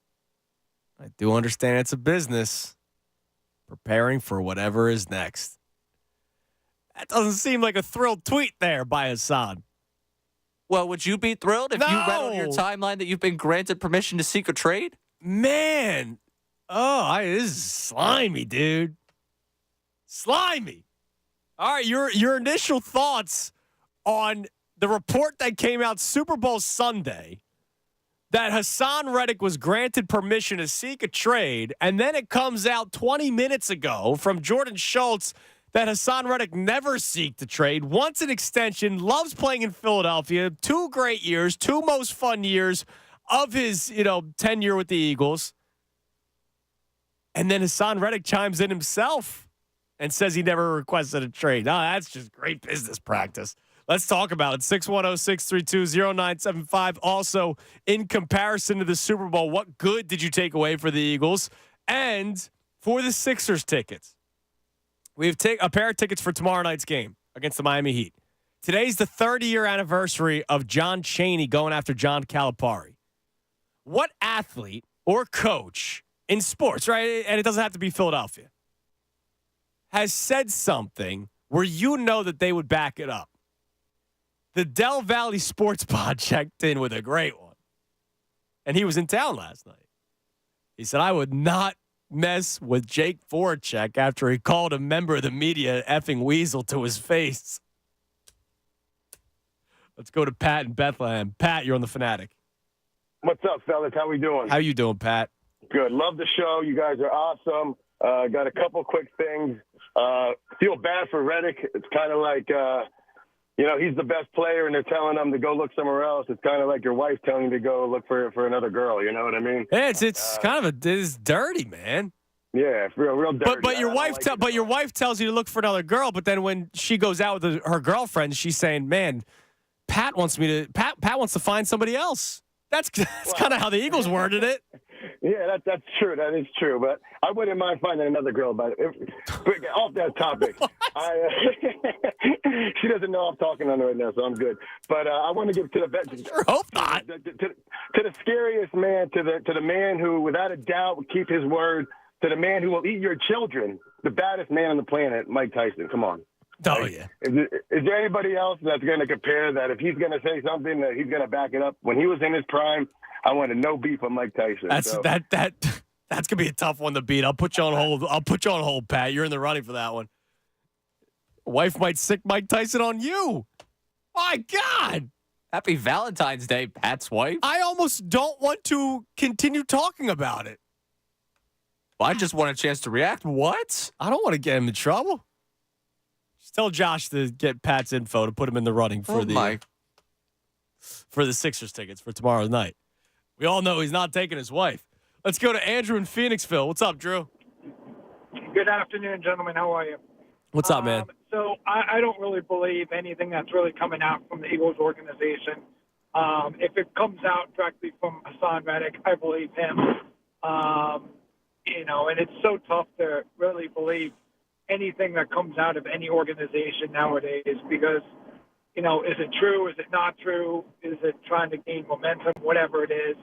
I do understand it's a business. Preparing for whatever is next. That doesn't seem like a thrilled tweet there by Hassan. Well, would you be thrilled if you read on your No. timeline that you've been granted permission to seek a trade? Man. This is slimy, dude. Slimy. All right, your initial thoughts on the report that came out Super Bowl Sunday that Hassan Reddick was granted permission to seek a trade, and then it comes out 20 minutes ago from Jordan Schultz that Hassan Reddick never seeked a trade, wants an extension, loves playing in Philadelphia, 2 great years, 2 most fun years of his, tenure with the Eagles. And then Hassan Reddick chimes in himself and says he never requested a trade. No, that's just great business practice. Let's talk about it. 610-632-0975. Also, in comparison to the Super Bowl, what good did you take away for the Eagles? And for the Sixers tickets, we have a pair of tickets for tomorrow night's game against the Miami Heat. Today's the 30-year anniversary of John Chaney going after John Calipari. What athlete or coach in sports, right, and it doesn't have to be Philadelphia, has said something where that they would back it up? The Del Valley Sports Pod checked in with a great one. And he was in town last night. He said, I would not mess with Jake Voracek after he called a member of the media an effing weasel to his face. Let's go to Pat in Bethlehem. Pat, you're on the Fanatic. What's up, fellas? How we doing? How you doing, Pat? Good. Love the show. You guys are awesome. Got a couple quick things. Feel bad for Reddick. It's kind of like, he's the best player, and they're telling him to go look somewhere else. It's kind of like your wife telling you to go look for another girl. You know what I mean? Yeah, it's kind of it's dirty, man. Yeah, it's real dirty. But your wife tells you to look for another girl. But then when she goes out with her girlfriend, she's saying, "Man, Pat wants to find somebody else." That's kind of how the Eagles worded it. Yeah, that's true. That is true. But I wouldn't mind finding another girl. But off that topic, she doesn't know I'm talking on her right now, so I'm good. But I want to give to the Sure hope not. To the scariest man, to the man who, without a doubt, will keep his word. To the man who will eat your children, the baddest man on the planet, Mike Tyson. Come on. Oh, yeah. Is there anybody else that's going to compare that? If he's going to say something, that he's going to back it up? When he was in his prime, I wanted no beef with Mike Tyson. That's gonna be a tough one to beat. I'll put you on hold. Pat. You're in the running for that one. Wife might sick Mike Tyson on you. My God. Happy Valentine's Day, Pat's wife. I almost don't want to continue talking about it. Well, I just want a chance to react. What? I don't want to get him in trouble. Just tell Josh to get Pat's info to put him in the running for the Sixers tickets for tomorrow night. We all know he's not taking his wife. Let's go to Andrew in Phoenixville. What's up, Drew? Good afternoon, gentlemen. How are you? What's up, man? So I don't really believe anything that's really coming out from the Eagles organization. If it comes out directly from Hassan Reddick, I believe him. And it's so tough to really believe anything that comes out of any organization nowadays because, is it true? Is it not true? Is it trying to gain momentum? Whatever it is.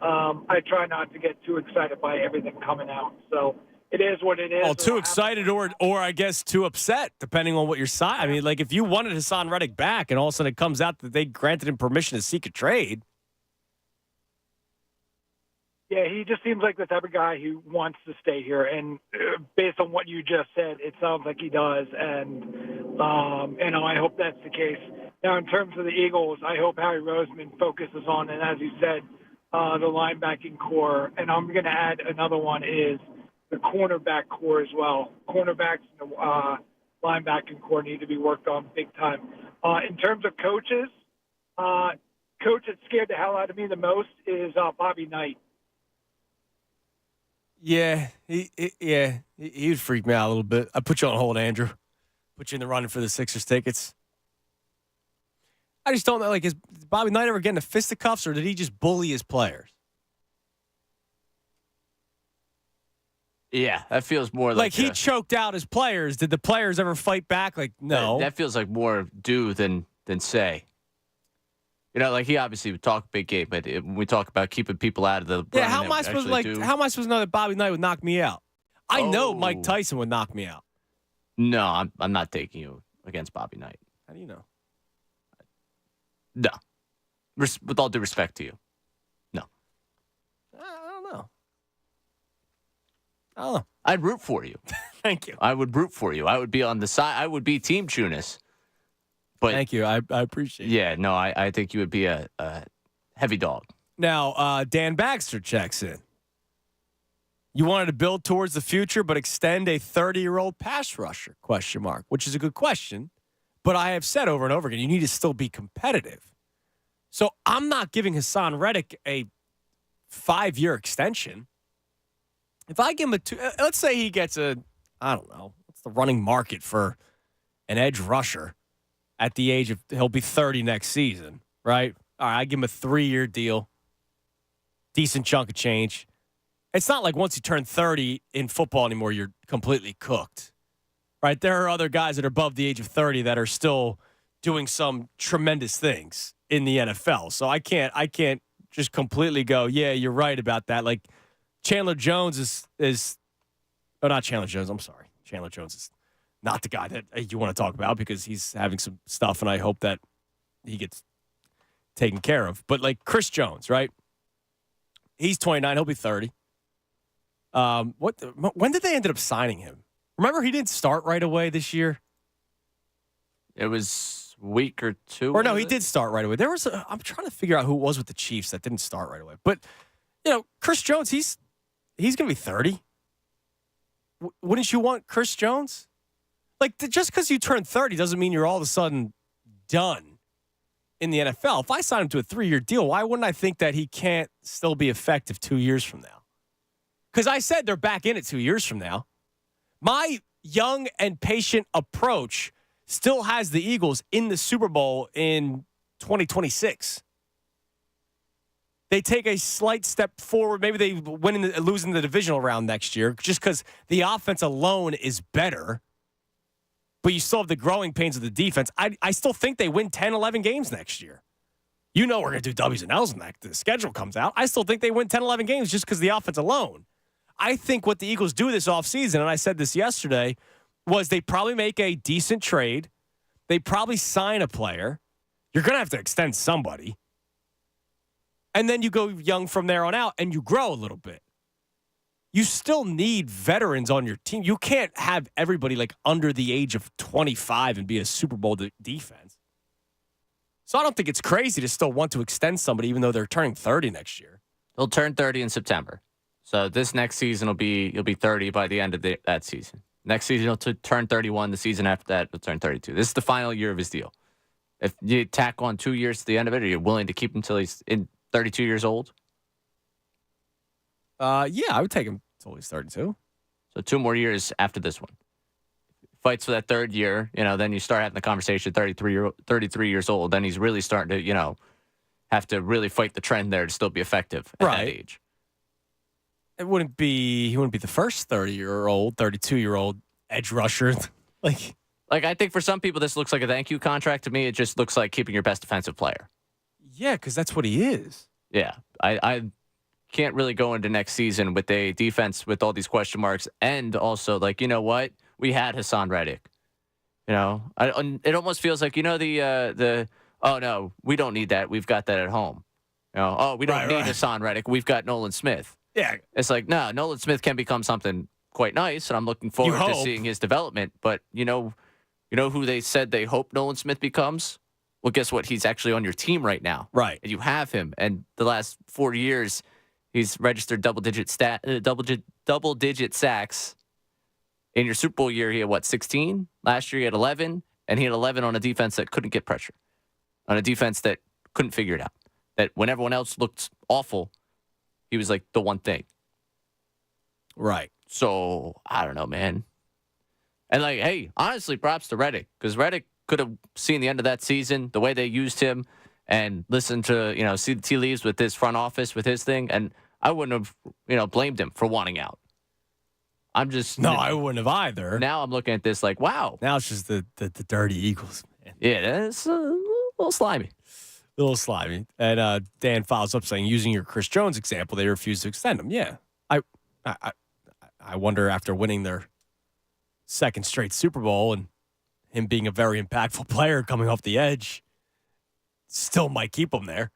I try not to get too excited by everything coming out. So it is what it is. Well, too excited or I guess too upset, depending on what your side. I mean, like if you wanted Hassan Reddick back and all of a sudden it comes out that they granted him permission to seek a trade. Yeah, he just seems like the type of guy who wants to stay here. And based on what you just said, it sounds like he does. And, I hope that's the case. Now, in terms of the Eagles, I hope Harry Roseman focuses on, and as you said, the linebacking core. And I'm going to add another one is the cornerback core as well. Cornerbacks and the linebacking core need to be worked on big time. In terms of coaches, coach that scared the hell out of me the most is Bobby Knight. Yeah, he would freak me out a little bit. I put you on hold, Andrew. Put you in the running for the Sixers tickets. I just don't know. Like, is Bobby Knight ever getting the fisticuffs, or did he just bully his players? Yeah, that feels more like he choked out his players. Did the players ever fight back? Like, no. That feels like more do than say. Like he obviously would talk big game, but when we talk about keeping people out of the how am I supposed to know that Bobby Knight would knock me out? I know Mike Tyson would knock me out. No, I'm not taking you against Bobby Knight. How do you know? No, with all due respect to you, no. I don't know. Oh, I'd root for you. Thank you. I would root for you. I would be on the side. I would be Team Chunas. But thank you. I appreciate it. Yeah, no, I think you would be a heavy dog. Now, Dan Baxter checks in. You wanted to build towards the future, but extend a 30-year-old pass rusher, ? Which is a good question. But I have said over and over again, you need to still be competitive. So I'm not giving Hassan Reddick a 5-year extension. If I give him let's say he gets I don't know, what's the running market for an edge rusher at the age of, he'll be 30 next season, right? All right, I give him a 3-year deal, decent chunk of change. It's not like once you turn 30 in football anymore, you're completely cooked. Right, there are other guys that are above the age of 30 that are still doing some tremendous things in the NFL. So I can't just completely go, yeah, you're right about that. Like Chandler Jones not Chandler Jones. I'm sorry, Chandler Jones is not the guy that you want to talk about because he's having some stuff, and I hope that he gets taken care of. But like Chris Jones, right? He's 29. He'll be 30. When did they end up signing him? Remember, he didn't start right away this year. It was a week or two. Or no, he did start right away. I'm trying to figure out who it was with the Chiefs that didn't start right away. But Chris Jones, he's going to be 30. Wouldn't you want Chris Jones? Like, just because you turn 30 doesn't mean you're all of a sudden done in the NFL. If I sign him to a 3-year deal, why wouldn't I think that he can't still be effective 2 years from now? Because I said they're back in it 2 years from now. My young and patient approach still has the Eagles in the Super Bowl in 2026. They take a slight step forward. Maybe they lose in the divisional round next year just because the offense alone is better. But you still have the growing pains of the defense. I still think they win 10, 11 games next year. We're going to do W's and L's when the schedule comes out. I still think they win 10, 11 games just because the offense alone. I think what the Eagles do this offseason, and I said this yesterday, was they probably make a decent trade. They probably sign a player. You're going to have to extend somebody. And then you go young from there on out, and you grow a little bit. You still need veterans on your team. You can't have everybody like under the age of 25 and be a Super Bowl defense. So I don't think it's crazy to still want to extend somebody even though they're turning 30 next year. They'll turn 30 in September. So this next season you'll be 30 by the end of that season. Next season he'll turn 31. The season after that he'll turn 32. This is the final year of his deal. If you tack on 2 years to the end of it, are you willing to keep him until he's 32 years old? Yeah, I would take him until he's 32. So 2 more years after this one. Fights for that third year, then you start having the conversation 33 years old. Then he's really starting to, have to really fight the trend there to still be effective at that age. He wouldn't be the first 30-year-old, 32-year-old edge rusher. Like I think for some people this looks like a thank you contract. To me, it just looks like keeping your best defensive player. Yeah, because that's what he is. Yeah, I can't really go into next season with a defense with all these question marks, and also what we had Hassan Reddick. It almost feels like the oh no, we don't need that. We've got that at home. We don't need Hassan Reddick. We've got Nolan Smith. Yeah, it's like no, Nolan Smith can become something quite nice, and I'm looking forward to seeing his development. But you know who they said they hope Nolan Smith becomes? Well, guess what? He's actually on your team right now. Right. And you have him. And the last 4 years, he's registered double-digit sacks. In your Super Bowl year, he had, 16? Last year, he had 11. And he had 11 on a defense that couldn't get pressure. On a defense that couldn't figure it out. That when everyone else looked awful, he was like the one thing. Right. So, I don't know, man. And hey, honestly, props to Reddick. Because Reddick could have seen the end of that season, the way they used him, and listened to, see the tea leaves with his front office, with his thing, and I wouldn't have, blamed him for wanting out. I wouldn't have either. Now I'm looking at this like, wow. Now it's just the dirty Eagles, man. Yeah, it's a little slimy. A little slimy. And Dan follows up saying, using your Chris Jones example, they refused to extend him. Yeah. I wonder after winning their second straight Super Bowl and him being a very impactful player coming off the edge, still might keep him there.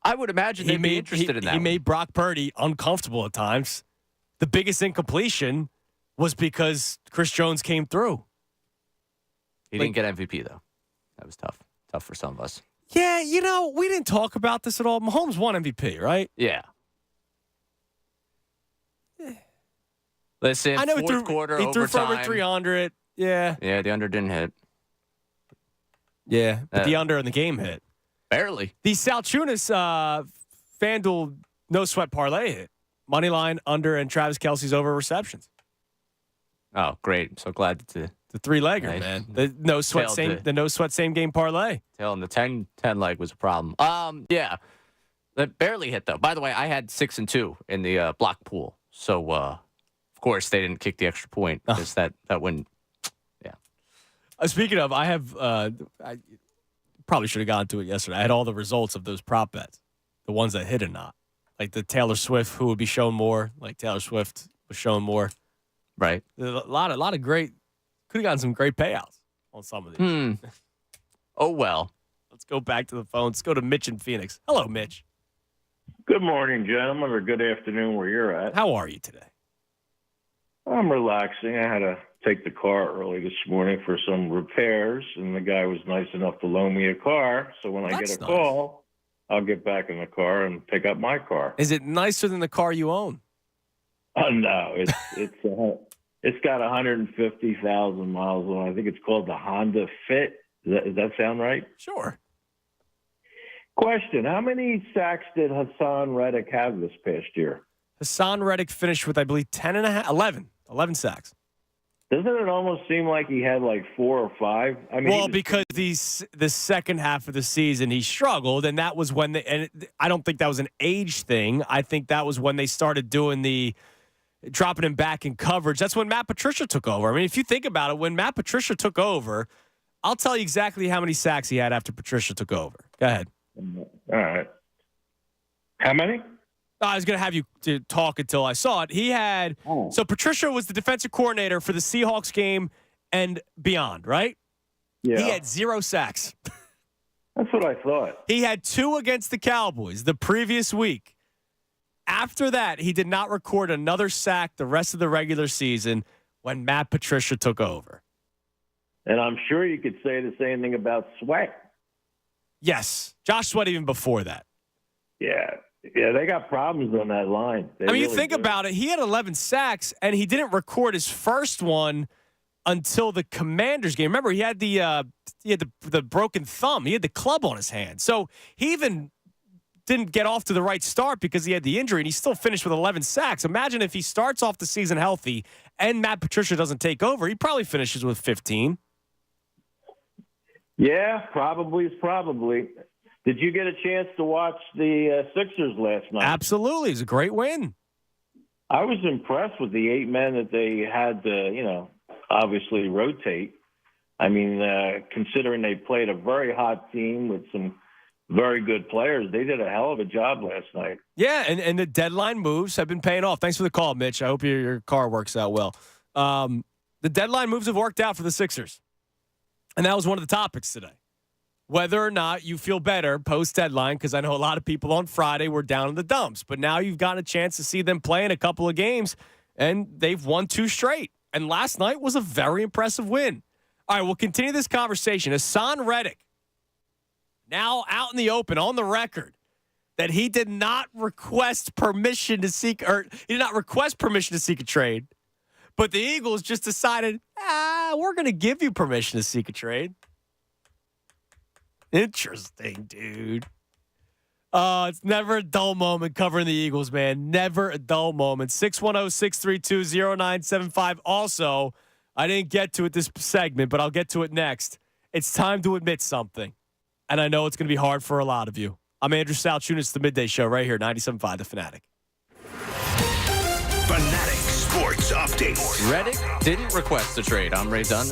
I would imagine they'd be interested in that. He made Brock Purdy uncomfortable at times. The biggest incompletion was because Chris Jones came through. He didn't get MVP, though. That was tough. Tough for some of us. Yeah, we didn't talk about this at all. Mahomes won MVP, right? Yeah. Listen, I know fourth quarter, he threw for over overtime. 300. Yeah. Yeah, the under didn't hit. Yeah, but the under in the game hit. Barely. The Salchunas FanDuel no sweat parlay hit. Money line under and Travis Kelce's over receptions. Oh, great. I'm so glad to the 3-legger, man. The no sweat same game parlay. Telling the 10 leg was a problem. Yeah. That barely hit though. By the way, I had 6 and 2 in the block pool. So of course they didn't kick the extra point because that wouldn't. Yeah. Speaking of, I have I probably should have gotten to it yesterday. I had all the results of those prop bets, the ones that hit or not. Like the Taylor Swift, who would be shown more. Like Taylor Swift was shown more. Right. A lot of great. Could have gotten some great payouts on some of these. Oh well. Let's go back to the phone. Let's go to Mitch in Phoenix. Hello, Mitch. Good morning, gentlemen, or good afternoon where you're at. How are you today? I'm relaxing. I had to take the car early this morning for some repairs, and the guy was nice enough to loan me a car. So when I That's get a nice. call, I'll get back in the car and pick up my car. Is it nicer than the car you own? Oh no, it's got 150,000 miles on it. I think it's called the Honda Fit. Does that sound right? Sure. Question: how many sacks did Hassan Reddick have this past year? Hassan Reddick finished with, I believe, 11 sacks. Doesn't it almost seem like he had like 4 or 5? I mean, Well, because the second half of the season he struggled, and that was when I don't think that was an age thing. I think that was when they started doing the dropping him back in coverage. That's when Matt Patricia took over. I mean, if you think about it, when Matt Patricia took over, I'll tell you exactly how many sacks he had after Patricia took over. Go ahead. all right. How many? I was going to have you to talk until I saw it. He had so Patricia was the defensive coordinator for the Seahawks game and beyond, right? Yeah. He had 0 sacks. That's what I thought. He had 2 against the Cowboys the previous week. After that, he did not record another sack the rest of the regular season when Matt Patricia took over. And I'm sure you could say the same thing about Sweat. Yes. Josh Sweat even before that. Yeah. Yeah, they got problems on that line. I mean, you think about it. He had 11 sacks, and he didn't record his first one until the Commanders game. Remember, he had the broken thumb. He had the club on his hand. So he even didn't get off to the right start because he had the injury, and he still finished with 11 sacks. Imagine if he starts off the season healthy and Matt Patricia doesn't take over. He probably finishes with 15. Yeah, probably. Did you get a chance to watch the Sixers last night? Absolutely. It was a great win. I was impressed with the 8 men that they had to, obviously rotate. I mean, considering they played a very hot team with some very good players, they did a hell of a job last night. Yeah, and the deadline moves have been paying off. Thanks for the call, Mitch. I hope your car works out well. The deadline moves have worked out for the Sixers. And that was one of the topics today. Whether or not you feel better post-deadline, because I know a lot of people on Friday were down in the dumps. But now you've gotten a chance to see them play in a couple of games, and they've won 2 straight. And last night was a very impressive win. All right, we'll continue this conversation. Hassan Reddick, now out in the open, on the record, that he did not request permission to seek a trade. But the Eagles just decided, we're going to give you permission to seek a trade. Interesting, dude. It's never a dull moment covering the Eagles, man. Never a dull moment. 610-632-0975. Also, I didn't get to it this segment, but I'll get to it next. It's time to admit something. And I know it's going to be hard for a lot of you. I'm Andrew Salchunas. It's the Midday Show right here, 97.5 The Fanatic. Fanatic Sports Update. Reddick didn't request a trade. I'm Ray Dunn.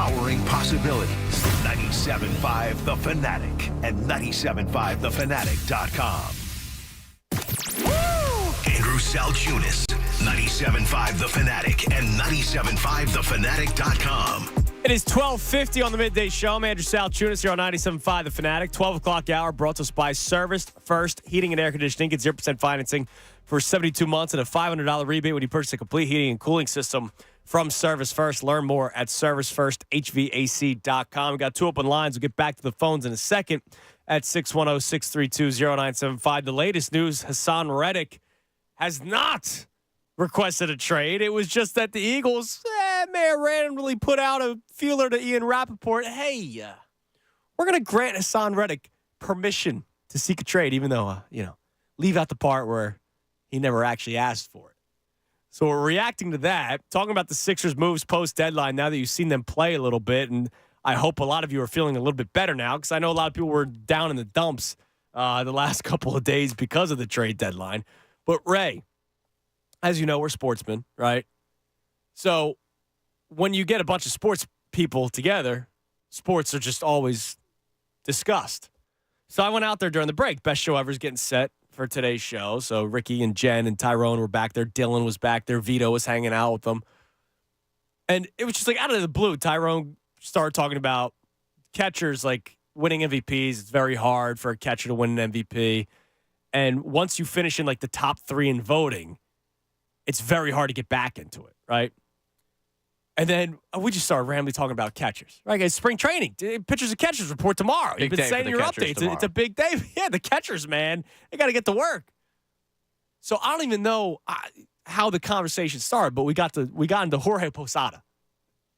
powering possibilities. 97.5 The Fanatic and 97.5thefanatic.com. Andrew Salchunas, 97.5 The Fanatic and 97.5thefanatic.com. It is 12:50 on the Midday Show. I'm Andrew Salchunas here on 97.5 The Fanatic. 12 o'clock hour brought to us by Service First Heating and Air Conditioning. Get 0% financing for 72 months and a $500 rebate when you purchase a complete heating and cooling system from Service First. Learn more at servicefirsthvac.com. We got two open lines. We'll get back to the phones in a second at 610-632-0975. The latest news, Hassan Reddick has not requested a trade. It was just that the Eagles may have randomly put out a feeler to Ian Rappaport. Hey, we're going to grant Hassan Reddick permission to seek a trade, even though, leave out the part where he never actually asked for it. So we're reacting to that, talking about the Sixers' moves post-deadline now that you've seen them play a little bit, and I hope a lot of you are feeling a little bit better now because I know a lot of people were down in the dumps the last couple of days because of the trade deadline. But, Ray, as you know, we're sportsmen, right? So when you get a bunch of sports people together, sports are just always discussed. So I went out there during the break. Best show ever is getting set for today's show. So Ricky and Jen and Tyrone were back there. Dylan was back there. Vito was hanging out with them. And it was just like out of the blue, Tyrone started talking about catchers like winning MVPs. It's very hard for a catcher to win an MVP. And once you finish in like the top 3 in voting, it's very hard to get back into it, right? And then we just started randomly talking about catchers. Right, guys, spring training. Pitchers and catchers report tomorrow. Big You've been saying in your updates. It's a big day. Yeah, the catchers, man. They got to get to work. So I don't even know how the conversation started, but we got into Jorge Posada.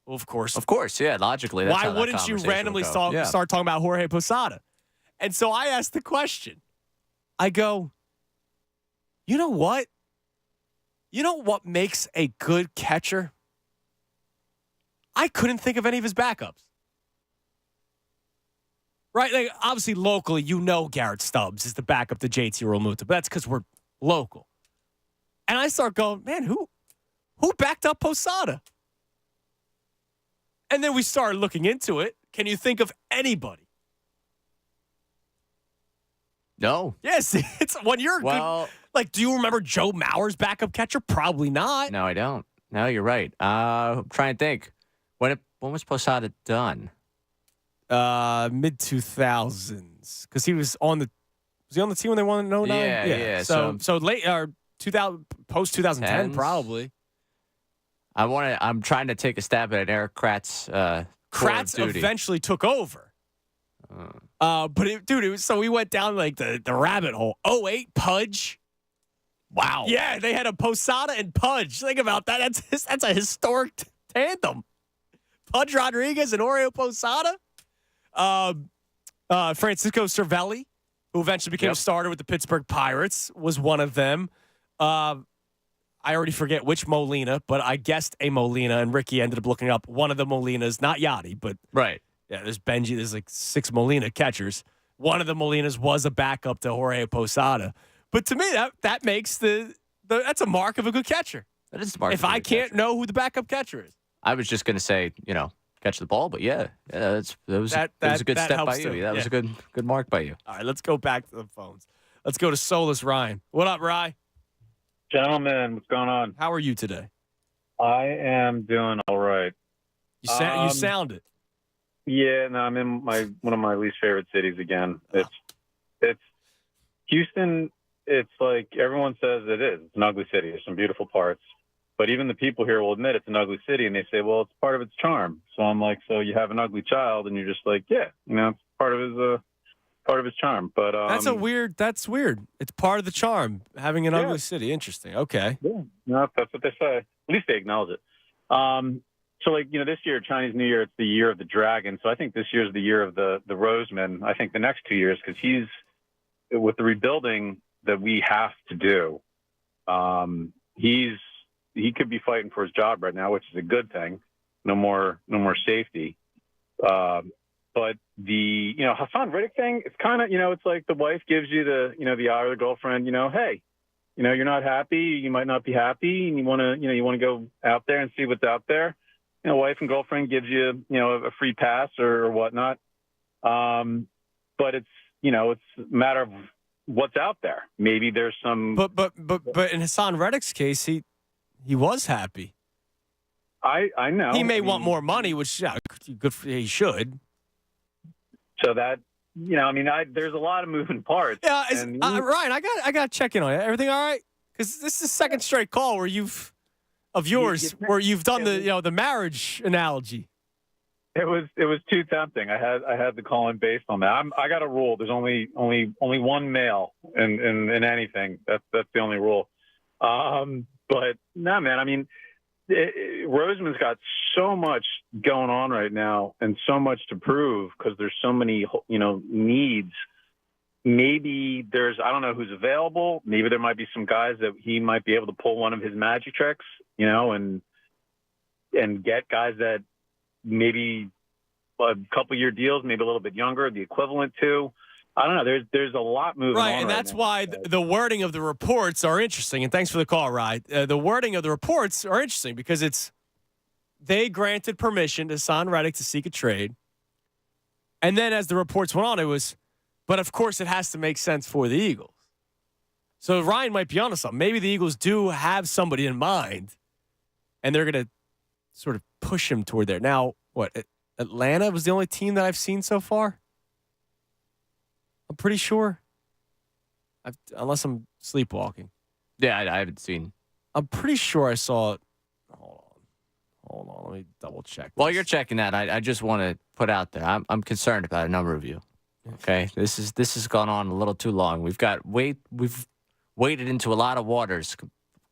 Well, of course. Of course, yeah, logically. That's Why how that wouldn't you randomly start talking about Jorge Posada? And so I asked the question. I go, you know what? You know what makes a good catcher? I couldn't think of any of his backups. Right? Like, obviously, locally, Garrett Stubbs is the backup to JT Realmuto, but that's because we're local. And I start going, man, who backed up Posada? And then we started looking into it. Can you think of anybody? No. Yes, it's when you're good. Like, do you remember Joe Mauer's backup catcher? Probably not. No, I don't. No, you're right. I'm trying to think. When was Posada done? Mid 2000s, because he was on the team when they won in 09? Yeah. So late 2000 post 2010 probably. I'm trying to take a stab at Eric Kratz. Kratz eventually took over. But it was so we went down like the rabbit hole. 08 Pudge. Wow. Yeah, they had a Posada and Pudge. Think about that. That's a historic tandem. Pudge Rodriguez and Oreo Posada. Francisco Cervelli, who eventually became a starter with the Pittsburgh Pirates, was one of them. I already forget which Molina, but I guessed a Molina, and Ricky ended up looking up one of the Molinas, not Yachty, but right. Yeah, there's Benji. There's like 6 Molina catchers. One of the Molinas was a backup to Jorge Posada. But to me, that makes that's a mark of a good catcher. That is the mark. If I can't know who the backup catcher is, I was just going to say, catch the ball, but that was a good step by you. That was a good mark by you. All right, let's go back to the phones. Let's go to Solus Ryan. What up, Ryan? Gentlemen, what's going on? How are you today? I am doing all right. You sound it. Yeah, no, I'm in one of my least favorite cities again. It's Houston. It's like everyone says it is. It's an ugly city. There's some beautiful parts, but even the people here will admit it's an ugly city, and they say, "Well, it's part of its charm." So I'm like, "So you have an ugly child, and you're just like, yeah, it's part of his charm." But That's weird. It's part of the charm having an ugly city. Interesting. Okay. Yeah, no, that's what they say. At least they acknowledge it. So this year, Chinese New Year, it's the year of the dragon. So I think this year is the year of the Roseman. I think the next 2 years, because he's with the rebuilding that we have to do. He could be fighting for his job right now, which is a good thing. No more safety. But the Hassan Reddick thing, it's kind of it's like the wife gives you the the eye, or the girlfriend. Hey, you're not happy. You might not be happy, and you want to go out there and see what's out there. wife and girlfriend gives you, a free pass or whatnot. But it's a matter of what's out there. Maybe there's some. But in Hassan Reddick's case, he was happy. I know. He may want more money, which good for, he should. So that there's a lot of moving parts. Yeah, Ryan, I got to check in on it. Everything all right? Because this is the second straight call where you've done the marriage analogy. It was too tempting. I had to call in based on that. I got a rule. There's only one male in anything. That's the only rule. But no, man. I mean, Roseman's got so much going on right now and so much to prove because there's so many needs. Maybe I don't know who's available. Maybe there might be some guys that he might be able to pull one of his magic tricks, and get guys that maybe a couple year deals, maybe a little bit younger, the equivalent to. I don't know. There's a lot moving on. Right, and that's why the wording of the reports are interesting. And thanks for the call, Ryan. The wording of the reports are interesting because they granted permission to Hassan Reddick to seek a trade. And then as the reports went on, it was, but of course it has to make sense for the Eagles. So Ryan might be onto something. Maybe the Eagles do have somebody in mind, and they're going to sort of push him toward there. Now, what, Atlanta was the only team that I've seen so far? I'm pretty sure. Unless I'm sleepwalking. Yeah, I haven't seen. I'm pretty sure I saw it. Hold on. Let me double check. While you're checking that, I just want to put out there, I'm concerned about a number of you. Okay, this has gone on a little too long. We've waded into a lot of waters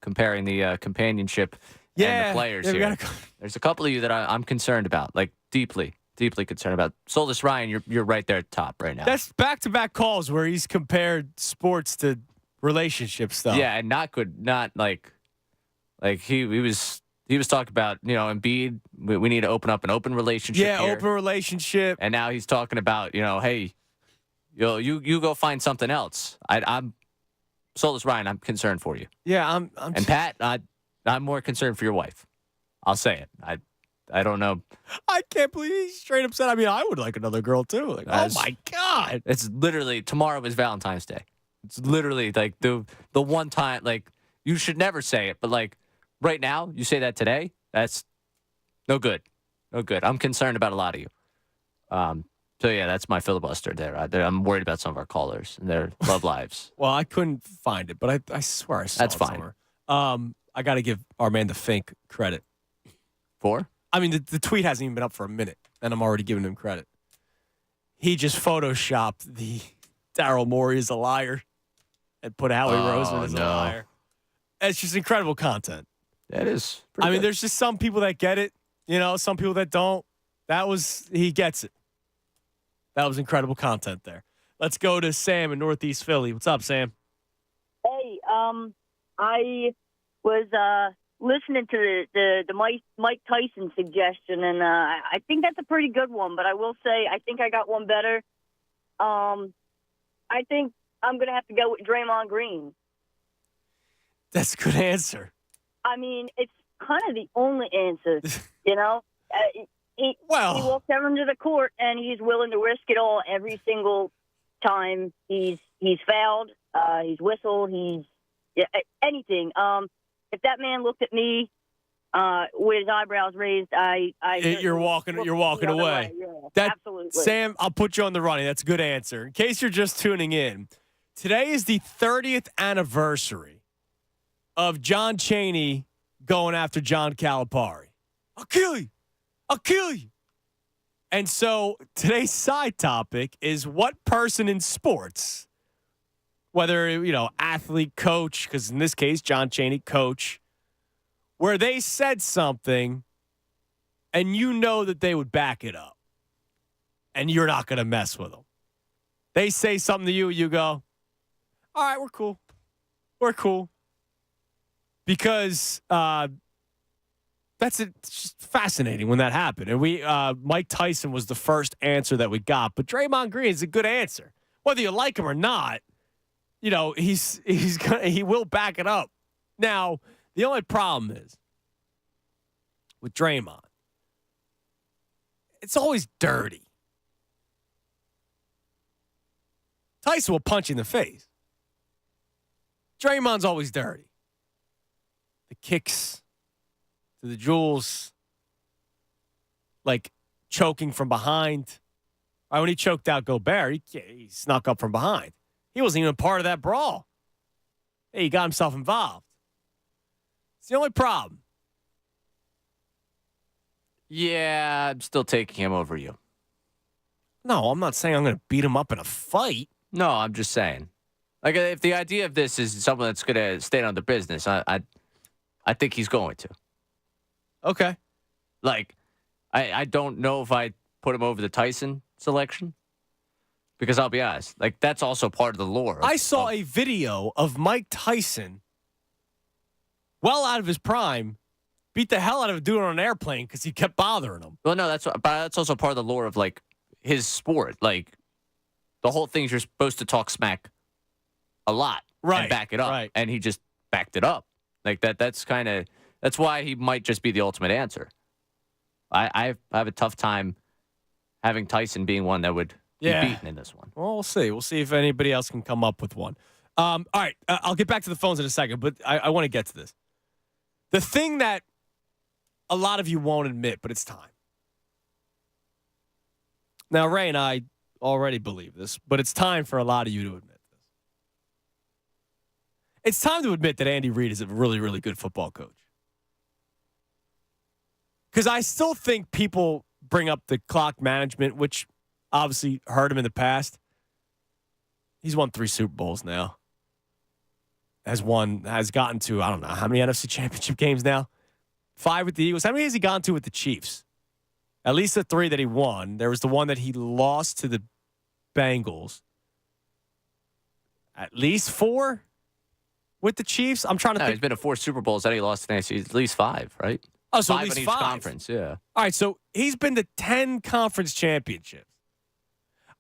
comparing the companionship and the players here. There's a couple of you that I'm concerned about, like deeply concerned about. Solus Ryan, you're right there at the top right now. That's back-to-back calls where he's compared sports to relationship stuff. Yeah, and not good. Not like he was talking about, Embiid. We need to open up an open relationship. Yeah, here. open relationship. And now he's talking about, hey, you go find something else. I'm Solus Ryan. I'm concerned for you. Yeah, and Pat, I'm more concerned for your wife. I'll say it. I don't know. I can't believe he's straight up said. I mean, I would like another girl too. Like, oh my God! It's literally tomorrow is Valentine's Day. It's literally like the one time. Like, you should never say it, but like right now, you say that today. That's no good. No good. I'm concerned about a lot of you. So yeah, that's my filibuster there. I'm worried about some of our callers and their love lives. Well, I couldn't find it, but I swear I saw that's it fine. Somewhere. I got to give Armanda Fink credit. For? I mean, the tweet hasn't even been up for a minute, and I'm already giving him credit. He just photoshopped the Daryl Morey is a liar and put Howie Roseman as a liar. It's just incredible content. That is. I mean, there's just some people that get it, some people that don't. He gets it. That was incredible content there. Let's go to Sam in Northeast Philly. What's up, Sam? Hey, I was listening to the Mike Tyson suggestion, and I think that's a pretty good one. But I will say, I think I got one better. I think I'm going to have to go with Draymond Green. That's a good answer. I mean, it's kind of the only answer, He walks out into the court, and he's willing to risk it all every single time he's fouled, he's whistled, anything. If that man looked at me with his eyebrows raised, you're walking away. Yeah, absolutely. Sam, I'll put you on the running. That's a good answer. In case you're just tuning in, today is the 30th anniversary of John Chaney going after John Calipari. I'll kill you. And so today's side topic is what person in sports, whether, athlete, coach, because in this case, John Chaney, coach, where they said something and that they would back it up and you're not going to mess with them. They say something to you, you go, all right, we're cool. Because it's just fascinating when that happened. And Mike Tyson was the first answer that we got, but Draymond Green is a good answer. Whether you like him or not, he will back it up. Now, the only problem is with Draymond, it's always dirty. Tyson will punch you in the face. Draymond's always dirty. The kicks to the jewels, like choking from behind. When he choked out Gobert, he snuck up from behind. He wasn't even a part of that brawl. Hey, he got himself involved. It's the only problem. Yeah, I'm still taking him over you. No, I'm not saying I'm going to beat him up in a fight. No, I'm just saying. Like, if the idea of this is someone that's going to stand on the business, I think he's going to. Okay. Like, I don't know if I put him over the Tyson selection. Because I'll be honest, like, that's also part of the lore. I saw a video of Mike Tyson, well out of his prime, beat the hell out of a dude on an airplane because he kept bothering him. Well, no, but that's also part of the lore of, like, his sport. Like, the whole thing's you're supposed to talk smack a lot and back it up. Right. And he just backed it up. Like, that's why he might just be the ultimate answer. I have a tough time having Tyson being one that would be beaten in this one. Well, we'll see. We'll see if anybody else can come up with one. All right, I'll get back to the phones in a second, but I want to get to this. The thing that a lot of you won't admit, but it's time. Now, Ray and I already believe this, but it's time for a lot of you to admit this. It's time to admit that Andy Reid is a really, really good football coach. Because I still think people bring up the clock management, which obviously hurt him in the past. He's won 3 Super Bowls now. Has gotten to, I don't know, how many NFC Championship games now? 5 with the Eagles. How many has he gone to with the Chiefs? At least the 3 that he won. There was the one that he lost to the Bengals. At least 4 with the Chiefs. I'm trying to think. He's been to 4 Super Bowls that he lost to NFC. At least 5, right? Oh, so 5 at least in each 5. conference, yeah. All right, so he's been to 10 conference championships.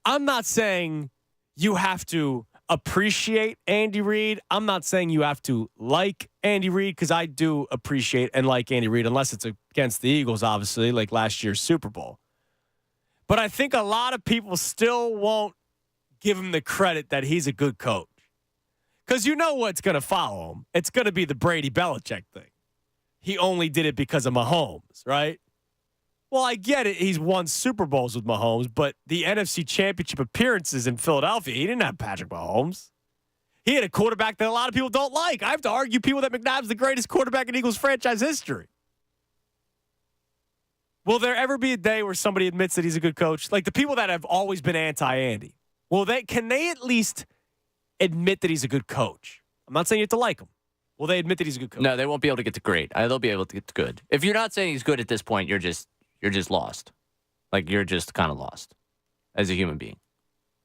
I'm not saying you have to appreciate Andy Reid. I'm not saying you have to like Andy Reid, because I do appreciate and like Andy Reid, unless it's against the Eagles, obviously, like last year's Super Bowl. But I think a lot of people still won't give him the credit that he's a good coach. Because you know what's going to follow him. It's going to be the Brady Belichick thing. He only did it because of Mahomes, right? Well, I get it. He's won Super Bowls with Mahomes, but the NFC Championship appearances in Philadelphia, he didn't have Patrick Mahomes. He had a quarterback that a lot of people don't like. I have to argue people that McNabb's the greatest quarterback in Eagles franchise history. Will there ever be a day where somebody admits that he's a good coach? Like the people that have always been anti-Andy. Can they at least admit that he's a good coach? I'm not saying you have to like him. Will they admit that he's a good coach? No, they won't be able to get to great. They'll be able to get to good. If you're not saying he's good at this point, you're just lost. Like, you're just kind of lost as a human being.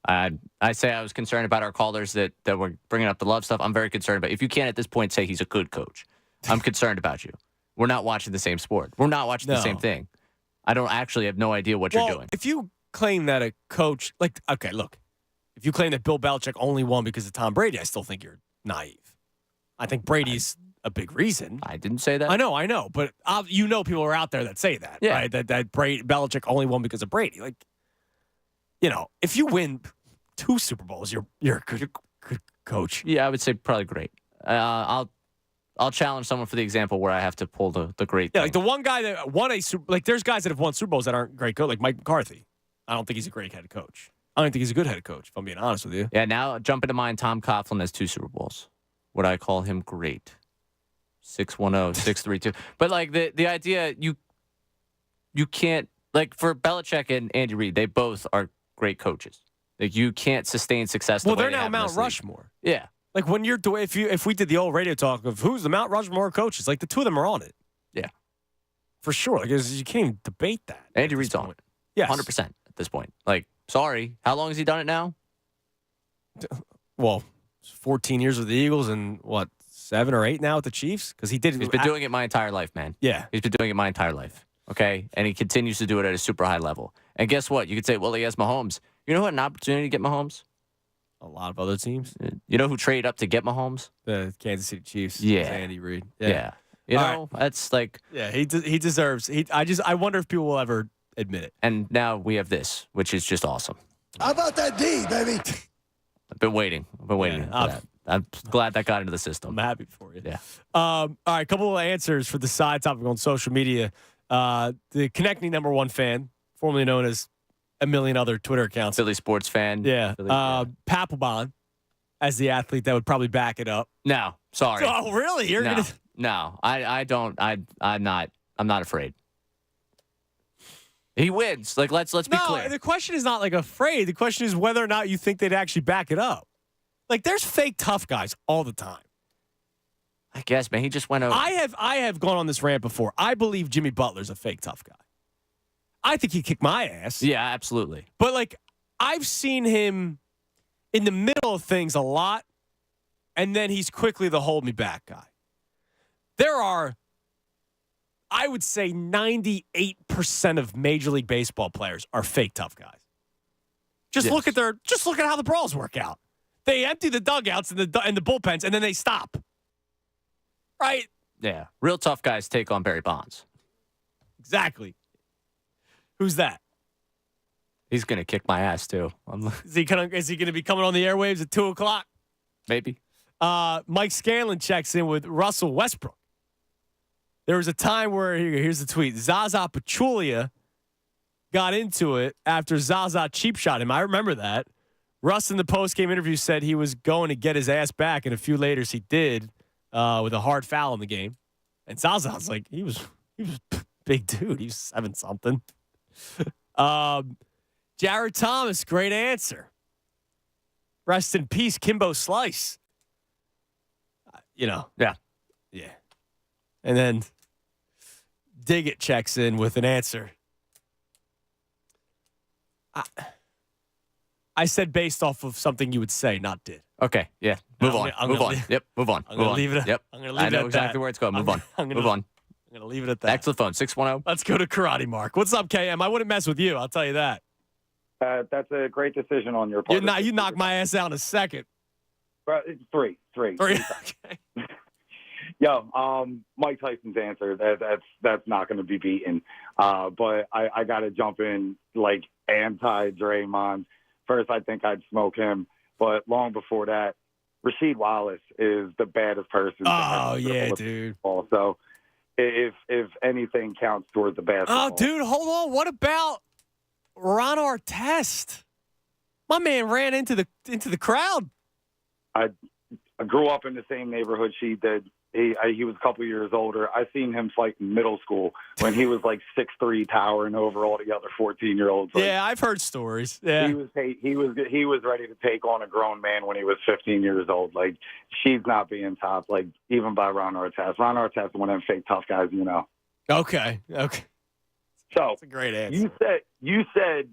I say I was concerned about our callers that were bringing up the love stuff. I'm very concerned about. If you can't at this point say he's a good coach, I'm concerned about you. We're not watching the same sport. We're not watching the same thing. I don't actually have no idea what you're doing. If you claim that a coach, if you claim that Bill Belichick only won because of Tom Brady, I still think you're naive. I think Brady's a big reason. I didn't say that. I know. But people are out there that say that, right? That Belichick only won because of Brady. Like, if you win 2 Super Bowls, you're a good coach. Yeah, I would say probably great. I'll challenge someone for the example where I have to pull the great thing. Like the one guy that won there's guys that have won Super Bowls that aren't great coach, like Mike McCarthy. I don't think he's a great head coach. I don't think he's a good head coach, if I'm being honest with you. Yeah, now jumping to mind, Tom Coughlin has 2 Super Bowls. Would I call him great? 610, 632. But like the idea, you can't, like, for Belichick and Andy Reid, they both are great coaches. Like, you can't sustain success. They're now Mount Rushmore. Yeah. Like when if we did the old radio talk of who's the Mount Rushmore coaches, like the 2 of them are on it. Yeah. For sure. Like you can't even debate that. Andy Reid's on it. Yes. 100% at this point. Like, sorry. How long has he done it now? Well, 14 years with the Eagles and 7 or 8 now with the Chiefs? Because he's been doing it my entire life, man. Yeah. He's been doing it my entire life. Okay? And he continues to do it at a super high level. And guess what? You could say, well, he has Mahomes. You know who had an opportunity to get Mahomes? A lot of other teams. You know who traded up to get Mahomes? The Kansas City Chiefs. Yeah. Andy Reid. Yeah. You know, that's like. Yeah, he deserves. I wonder if people will ever admit it. And now we have this, which is just awesome. How about that D, baby? I've been waiting for that. I'm glad that got into the system. I'm happy for you. Yeah. All right, a couple of answers for the side topic on social media. The Connecting #1 fan, formerly known as a million other Twitter accounts. Philly sports fan. Yeah. Philly, Papelbon as the athlete that would probably back it up. No, sorry. Oh, really? No, I don't. I'm not afraid. He wins. Like let's be clear. No, the question is not like afraid. The question is whether or not you think they'd actually back it up. Like there's fake tough guys all the time. I guess, man. He just went over. I have gone on this rant before. I believe Jimmy Butler's a fake tough guy. I think he'd kick my ass. Yeah, absolutely. But like I've seen him in the middle of things a lot, and then he's quickly the hold me back guy. There are, I would say, 98% of Major League Baseball players are fake tough guys. Just look at how the brawls work out. They empty the dugouts and the bullpens, and then they stop. Right? Yeah. Real tough guys take on Barry Bonds. Exactly. Who's that? He's gonna kick my ass too. Is he gonna be coming on the airwaves at 2:00? Maybe. Mike Scanlon checks in with Russell Westbrook. There was a time where, here's the tweet, Zaza Pachulia got into it after Zaza cheap shot him. I remember that. Russ in the post-game interview said he was going to get his ass back, and a few later he did with a hard foul in the game. And Zaza was like, he was big dude. He was 7-something. Jared Thomas, great answer. Rest in peace, Kimbo Slice. Yeah. Yeah. And then Diggett checks in with an answer. I said based off of something you would say, not did. Okay. Yeah. Move on. Move on. I'm gonna leave it. Yep. I'm gonna leave it. I know at exactly that. where it's going. Move on. Move on. I'm gonna leave it at that. Back to the phone. 610. Let's go to Karate Mark. What's up, KM? I wouldn't mess with you. I'll tell you that. That's a great decision on your part. You knock my ass out in a second. Three. Okay. Yo, Mike Tyson's answer, that's not going to be beaten. But I got to jump in like anti-Draymond. First, I think I'd smoke him. But long before that, Rasheed Wallace is the baddest person. Oh, yeah, dude. So if anything counts towards the basketball. Oh, dude, hold on. What about Ron Artest? My man ran into the crowd. I grew up in the same neighborhood she did. He was a couple years older. I seen him fight in middle school when he was like 6'3", towering over all the other 14-year-olds. Like, yeah, I've heard stories. Yeah, he was ready to take on a grown man when he was 15 years old. Like, she's not being topped, like, even by Ron Artest. Ron Artest is one of them fake tough guys, you know. Okay. So that's a great answer. You said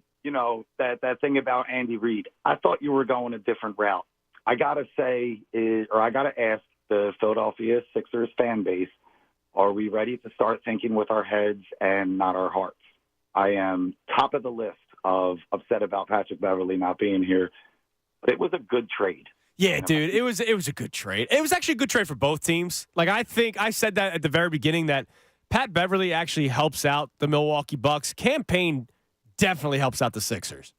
that thing about Andy Reid. I thought you were going a different route. I gotta ask the Philadelphia Sixers fan base, are we ready to start thinking with our heads and not our hearts? I am top of the list of upset about Patrick Beverley not being here, but it was a good trade. Yeah, dude, it was a good trade. It was actually a good trade for both teams. Like, I think I said that at the very beginning that Pat Beverley actually helps out the Milwaukee Bucks. Cam Payne definitely helps out the Sixers.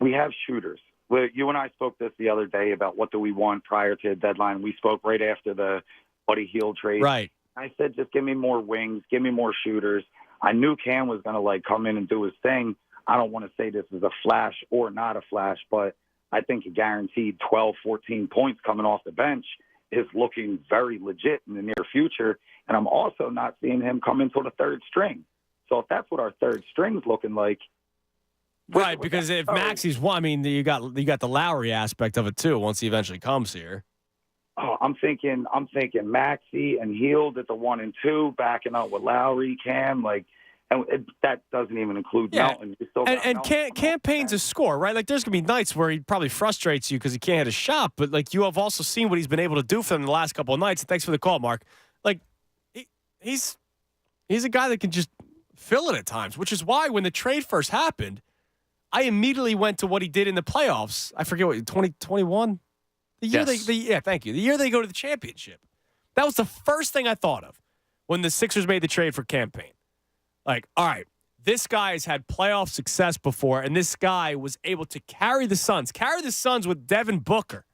We have shooters. Well, you and I spoke this the other day about what do we want prior to the deadline. We spoke right after the Buddy Hield trade. Right. I said, just give me more wings, give me more shooters. I knew Cam was going to come in and do his thing. I don't want to say this is a flash or not a flash, but I think a guaranteed 12, 14 points coming off the bench is looking very legit in the near future. And I'm also not seeing him come into the third string. So if that's what our third string's looking like, right, because if Maxi's one, I mean, you got the Lowry aspect of it too. Once he eventually comes here, I'm thinking Maxey and Hield at the 1 and 2, backing up with Lowry, Cam, and that doesn't even include Melton. And Cam Payne's a scorer, right? Like, there's gonna be nights where he probably frustrates you because he can't hit a shot, but like you have also seen what he's been able to do for them the last couple of nights. And thanks for the call, Mark. Like, he's a guy that can just fill it at times, which is why when the trade first happened, I immediately went to what he did in the playoffs. I forget what 2021. The year thank you. The year they go to the championship. That was the first thing I thought of when the Sixers made the trade for Cam Payne. Like, all right, This guy has had playoff success before, and this guy was able to carry the Suns with Devin Booker.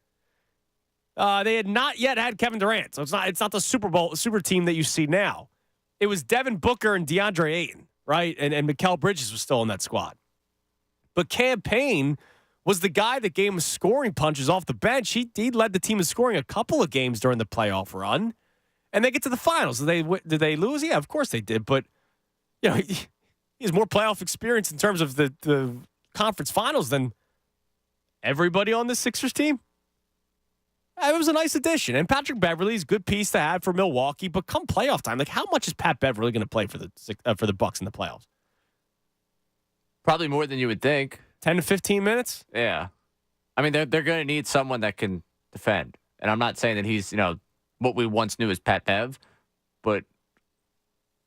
They had not yet had Kevin Durant, so it's not the super team that you see now. It was Devin Booker and DeAndre Ayton, right? And Mikal Bridges was still in that squad. But Cam Payne was the guy that gave him scoring punches off the bench. He led the team in scoring a couple of games during the playoff run, and they get to the finals. Did they lose? Yeah, of course they did. But he has more playoff experience in terms of the conference finals than everybody on the Sixers team. It was a nice addition. And Patrick Beverley's a good piece to have for Milwaukee. But come playoff time, how much is Pat Beverley going to play for the Bucks in the playoffs? Probably more than you would think. 10 to 15 minutes? Yeah. I mean, they're going to need someone that can defend. And I'm not saying that he's, what we once knew as Pat Bev, but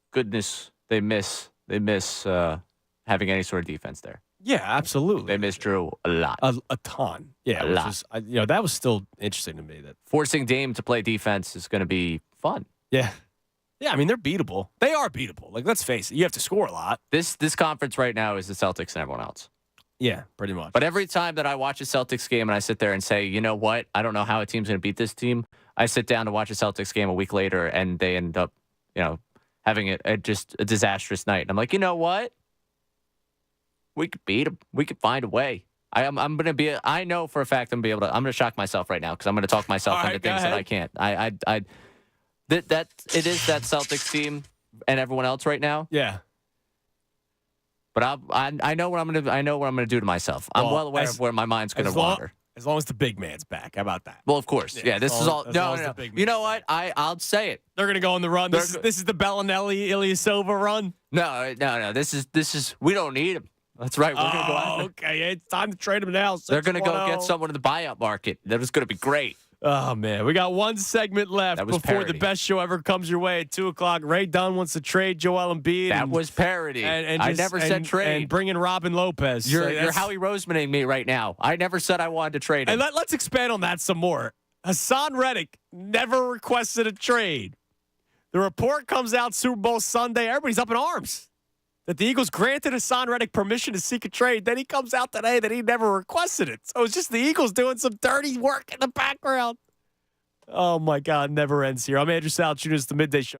goodness, they miss having any sort of defense there. Yeah, absolutely. They miss Drew a lot. A ton. Yeah, a lot. That was still interesting to me. That forcing Dame to play defense is going to be fun. Yeah. Yeah, I mean, they're beatable. They are beatable. Let's face it. You have to score a lot. This conference right now is the Celtics and everyone else. Yeah, pretty much. But every time that I watch a Celtics game and I sit there and say, you know what? I don't know how a team's going to beat this team. I sit down to watch a Celtics game a week later and they end up, having just a disastrous night. And I'm like, you know what? We could beat them. We could find a way. I'm going to be. I know for a fact I'm going to shock myself right now because I'm going to talk myself into things that I can't. That it is that Celtics team and everyone else right now. Yeah. But I know what I'm going to. I know what I'm going to do to myself. I'm well aware of where my mind's going to wander. As long as the big man's back. How about that? Well, of course. Yeah, this is all. No. You know what? I'll say it. They're going to go on the run. This is the Bellinelli Ilyasova run. No. This is. We don't need him. That's right. We're going to go out. Okay. It's time to trade him now. They're going to go get someone in the buyout market. That is going to be great. Oh, man. We got one segment left before the best show ever comes your way at 2 o'clock. Ray Dunn wants to trade Joel Embiid. That was parody. I never said trade. And bring in Robin Lopez. You're Howie Rosemaning me right now. I never said I wanted to trade him. And let's expand on that some more. Hassan Reddick never requested a trade. The report comes out Super Bowl Sunday. Everybody's up in arms that the Eagles granted Hassan Reddick permission to seek a trade. Then he comes out today that he never requested it. So it's just the Eagles doing some dirty work in the background. Oh, my God. Never ends here. I'm Andrew Salchunas, it's the Midday Show.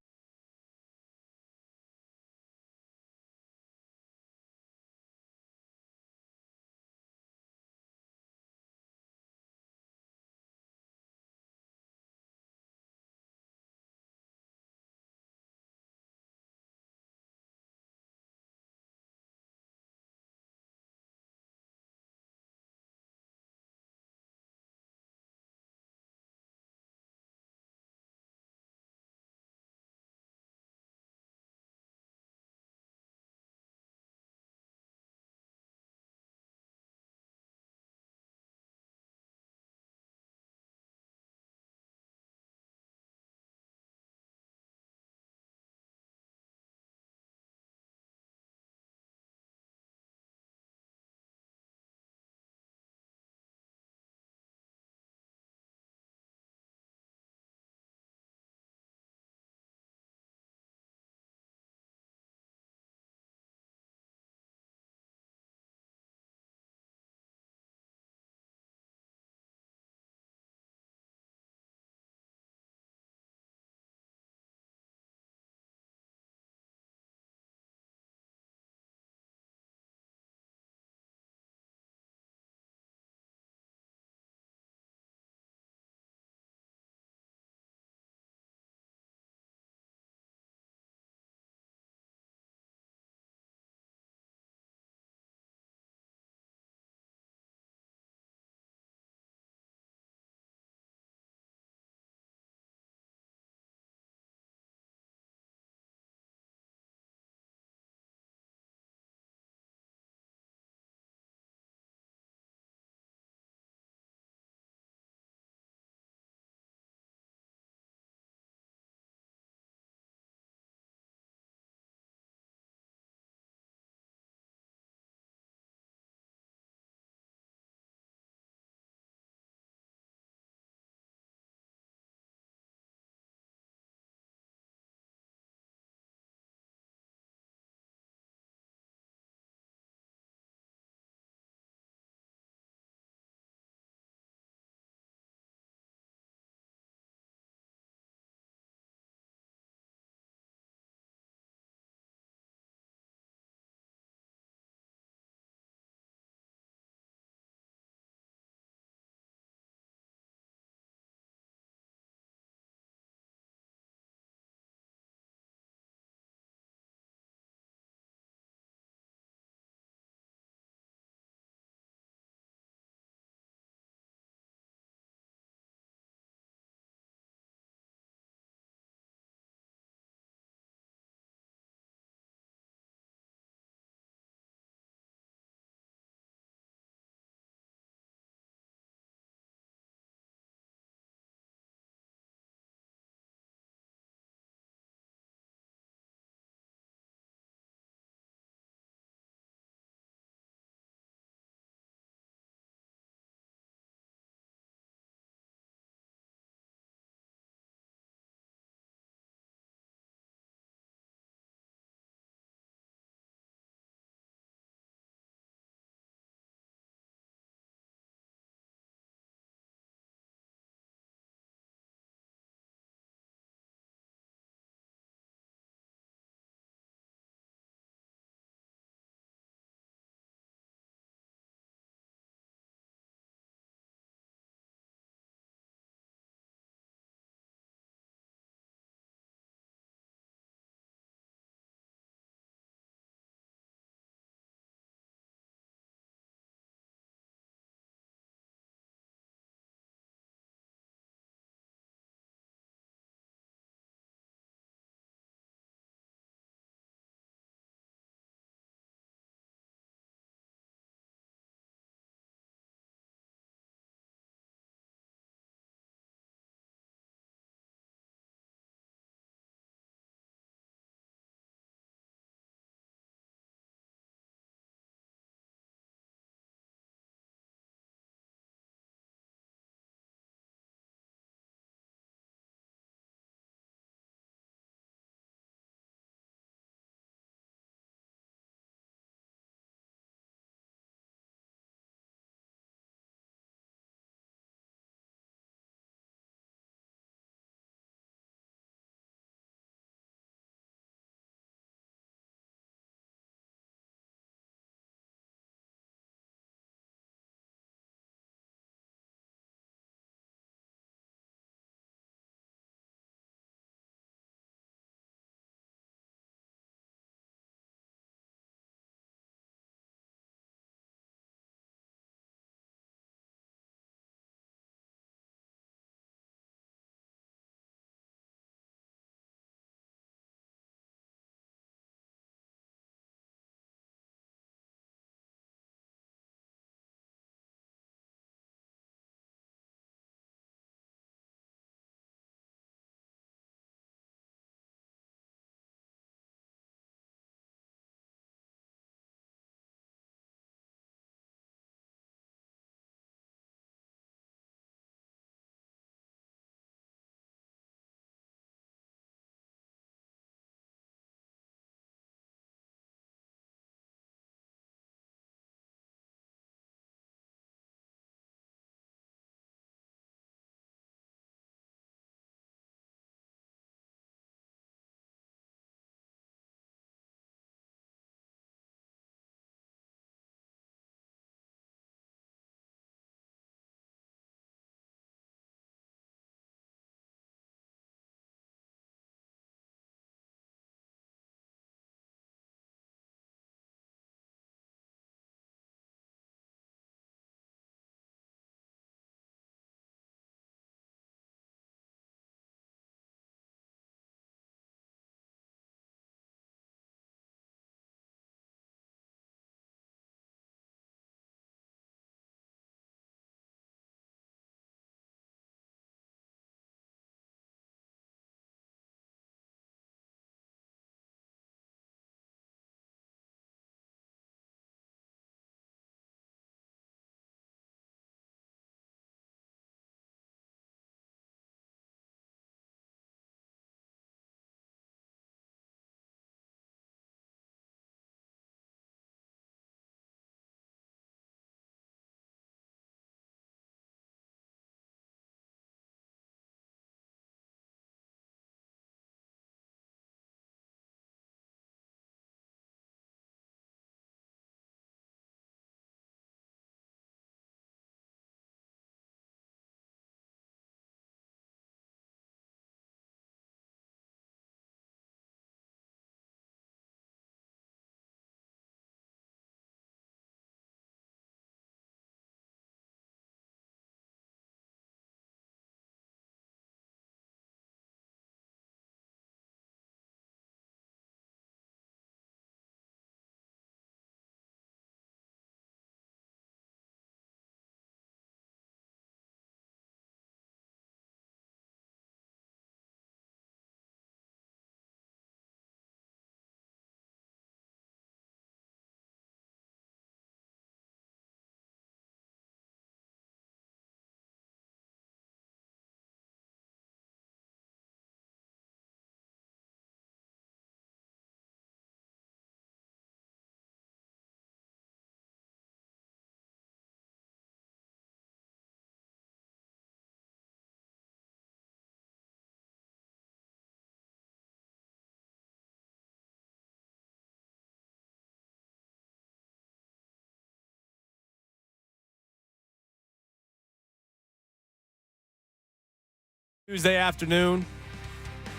Tuesday afternoon.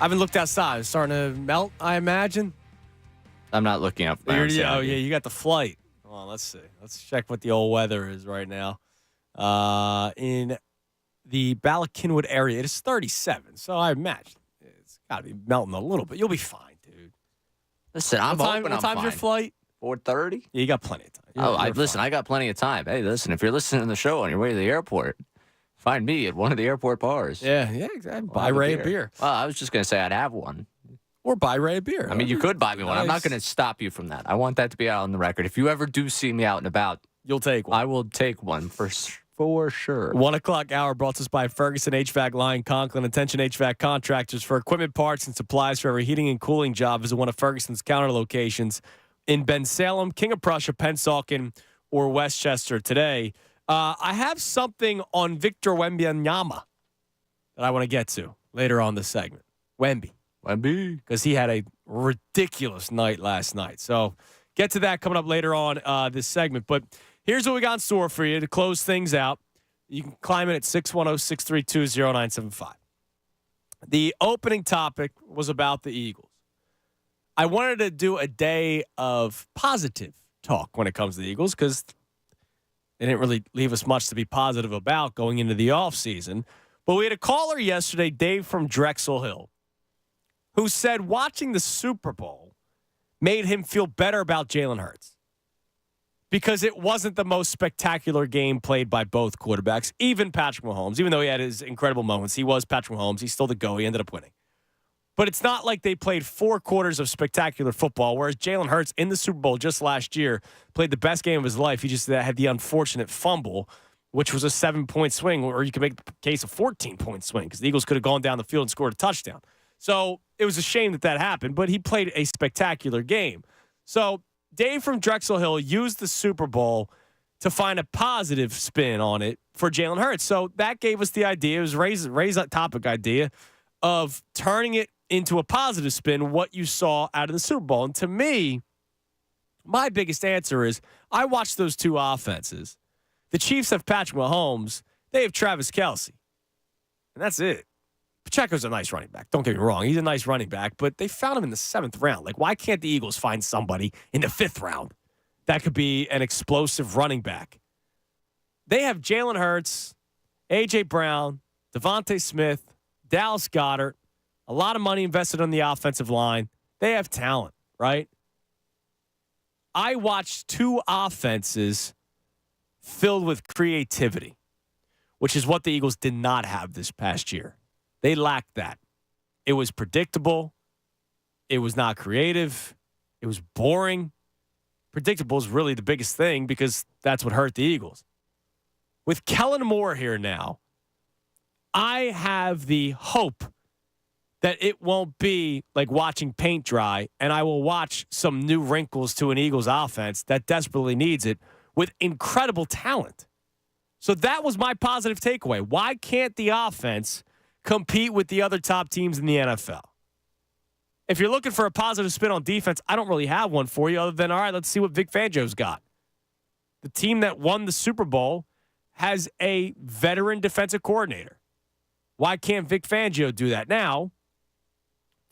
I haven't looked outside. It's starting to melt, I imagine. I'm not looking up. Oh, yeah, you got the flight. Well, let's see. Let's check what the old weather is right now. In the Ballackinwood area, it is 37. So I imagine it's got to be melting a little bit. You'll be fine, dude. Listen, I'm hoping what time's your flight? 4:30. Yeah, you got plenty of time. I got plenty of time. Hey, listen, if you're listening to the show on your way to the airport, find me at one of the airport bars. Yeah, exactly. Buy Ray a beer. Well, I was just going to say I'd have one. Or buy Ray a beer. I mean, you could buy me one. I'm not going to stop you from that. I want that to be out on the record. If you ever do see me out and about, you'll take one. I will take one for sure. 1 o'clock hour brought to us by Ferguson HVAC Line Conklin. Attention HVAC contractors for equipment parts and supplies for every heating and cooling job. Visit one of Ferguson's counter locations in Bensalem, King of Prussia, Pennsauken, or Westchester today. I have something on Victor Wembanyama that I want to get to later on this segment. Wemby. Because he had a ridiculous night last night. So get to that coming up later on this segment. But here's what we got in store for you to close things out. You can climb in at 610-632-0975. The opening topic was about the Eagles. I wanted to do a day of positive talk when it comes to the Eagles because they didn't really leave us much to be positive about going into the offseason. But we had a caller yesterday, Dave from Drexel Hill, who said watching the Super Bowl made him feel better about Jalen Hurts because it wasn't the most spectacular game played by both quarterbacks, even Patrick Mahomes. Even though he had his incredible moments, he was Patrick Mahomes. He's still the GOAT. He ended up winning. But it's not like they played 4 quarters of spectacular football, whereas Jalen Hurts in the Super Bowl just last year played the best game of his life. He just had the unfortunate fumble, which was a 7-point swing, or you could make the case a 14-point swing because the Eagles could have gone down the field and scored a touchdown. So it was a shame that happened, but he played a spectacular game. So Dave from Drexel Hill used the Super Bowl to find a positive spin on it for Jalen Hurts. So that gave us the idea, it was Ray's topic idea of turning it into a positive spin, what you saw out of the Super Bowl. And to me, my biggest answer is I watched those two offenses. The Chiefs have Patrick Mahomes. They have Travis Kelce. And that's it. Pacheco's a nice running back. Don't get me wrong. He's a nice running back, but they found him in the 7th round. Like, why can't the Eagles find somebody in the 5th round that could be an explosive running back? They have Jalen Hurts, A.J. Brown, Devontae Smith, Dallas Goedert, a lot of money invested on the offensive line. They have talent, right? I watched 2 offenses filled with creativity, which is what the Eagles did not have this past year. They lacked that. It was predictable. It was not creative. It was boring. Predictable is really the biggest thing because that's what hurt the Eagles. With Kellen Moore here now, I have the hope that it won't be like watching paint dry, and I will watch some new wrinkles to an Eagles offense that desperately needs it with incredible talent. So that was my positive takeaway. Why can't the offense compete with the other top teams in the NFL? If you're looking for a positive spin on defense, I don't really have one for you other than, all right, let's see what Vic Fangio's got. The team that won the Super Bowl has a veteran defensive coordinator. Why can't Vic Fangio do that? Now,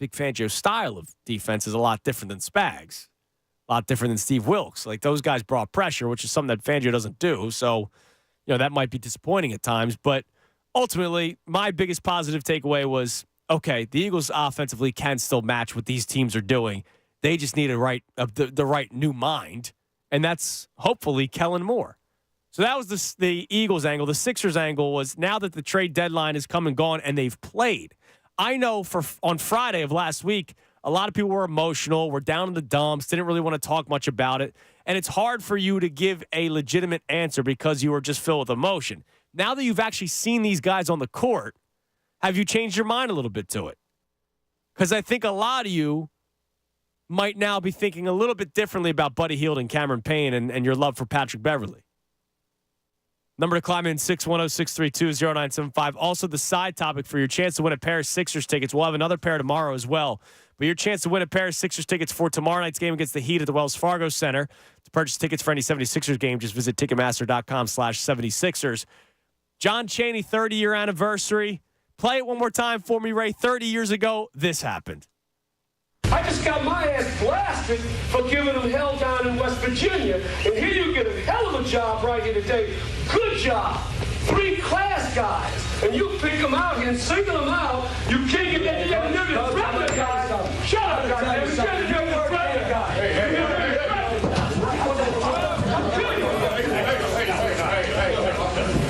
Vic Fangio's style of defense is a lot different than Spags, a lot different than Steve Wilkes. Like, those guys brought pressure, which is something that Fangio doesn't do. So, that might be disappointing at times. But ultimately, my biggest positive takeaway was, okay, the Eagles offensively can still match what these teams are doing. They just need the right new mind, and that's hopefully Kellen Moore. So that was the Eagles angle. The Sixers angle was now that the trade deadline has come and gone and they've played. I know on Friday of last week, a lot of people were emotional, were down in the dumps, didn't really want to talk much about it. And it's hard for you to give a legitimate answer because you were just filled with emotion. Now that you've actually seen these guys on the court, have you changed your mind a little bit to it? Because I think a lot of you might now be thinking a little bit differently about Buddy Hield and Cameron Payne and your love for Patrick Beverly. Number to climb in, 610-632-0975. Also, the side topic for your chance to win a pair of Sixers tickets. We'll have another pair tomorrow as well. But your chance to win a pair of Sixers tickets for tomorrow night's game against the Heat at the Wells Fargo Center. To purchase tickets for any 76ers game, just visit Ticketmaster.com/76ers. John Chaney, 30-year anniversary. Play it one more time for me, Ray. 30 years ago, this happened. I just got my ass blasted for giving them hell down in West Virginia. And here you get a hell of a job right here today. Good job. 3 class guys. And you pick them out here and single them out. You can't get that together. You're the threat guy. Shut up, goddamn. You're the threat guy.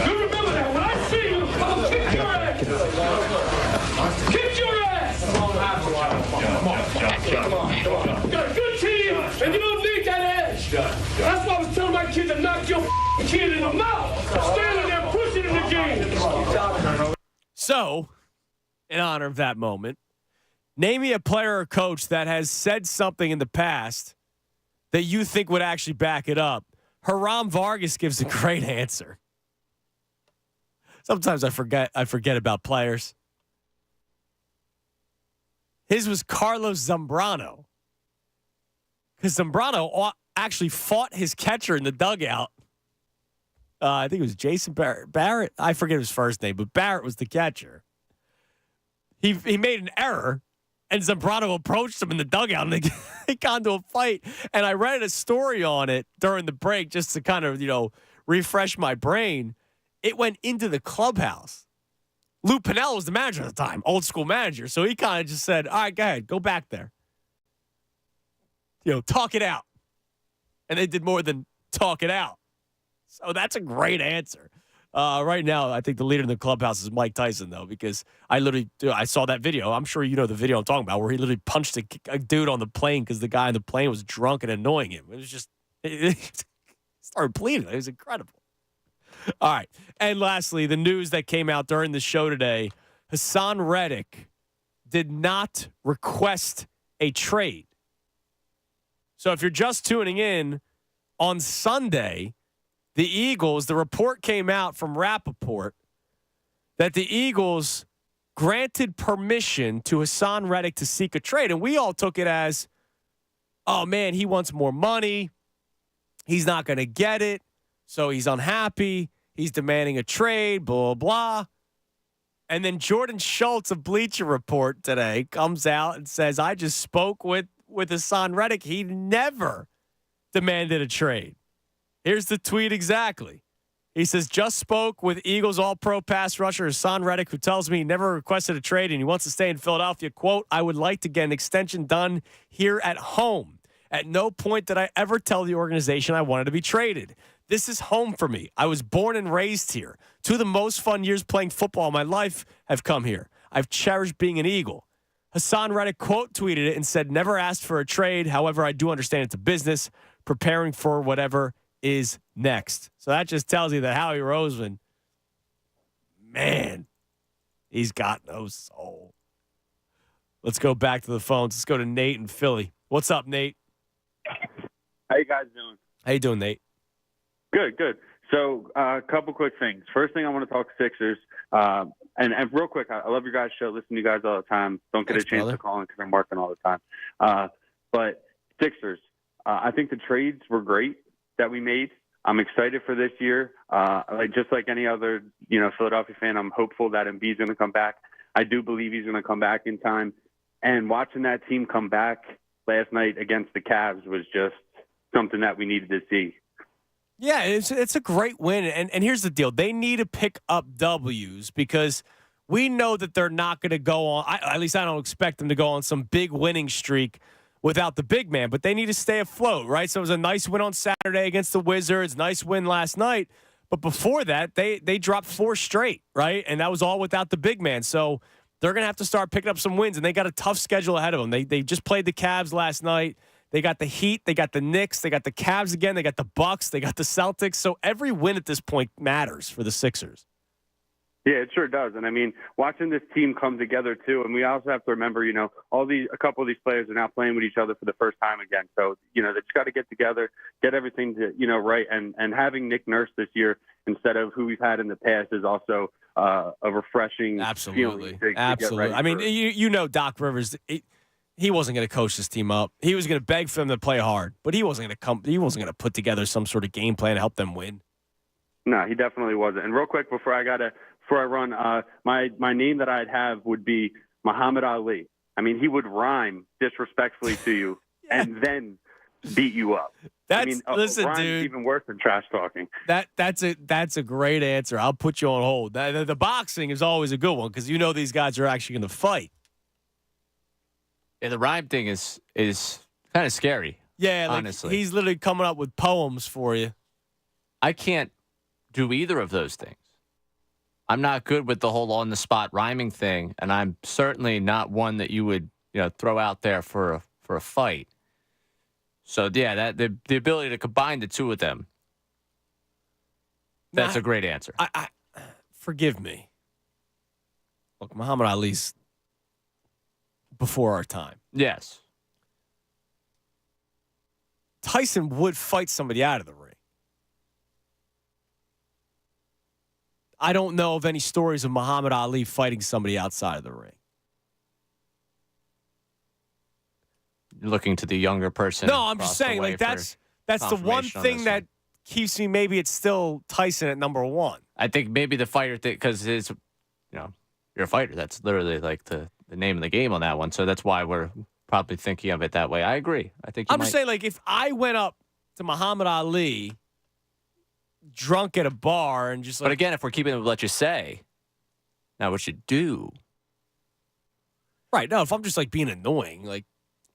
You remember that. When I see you, I'm going to kick your ass. Kick your ass. Come on. You got a good team, and you don't need that edge. That's why I was telling my kid to knock your kid in the mouth. Standing there pushing in the game. So, in honor of that moment, name me a player or coach that has said something in the past that you think would actually back it up. Hiram Vargas gives a great answer. Sometimes I forget about players. His was Carlos Zambrano. Because Zambrano actually fought his catcher in the dugout. I think it was Jason Barrett. I forget his first name, but Barrett was the catcher. He made an error, and Zambrano approached him in the dugout, and they got into a fight. And I read a story on it during the break just to kind of, refresh my brain. It went into the clubhouse. Lou Piniella was the manager at the time, old school manager. So he kind of just said, all right, go ahead, go back there. Talk it out. And they did more than talk it out. So that's a great answer. Right now, I think the leader in the clubhouse is Mike Tyson, though, because I saw that video. I'm sure you know the video I'm talking about, where he literally punched a dude on the plane because the guy on the plane was drunk and annoying him. It was just, he started bleeding. It was incredible. All right. And lastly, the news that came out during the show today, Hassan Reddick did not request a trade. So if you're just tuning in, on Sunday, the Eagles, the report came out from Rappaport that the Eagles granted permission to Hassan Reddick to seek a trade. And we all took it as, oh, man, he wants more money. He's not going to get it. So he's unhappy. He's demanding a trade, blah, blah. And then Jordan Schultz of Bleacher Report today comes out and says, I just spoke with Hassan Reddick. He never demanded a trade. Here's the tweet exactly. He says, just spoke with Eagles All-Pro pass rusher Hassan Reddick, who tells me he never requested a trade and he wants to stay in Philadelphia. Quote, I would like to get an extension done here at home. At no point did I ever tell the organization I wanted to be traded. This is home for me. I was born and raised here. 2 of the most fun years playing football in my life have come here. I've cherished being an Eagle. Hassan Reddick quote tweeted it and said, never asked for a trade. However, I do understand it's a business, preparing for whatever is next. So that just tells you that Howie Roseman, man, he's got no soul. Let's go back to the phones. Let's go to Nate in Philly. What's up, Nate? How you guys doing? How you doing, Nate? Good. So a couple quick things. First thing, I want to talk Sixers. And real quick, I love your guys' show. Listen to you guys all the time. Don't get a chance to call in because I'm working all the time. But Sixers, I think the trades were great that we made. I'm excited for this year. Just like any other, Philadelphia fan, I'm hopeful that Embiid's going to come back. I do believe he's going to come back in time. And watching that team come back last night against the Cavs was just something that we needed to see. Yeah, it's a great win. And here's the deal. They need to pick up W's because we know that they're not going to go on. At least I don't expect them to go on some big winning streak without the big man. But they need to stay afloat, right? So it was a nice win on Saturday against the Wizards. Nice win last night. But before that, they dropped 4 straight, right? And that was all without the big man. So they're going to have to start picking up some wins. And they got a tough schedule ahead of them. They just played the Cavs last night. They got the Heat, they got the Knicks, they got the Cavs again, they got the Bucks, they got the Celtics. So every win at this point matters for the Sixers. Yeah, it sure does. And I mean, watching this team come together too, and we also have to remember, a couple of these players are now playing with each other for the first time again. So, they just got to get together, get everything to, right. And having Nick Nurse this year instead of who we've had in the past is also a refreshing Absolutely. feeling. Absolutely. I mean, Doc Rivers. He wasn't going to coach this team up. He was going to beg for them to play hard, but he wasn't going to He wasn't going to put together some sort of game plan to help them win. No, he definitely wasn't. And real quick before I got to before I run, my name that I'd have would be Muhammad Ali. I mean, he would rhyme disrespectfully to you and then beat you up. Listen, rhyme dude, is even worse than trash talking. That's a great answer. I'll put you on hold. The boxing is always a good one because you know these guys are actually going to fight. Yeah, the rhyme thing is kind of scary. Yeah, honestly, he's literally coming up with poems for you. I can't do either of those things. I'm not good with the whole on-the-spot rhyming thing, and I'm certainly not one that you would throw out there for a fight. So yeah, the ability to combine the two of them, that's a great answer. I forgive me. Look, Muhammad Ali's before our time. Yes. Tyson would fight somebody out of the ring. I don't know of any stories of Muhammad Ali fighting somebody outside of the ring. You're looking to the younger person. No, I'm just saying, that's the one thing that keeps me. Maybe it's still Tyson at number one. I think maybe the fighter thing, because it's, you're a fighter. That's literally like the name of the game on that one. So that's why we're probably thinking of it that way. I agree. I think I'm just saying, if I went up to Muhammad Ali drunk at a bar and just But again, if we're keeping it with what you say, not what you do. Right. No, if I'm just being annoying,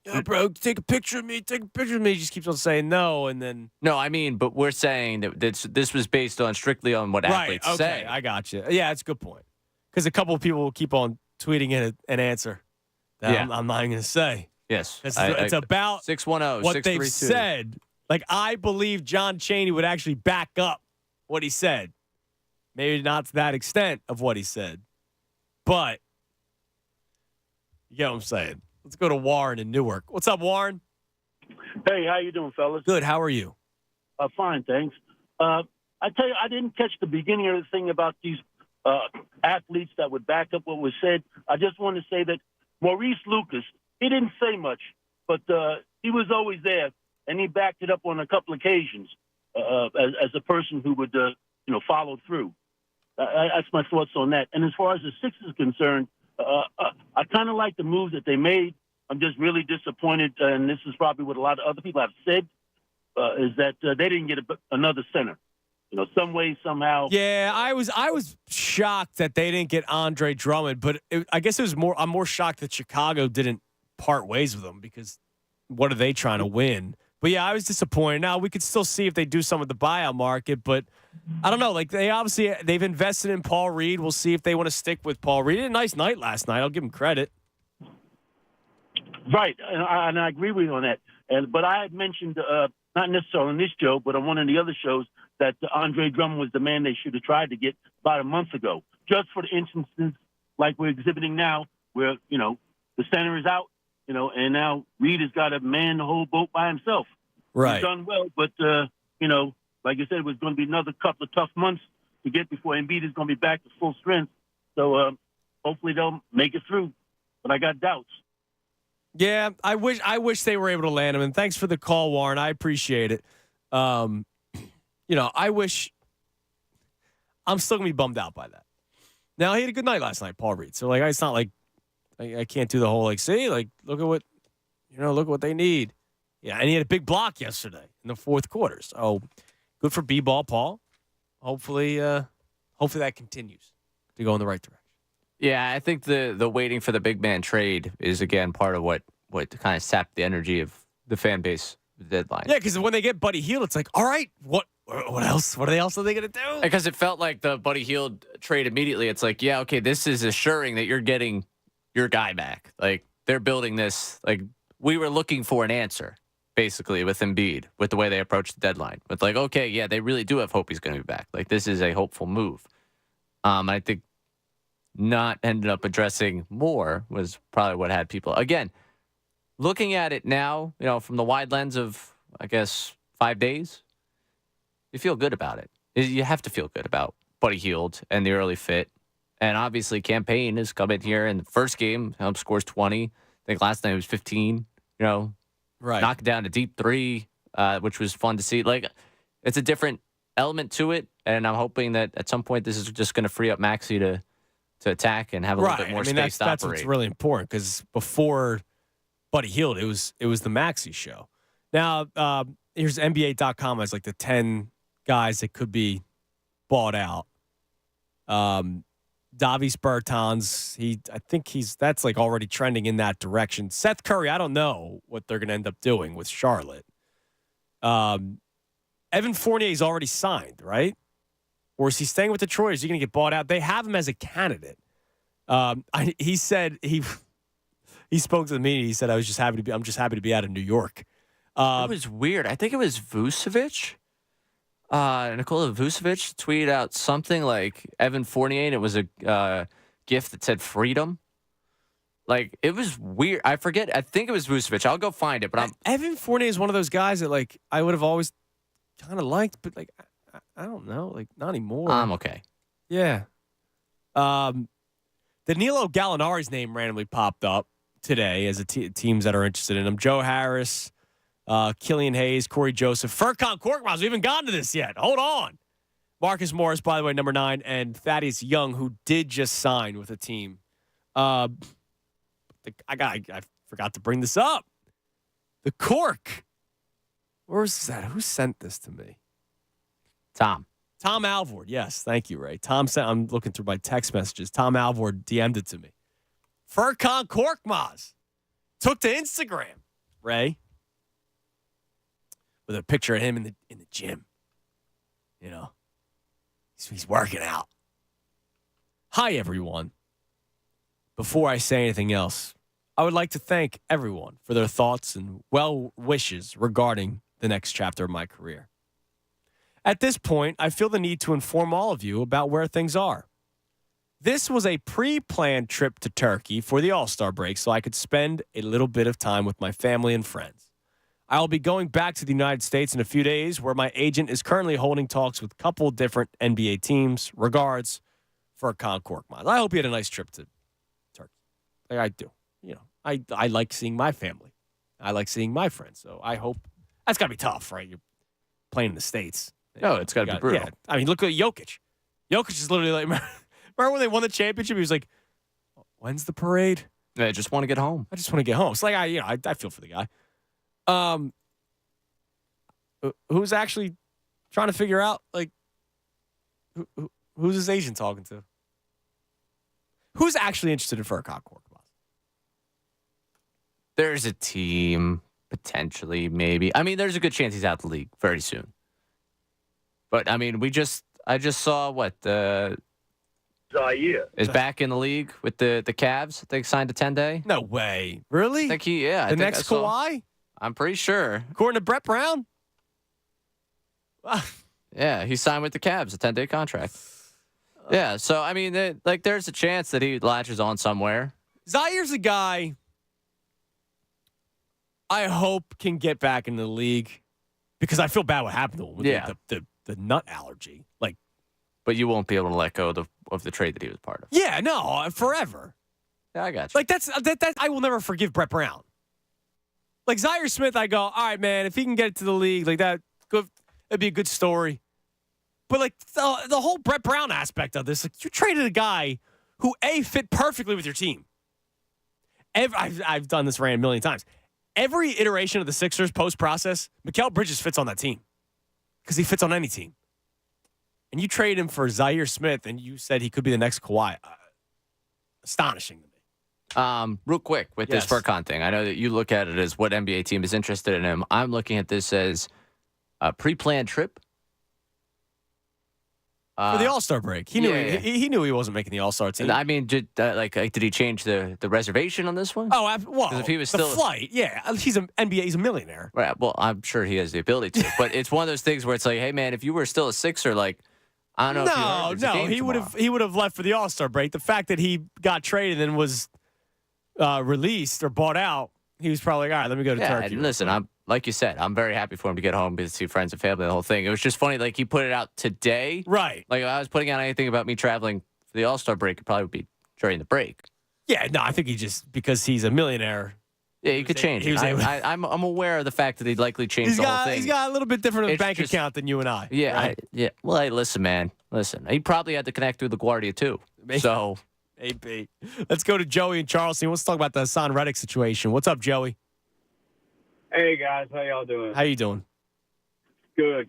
yo, bro, take a picture of me. He just keeps on saying no, and then. No, I mean, but we're saying that this was based on strictly on what athletes say. I got you. Yeah, that's a good point. Because a couple of people will keep on tweeting in an answer that I'm not even going to say. Yes. It's about 610 what they've said. I believe John Chaney would actually back up what he said. Maybe not to that extent of what he said. But, you get what I'm saying. Let's go to Warren in Newark. What's up, Warren? Hey, how you doing, fellas? Good. How are you? Fine, thanks. I tell you, I didn't catch the beginning of the thing about these athletes that would back up what was said. I just want to say that Maurice Lucas, he didn't say much, but he was always there, and he backed it up on a couple occasions as a person who would, follow through. That's my thoughts on that. And as far as the Sixers are concerned, I kind of like the moves that they made. I'm just really disappointed, and this is probably what a lot of other people have said, is that they didn't get another center. Some way, somehow. Yeah, I was shocked that they didn't get Andre Drummond, but I guess I'm more shocked that Chicago didn't part ways with him because what are they trying to win? But yeah, I was disappointed. Now we could still see if they do some with the buyout market, but I don't know. They've invested in Paul Reed. We'll see if they want to stick with Paul Reed. He had a nice night last night. I'll give him credit. Right, and I agree with you on that. But I had mentioned, not necessarily on this show, but on one of the other shows, that Andre Drummond was the man they should have tried to get about a month ago, just for the instances like we're exhibiting now, where the center is out, and now Reed has got to man the whole boat by himself. Right. He's done well, but like I said, it was going to be another couple of tough months to get before Embiid is going to be back to full strength. So hopefully they'll make it through, but I got doubts. Yeah, I wish they were able to land him. And thanks for the call, Warren. I appreciate it. I wish. I'm still gonna be bummed out by that. Now he had a good night last night, Paul Reed. So it's not like I can't do the whole look at what they need. Yeah, and he had a big block yesterday in the fourth quarter. So good for B-ball, Paul. Hopefully that continues to go in the right direction. Yeah, I think the waiting for the big man trade is, again, part of what kind of sapped the energy of the fan base deadline. Yeah, because when they get Buddy Hield, it's all right, what else? What else are they going to do? Because it felt like the Buddy Hield trade immediately. It's yeah, okay, this is assuring that you're getting your guy back. They're building this. We were looking for an answer, basically, with Embiid, with the way they approached the deadline. With okay, yeah, they really do have hope he's going to be back. This is a hopeful move. I think not ended up addressing more was probably what had people. Again, looking at it now, from the wide lens of, I guess, 5 days, you feel good about it. You have to feel good about Buddy Hield and the early fit. And obviously, Campaign has come in here in the first game, scores 20. I think last night it was 15, right. Knocked down a deep three, which was fun to see. It's a different element to it. And I'm hoping that at some point this is just going to free up Maxey to attack and have a little bit more space to that's operate. what's really important because before Buddy Hield, it was the Maxey show. Now, here's NBA.com as like the 10 guys that could be bought out. Davis Bertans, I think that's like already trending in that direction. Seth Curry, I don't know what they're going to end up doing with Charlotte. Evan Fournier's already signed, right? Or is he staying with Detroit? Is he going to get bought out? They have him as a candidate. He said he spoke to the media. He said, I'm just happy to be out of New York. It was weird. I think it was Vucevic. Nikola Vucevic tweeted out something like Evan Fournier, and it was a gift that said freedom. Like, it was weird. I forget. I think it was Vucevic. I'll go find it. But Evan Fournier is one of those guys that, like, I would have always kind of liked, but, like, I don't know. Like, not anymore. I'm okay. Yeah. Danilo Gallinari's name randomly popped up today as teams that are interested in him. Joe Harris, Killian Hayes, Corey Joseph, Furkan Korkmaz. We haven't gotten to this yet. Hold on. Marcus Morris, by the way, number 9, and Thaddeus Young, who did just sign with a team. I forgot to bring this up. The Cork. Where's that? Who sent this to me? Tom Alvord. Yes, thank you, Ray. I'm looking through my text messages. Tom Alvord DM'd it to me. Furkan Korkmaz took to Instagram, Ray, with a picture of him in the gym. You know, he's working out. Hi, everyone. Before I say anything else, I would like to thank everyone for their thoughts and well wishes regarding the next chapter of my career. At this point, I feel the need to inform all of you about where things are. This was a pre-planned trip to Turkey for the All-Star break so I could spend a little bit of time with my family and friends. I will be going back to the United States in a few days where my agent is currently holding talks with a couple different NBA teams. Regards, Furkan Korkmaz. I hope you had a nice trip to Turkey. Like I do. You know, I like seeing my family. I like seeing my friends. So I hope that's got to be tough, right? You're playing in the States. No, it's got to be brutal. Yeah. I mean, look at Jokic. Jokic is literally like, remember when they won the championship? He was like, when's the parade? I just want to get home. I just want to get home. It's like, I feel for the guy. Who's actually trying to figure out, like, who's his agent talking to? Who's actually interested in Furkan Korkmaz? There's a team, potentially, maybe. I mean, there's a good chance he's out the league very soon. But, I mean, I just saw Zaire is back in the league with the Cavs. They signed a 10-day. No way. Really? I think I think next Kawhi? I'm pretty sure. According to Brett Brown? Yeah, he signed with the Cavs, a 10-day contract. Yeah, so, I mean, there's a chance that he latches on somewhere. Zaire's a guy I hope can get back into the league because I feel bad what happened to him with the nut allergy. Like, but you won't be able to let go of the trade that he was part of. Yeah, no, forever. Yeah, I got you. Like, that I will never forgive Brett Brown. Like, Zaire Smith, I go, all right, man, if he can get it to the league, like that, good, it'd be a good story. But, like, the whole Brett Brown aspect of this, like, you traded a guy who, A, fit perfectly with your team. I've done this rant a million times. Every iteration of the Sixers post-process, Mikal Bridges fits on that team because he fits on any team. And you trade him for Zaire Smith, and you said he could be the next Kawhi. Astonishing to me. Real quick with this Furkan thing. I know that you look at it as what NBA team is interested in him. I'm looking at this as a pre-planned trip. For the All-Star break. He knew he wasn't making the All-Star team. I mean, did he change the reservation on this one? Oh, well, if he was the still flight, yeah. He's an NBA, he's a millionaire. Right, well, I'm sure he has the ability to. But it's one of those things where it's like, hey, man, if you were still a Sixer, like, I don't know if you heard he would have left for the All-Star break. The fact that he got traded and was released or bought out, he was probably like, all right, let me go to Turkey. And listen, like you said, I'm very happy for him to get home, to see friends and family, the whole thing. It was just funny, like, he put it out today. Right. Like, if I was putting out anything about me traveling for the All-Star break, it probably would be during the break. Yeah, no, I think he just, because he's a millionaire, Yeah, you could change it. I'm aware of the fact that he'd likely change the whole thing. He's got a little bit different of a bank account than you and I. Yeah, right? Well, hey, listen, man. Listen, he probably had to connect through LaGuardia too. So, maybe. Let's go to Joey in Charleston. Let's talk about the Hassan Reddick situation. What's up, Joey? Hey guys, how y'all doing? How you doing? Good.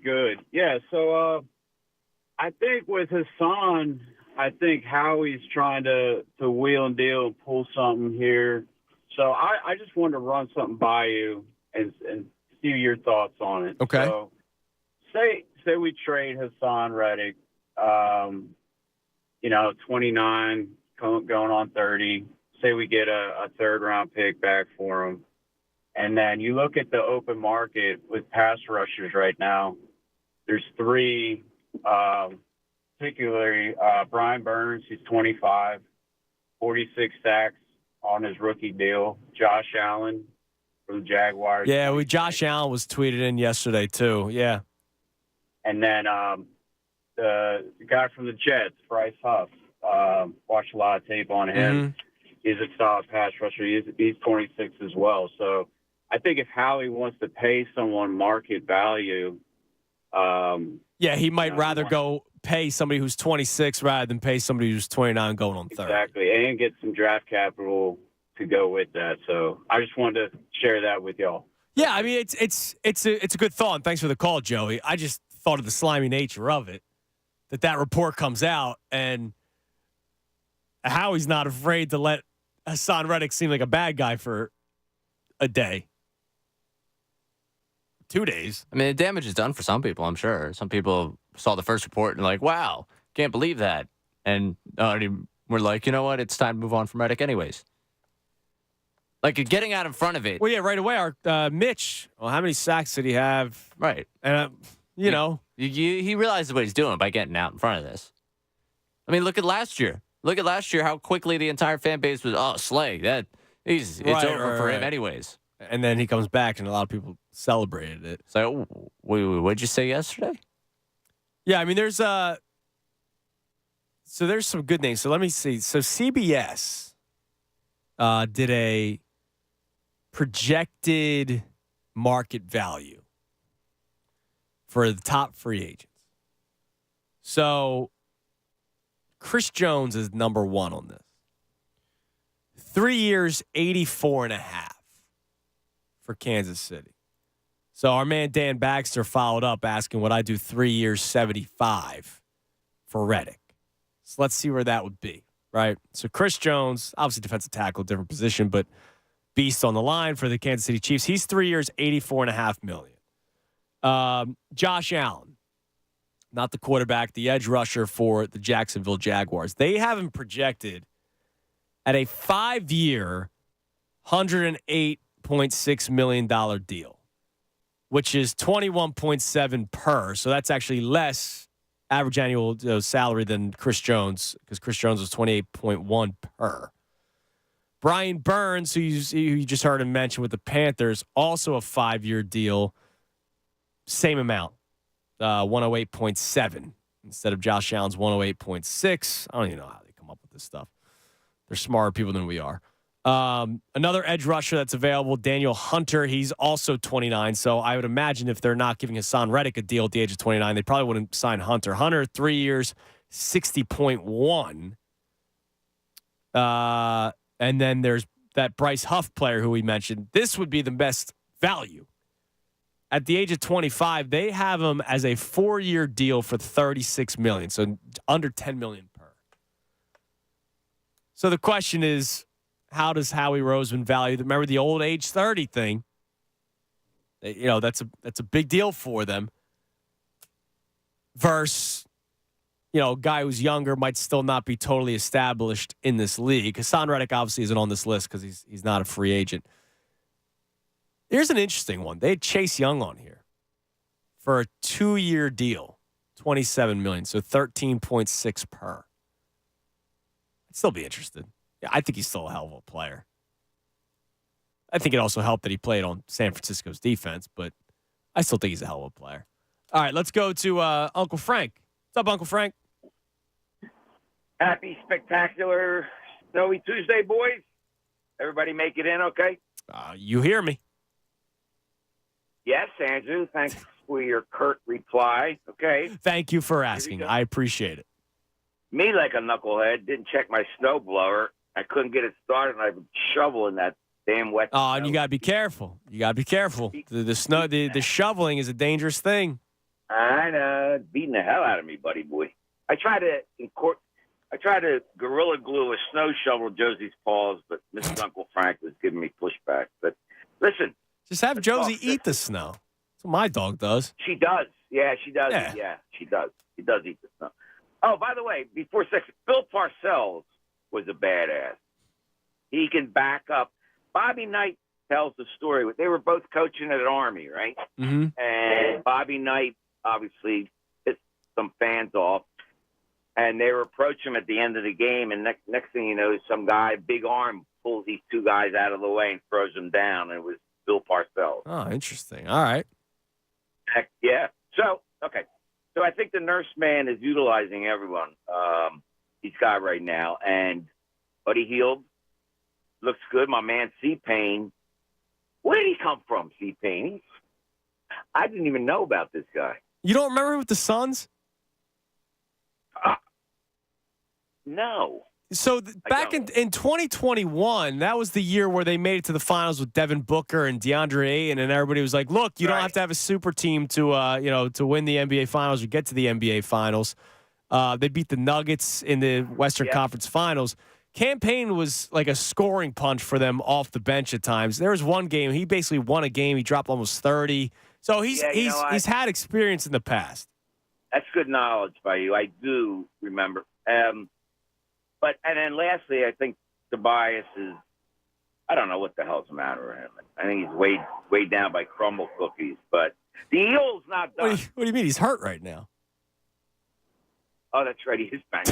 Yeah, so I think with Hassan, I think Howie's trying to wheel and deal and pull something here. So I just wanted to run something by you and see your thoughts on it. Okay. So say we trade Hassan Reddick, 29 going on 30. Say we get a third round pick back for him. And then you look at the open market with pass rushers right now. There's three, particularly Brian Burns, he's 25, 46 sacks on his rookie deal. Josh Allen from the Jaguars. Yeah, Josh Allen was tweeted in yesterday too. Yeah. And then the guy from the Jets, Bryce Huff. Watched a lot of tape on him. Mm-hmm. He's a solid pass rusher. He's 26 as well. So I think if Howie wants to pay someone market value, he might rather go pay somebody who's 26 rather than pay somebody who's 29 going on 30. Exactly, and get some draft capital to go with that. So I just wanted to share that with y'all. Yeah, I mean it's a good thought. And thanks for the call, Joey. I just thought of the slimy nature of it, that report comes out and Howie's not afraid to let Hassan Reddick seem like a bad guy for a day. 2 days. I mean, the damage is done for some people, I'm sure. Some people saw the first report and like, wow, can't believe that. And we're like, you know what? It's time to move on from Reddick anyways. Like, getting out in front of it. Well, yeah, right away. Our Mitch, well, how many sacks did he have? Right. And, he realizes what he's doing by getting out in front of this. I mean, look at last year. Look at last year, how quickly the entire fan base was, Slay. It's over for him anyways. And then he comes back, and a lot of people celebrated it. So, what'd you say yesterday? Yeah, I mean, there's some good names. So let me see. So CBS did a projected market value for the top free agents. So Chris Jones is number one on this. 3 years, 84.5 for Kansas City. So our man Dan Baxter followed up asking, would I do 3 years, 75 for Reddick? So let's see where that would be, right? So Chris Jones, obviously defensive tackle, different position, but beast on the line for the Kansas City Chiefs. He's 3 years, $84.5 million. Josh Allen, not the quarterback, the edge rusher for the Jacksonville Jaguars. They have him projected at a 5-year, $108.6 million deal, which is 21.7 per. So that's actually less average annual salary than Chris Jones, because Chris Jones was 28.1 per. Brian Burns, who you just heard him mention with the Panthers, also a 5-year deal, same amount, 108.7 instead of Josh Allen's 108.6. I don't even know how they come up with this stuff. They're smarter people than we are. Another edge rusher that's available, Daniel Hunter. He's also 29. So I would imagine if they're not giving Hassan Reddick a deal at the age of 29, they probably wouldn't sign Hunter. Hunter, 3 years, 60.1. And then there's that Bryce Huff player who we mentioned. This would be the best value. At the age of 25, they have him as a 4-year deal for $36 million. So under $10 million per. So the question is, how does Howie Roseman value them? Remember the old age 30 thing? That's a big deal for them. Versus, a guy who's younger might still not be totally established in this league. Hassan Reddick obviously isn't on this list because he's not a free agent. Here's an interesting one. They had Chase Young on here for a 2-year deal, $27 million, so 13.6 per. I'd still be interested. Yeah, I think he's still a hell of a player. I think it also helped that he played on San Francisco's defense, but I still think he's a hell of a player. All right, let's go to Uncle Frank. What's up, Uncle Frank? Happy, spectacular, snowy Tuesday, boys. Everybody make it in, okay? You hear me. Yes, Andrew. Thanks for your curt reply. Okay. Thank you for asking. I appreciate it. Me, like a knucklehead, didn't check my snowblower. I couldn't get it started, and I've been shoveling that damn wet Oh, snow. and you got to be careful. The shoveling is a dangerous thing. I know. Beating the hell out of me, buddy boy. I tried to gorilla glue a snow shovel to Josie's paws, but Mrs. Uncle Frank was giving me pushback. But listen. Just have Josie eat the snow. That's what my dog does. She does. Yeah, she does. Yeah. She does. She does eat the snow. Oh, by the way, before sex, Bill Parcells was a badass. He can back up. Bobby Knight tells the story. They were both coaching at Army, right? Mm-hmm. And Bobby Knight obviously pissed some fans off. And they were approaching him at the end of the game. And next thing you know, some guy, big arm, pulls these two guys out of the way and throws them down. And it was Bill Parcells. Oh, interesting. All right. Heck, yeah. So, okay. So I think the nurse man is utilizing everyone he's got right now. And Buddy Hield looks good. My man C-Pain. Where did he come from, C-Pain? I didn't even know about this guy. You don't remember him with the Suns? No. So back in 2021, that was the year where they made it to the finals with Devin Booker and DeAndre Ayton, and everybody was like, "Look, you don't have to have a super team to win the NBA Finals or get to the NBA Finals." They beat the Nuggets in the Western Conference Finals. Campaign was like a scoring punch for them off the bench at times. There was one game he basically won a game. He dropped almost 30. So he's had experience in the past. That's good knowledge by you. I do remember. And then lastly, I think Tobias is, I don't know what the hell's the matter with him. I think he's weighed down by crumble cookies. But the Eels not done. What do you mean? He's hurt right now. Oh, that's right. He is banged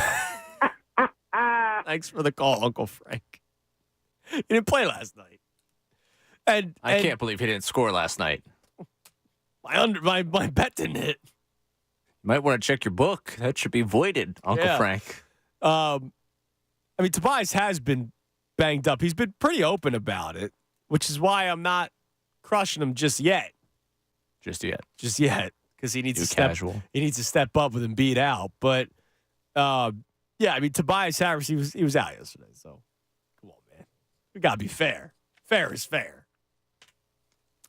up. Thanks for the call, Uncle Frank. He didn't play last night. And I can't believe he didn't score last night. My bet didn't hit. You might want to check your book. That should be voided, Uncle Frank. I mean, Tobias has been banged up. He's been pretty open about it, which is why I'm not crushing him just yet. Just yet. Because he needs to casual. He needs to step up with Embiid out. But I mean, Tobias Harris, he was out yesterday. So come on, man, we gotta be fair. Fair is fair.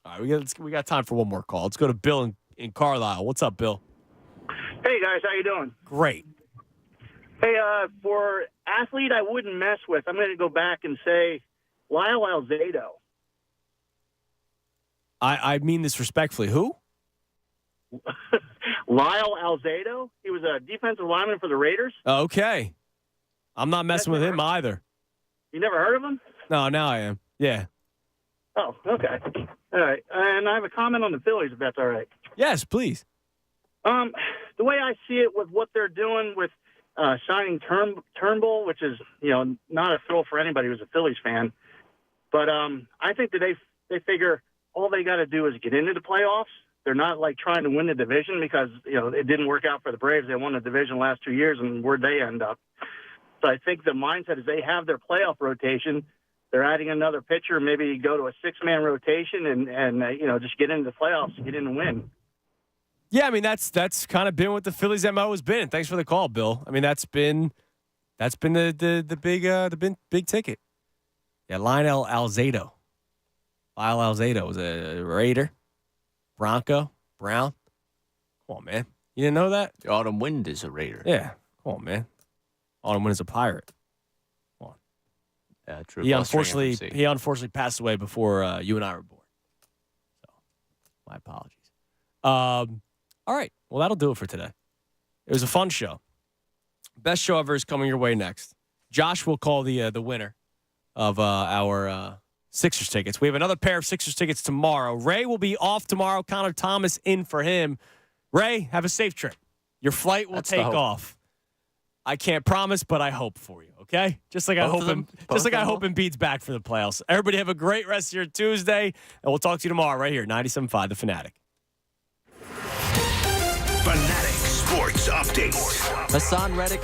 All right, we got time for one more call. Let's go to Bill in Carlisle. What's up, Bill? Hey guys, how you doing? Great. Hey, for athlete I wouldn't mess with, I'm going to go back and say Lyle Alzado. I mean this respectfully. Who? Lyle Alzado? He was a defensive lineman for the Raiders. Okay. I'm not messing with him either. You never heard of him? No, now I am. Yeah. Oh, okay. All right. And I have a comment on the Phillies, if that's all right. Yes, please. The way I see it with what they're doing with signing Turnbull, which is, not a thrill for anybody who's a Phillies fan. But I think that they figure all they got to do is get into the playoffs. They're not like trying to win the division because, it didn't work out for the Braves. They won the division last 2 years, and where'd they end up? So I think the mindset is they have their playoff rotation. They're adding another pitcher, maybe go to a 6-man rotation and just get into the playoffs and get in and win. Yeah, I mean that's kind of been what the Phillies' MO has been. Thanks for the call, Bill. I mean that's been the big ticket. Yeah, Lyle Alzado. Lyle Alzado was a Raider, Bronco, Brown. Come on, man. You didn't know that? The Autumn Wind is a Raider. Yeah. Come on, man. Autumn Wind is a Pirate. Come on. Yeah, true. He unfortunately passed away before you and I were born. So, my apologies. All right. Well, that'll do it for today. It was a fun show. Best show ever is coming your way next. Josh will call the winner of our Sixers tickets. We have another pair of Sixers tickets tomorrow. Ray will be off tomorrow. Connor Thomas in for him. Ray, have a safe trip. Your flight will take off. I can't promise, but I hope for you. Okay, just like I hope Embiid's back for the playoffs. Everybody have a great rest of your Tuesday, and we'll talk to you tomorrow right here, 97.5 The Fanatic. Fanatic Sports Update. Hassan Reddick